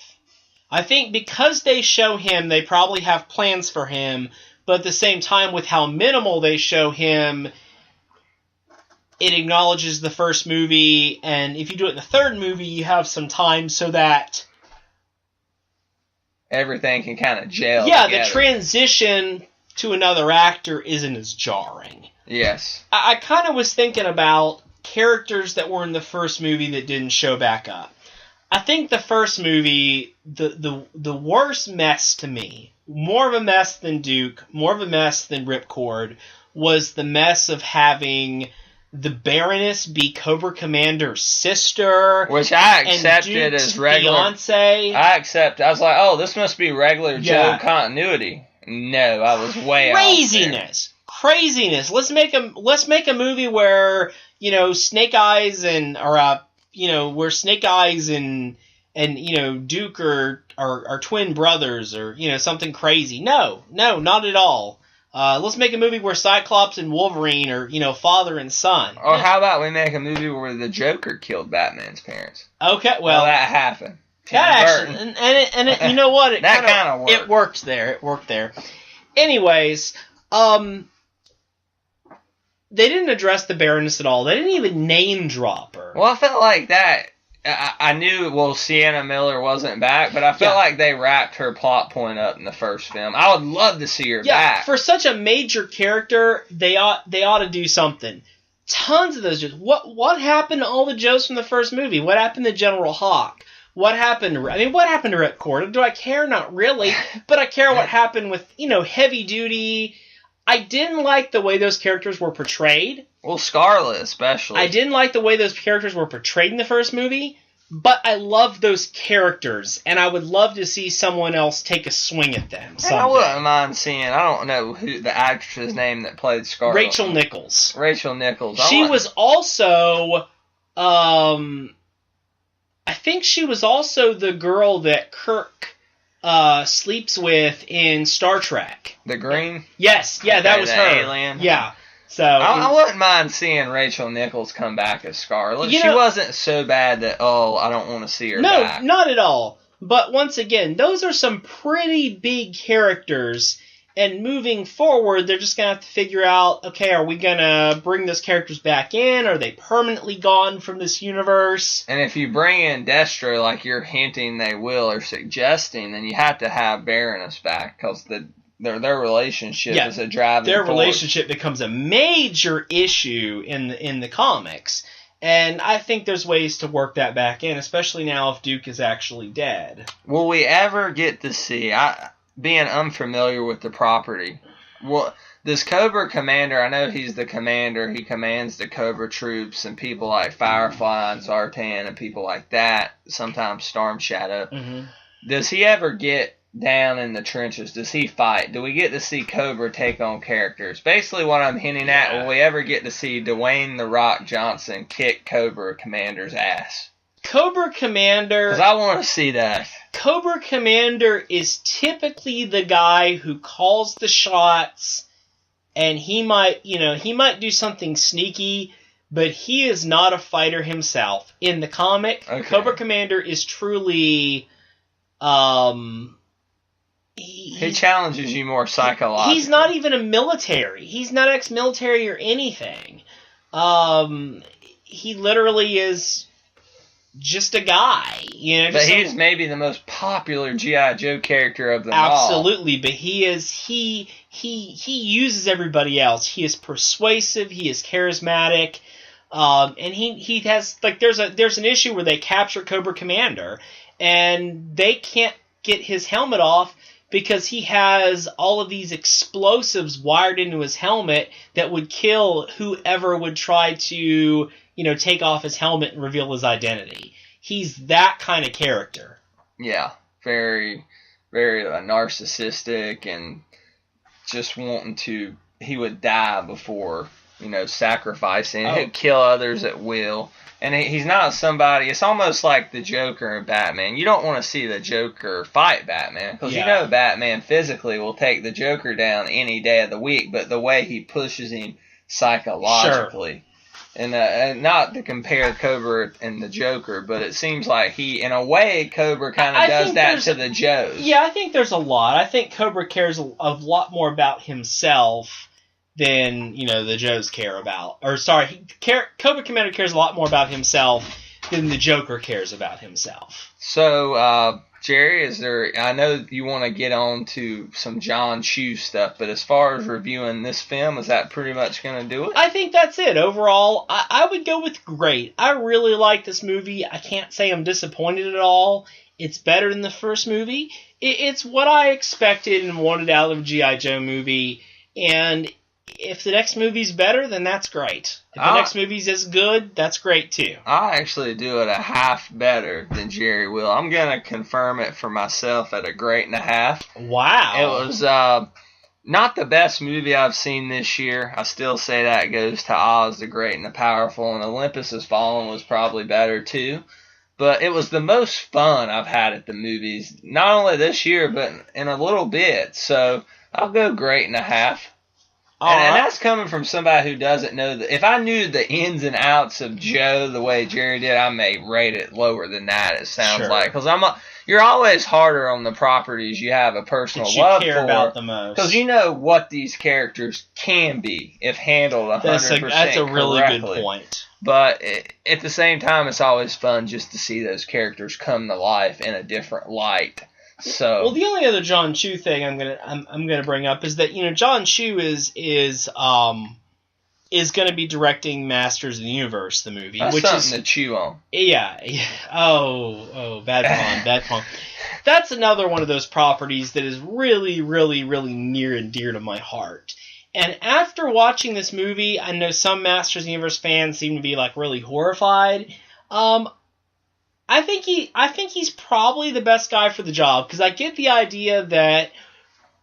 I think because they show him, they probably have plans for him, but at the same time, with how minimal they show him, it acknowledges the first movie, and if you do it in the third movie, you have some time so that everything can kind of gel together. The transition to another actor isn't as jarring. Yes. I kind of was thinking about characters that were in the first movie that didn't show back up. I think the first movie, the worst mess to me, more of a mess than Duke, more of a mess than Ripcord, was the mess of having the Baroness be Cobra Commander's sister, which I accepted as regular fiance. I was like, oh, this must be regular Joe continuity. No, I was way craziness. Craziness. Let's make a movie where Snake Eyes where Snake Eyes and Duke are twin brothers or something crazy. No, not at all. Let's make a movie where Cyclops and Wolverine are father and son. Or how about we make a movie where the Joker killed Batman's parents? Okay, well that happened. That actually, and it, you know what? It that kind of worked. It worked there. It worked there. Anyways, they didn't address the Baroness at all. They didn't even name drop her. Well, I felt like that. I knew, Sienna Miller wasn't back, but I felt like they wrapped her plot point up in the first film. I would love to see her back. For such a major character, they ought to do something. Tons of those Joes. What happened to all the Joes from the first movie? What happened to General Hawk? what happened to Ripcord? Do I care? Not really. But I care what happened with, Heavy Duty. I didn't like the way those characters were portrayed. Well, Scarlet especially. I didn't like the way those characters were portrayed in the first movie, but I love those characters, and I would love to see someone else take a swing at them someday. I wouldn't mind seeing, I don't know who the actress's name that played Scarlet. Rachel Nichols. She was also, I think she was also the girl that Kirk sleeps with in Star Trek. The green? Yes, yeah, okay, that was her. Alien. Yeah. So I wouldn't mind seeing Rachel Nichols come back as Scarlet. She wasn't so bad that, I don't want to see her back. No, not at all. But once again, those are some pretty big characters, and moving forward, they're just going to have to figure out, okay, are we going to bring those characters back in? Are they permanently gone from this universe? And if you bring in Destro like you're hinting they will or suggesting, then you have to have Baroness back, because their relationship is a driving Their force. relationship becomes a major issue in the comics. And I think there's ways to work that back in, especially now if Duke is actually dead. Will we ever get to see, being unfamiliar with the property, this Cobra Commander, I know he's the commander, he commands the Cobra troops and people like Firefly and Zartan and people like that, sometimes Storm Shadow. Mm-hmm. Does he ever get down in the trenches? Does he fight? Do we get to see Cobra take on characters? Basically what I'm hinting at, will we ever get to see Dwayne "The Rock" Johnson kick Cobra Commander's ass? Cobra Commander... Because I want to see that. Cobra Commander is typically the guy who calls the shots, and he might do something sneaky, but he is not a fighter himself. In the comic, okay. Cobra Commander is truly... He challenges you more psychologically. He's not even a military. He's not ex-military or anything. He literally is just a guy. But he's maybe the most popular G.I. Joe character of them all. Absolutely, but he uses everybody else. He is persuasive. He is charismatic. And he has, there's an issue where they capture Cobra Commander, and they can't get his helmet off because he has all of these explosives wired into his helmet that would kill whoever would try to, take off his helmet and reveal his identity. He's that kind of character. Yeah, very, very narcissistic and just wanting to, he would die before, sacrificing. Oh. He'd kill others at will. And he's not somebody, it's almost like the Joker and Batman. You don't want to see the Joker fight Batman, because Batman physically will take the Joker down any day of the week, but the way he pushes him psychologically. Sure. And not to compare Cobra and the Joker, but it seems like in a way, Cobra kind of does that to the Joes. Yeah, I think there's a lot. I think Cobra cares a lot more about himself than, the Joes care about. Cobra Commander cares a lot more about himself than the Joker cares about himself. So, Jerry, I know you want to get on to some Jon Chu stuff, but as far as reviewing this film, is that pretty much going to do it? I think that's it. Overall, I would go with great. I really like this movie. I can't say I'm disappointed at all. It's better than the first movie. It's what I expected and wanted out of a G.I. Joe movie, and if the next movie's better, then that's great. If the next movie's as good, that's great too. I'll actually do it a half better than Jerry will. I'm going to confirm it for myself at a great and a half. Wow. It was not the best movie I've seen this year. I still say that goes to Oz the Great and the Powerful, and Olympus Has Fallen was probably better too. But it was the most fun I've had at the movies, not only this year, but in a little bit. So I'll go great and a half. And that's coming from somebody who doesn't know that. If I knew the ins and outs of Joe the way Jerry did, I may rate it lower than that. It sounds like, because you're always harder on the properties you have a personal love for, care about the most, because you know what these characters can be if handled 100%. That's a really correctly. Good point. But at the same time, it's always fun just to see those characters come to life in a different light. So, well, the only other Jon Chu thing I'm gonna bring up is that Jon Chu is is going to be directing Masters of the Universe, the movie. That's which something to chew on. Yeah. Bad pun. That's another one of those properties that is really, really, really near and dear to my heart. And after watching this movie, I know some Masters of the Universe fans seem to be like really horrified. I think he's probably the best guy for the job, because I get the idea that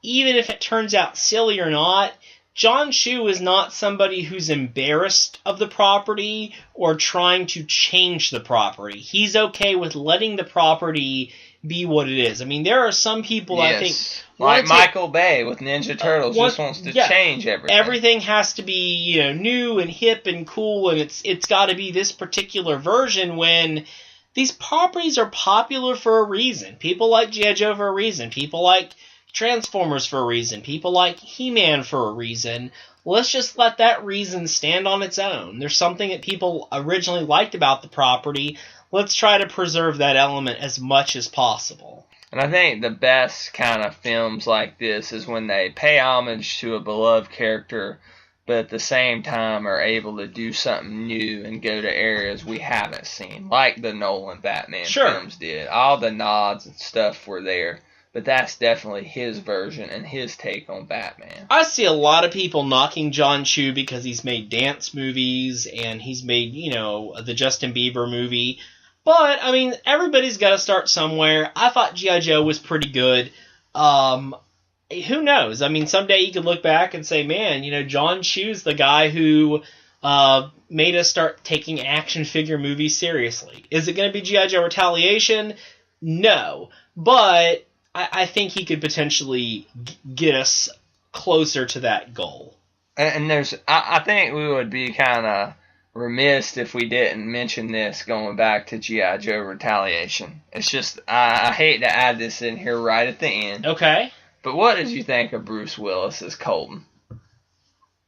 even if it turns out silly or not, Jon Chu is not somebody who's embarrassed of the property or trying to change the property. He's okay with letting the property be what it is. I mean, there are some people, I think... Like Michael Bay with Ninja Turtles just wants to change everything. Everything has to be, new and hip and cool, and it's got to be this particular version, when these properties are popular for a reason. People like G.I. Joe for a reason. People like Transformers for a reason. People like He-Man for a reason. Let's just let that reason stand on its own. There's something that people originally liked about the property. Let's try to preserve that element as much as possible. And I think the best kind of films like this is when they pay homage to a beloved character, but at the same time are able to do something new and go to areas we haven't seen, like the Nolan Batman films did. All the nods and stuff were there, but that's definitely his version and his take on Batman. I see a lot of people knocking Jon Chu because he's made dance movies and he's made, the Justin Bieber movie. But, I mean, everybody's got to start somewhere. I thought G.I. Joe was pretty good. Who knows? I mean, someday you could look back and say, man, Jon Chu's the guy who made us start taking action figure movies seriously. Is it going to be G.I. Joe Retaliation? No. But I think he could potentially get us closer to that goal. And I think we would be kind of remiss if we didn't mention this going back to G.I. Joe Retaliation. It's just, I hate to add this in here right at the end. Okay. But what did you think of Bruce Willis as Colton?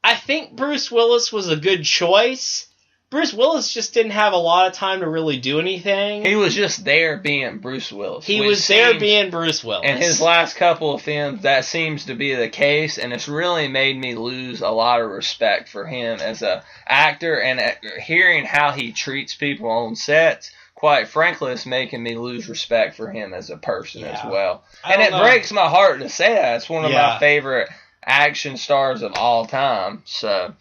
I think Bruce Willis was a good choice. Bruce Willis just didn't have a lot of time to really do anything. He was just there being Bruce Willis. He was there being Bruce Willis. In his last couple of films, that seems to be the case, and it's really made me lose a lot of respect for him as an actor, and hearing how he treats people on sets, quite frankly, it's making me lose respect for him as a person as well. And it breaks my heart to say that. It's one of my favorite action stars of all time, so...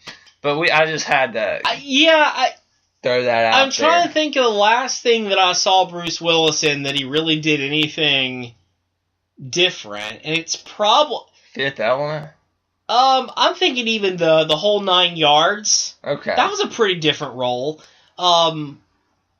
But I just had to throw that out. I'm trying to think of the last thing that I saw Bruce Willis in that he really did anything different, and it's probably Fifth Element. I'm thinking even the whole 9 yards. Okay, that was a pretty different role.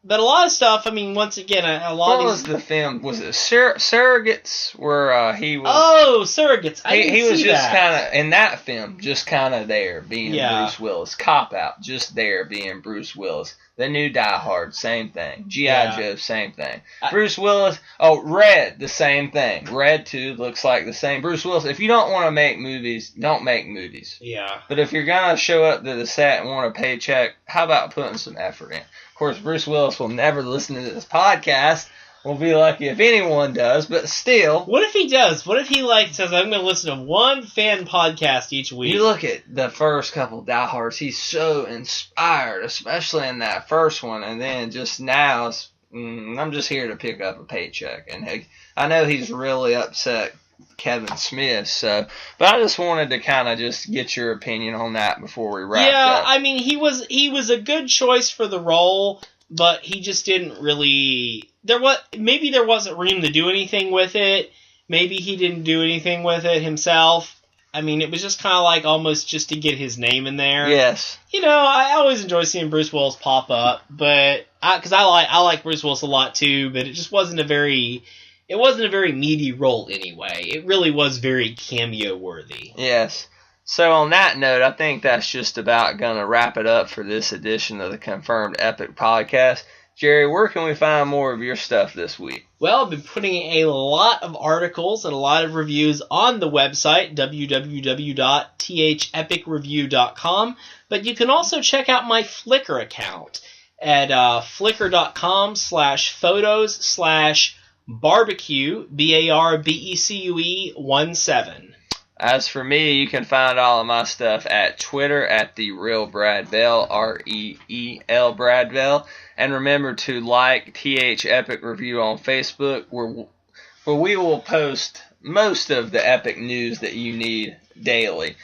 But a lot of stuff, I mean, once again, a lot of these... What was the film? Was it Surrogates, where he was... Oh, Surrogates. He was just kind of, in that film, just kind of there, being Bruce Willis. Cop Out, just there, being Bruce Willis. The new Die Hard, same thing. G.I. Joe, same thing. Bruce Willis, Red, the same thing. Red 2 looks like the same. Bruce Willis, if you don't want to make movies, don't make movies. Yeah. But if you're going to show up to the set and want a paycheck, how about putting some effort in? Of course, Bruce Willis will never listen to this podcast. We'll be lucky if anyone does, but still. What if he does? What if he says, I'm going to listen to one fan podcast each week? You look at the first couple Die Hards, he's so inspired, especially in that first one, and then just now, I'm just here to pick up a paycheck. And I know he's really upset Kevin Smith, but I just wanted to kind of just get your opinion on that before we wrap up. Yeah, I mean, he was a good choice for the role, but he just didn't really... Maybe there wasn't room to do anything with it. Maybe he didn't do anything with it himself. I mean, it was just kind of like almost just to get his name in there. Yes. I always enjoy seeing Bruce Willis pop up, but because I like Bruce Willis a lot too, but it just wasn't a very meaty role anyway. It really was very cameo worthy. Yes. So on that note, I think that's just about going to wrap it up for this edition of the Confirmed Epic Podcast. Jerry, where can we find more of your stuff this week? Well, I've been putting a lot of articles and a lot of reviews on the website, www.thepicreview.com, but you can also check out my Flickr account at flickr.com/photos/barbecue, BARBECUE 17. As for me, you can find all of my stuff at Twitter at The Real Brad Bell, REEL Brad Bell. And remember to like TH Epic Review on Facebook, where we will post most of the epic news that you need daily.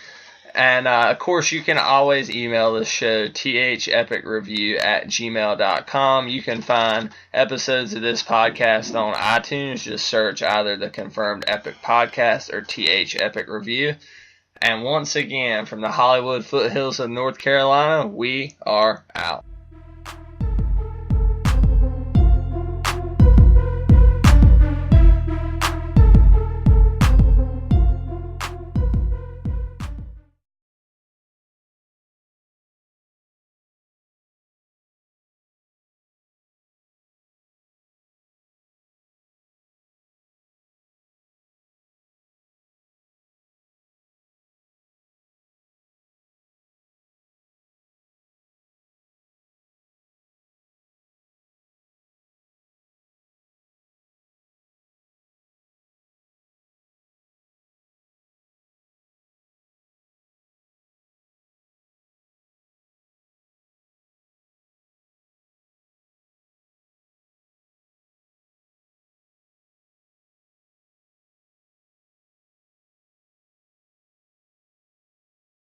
And, of course, you can always email the show, thepicreview@gmail.com. You can find episodes of this podcast on iTunes. Just search either the Confirmed Epic Podcast or TH Epic Review. And once again, from the Hollywood foothills of North Carolina, we are out.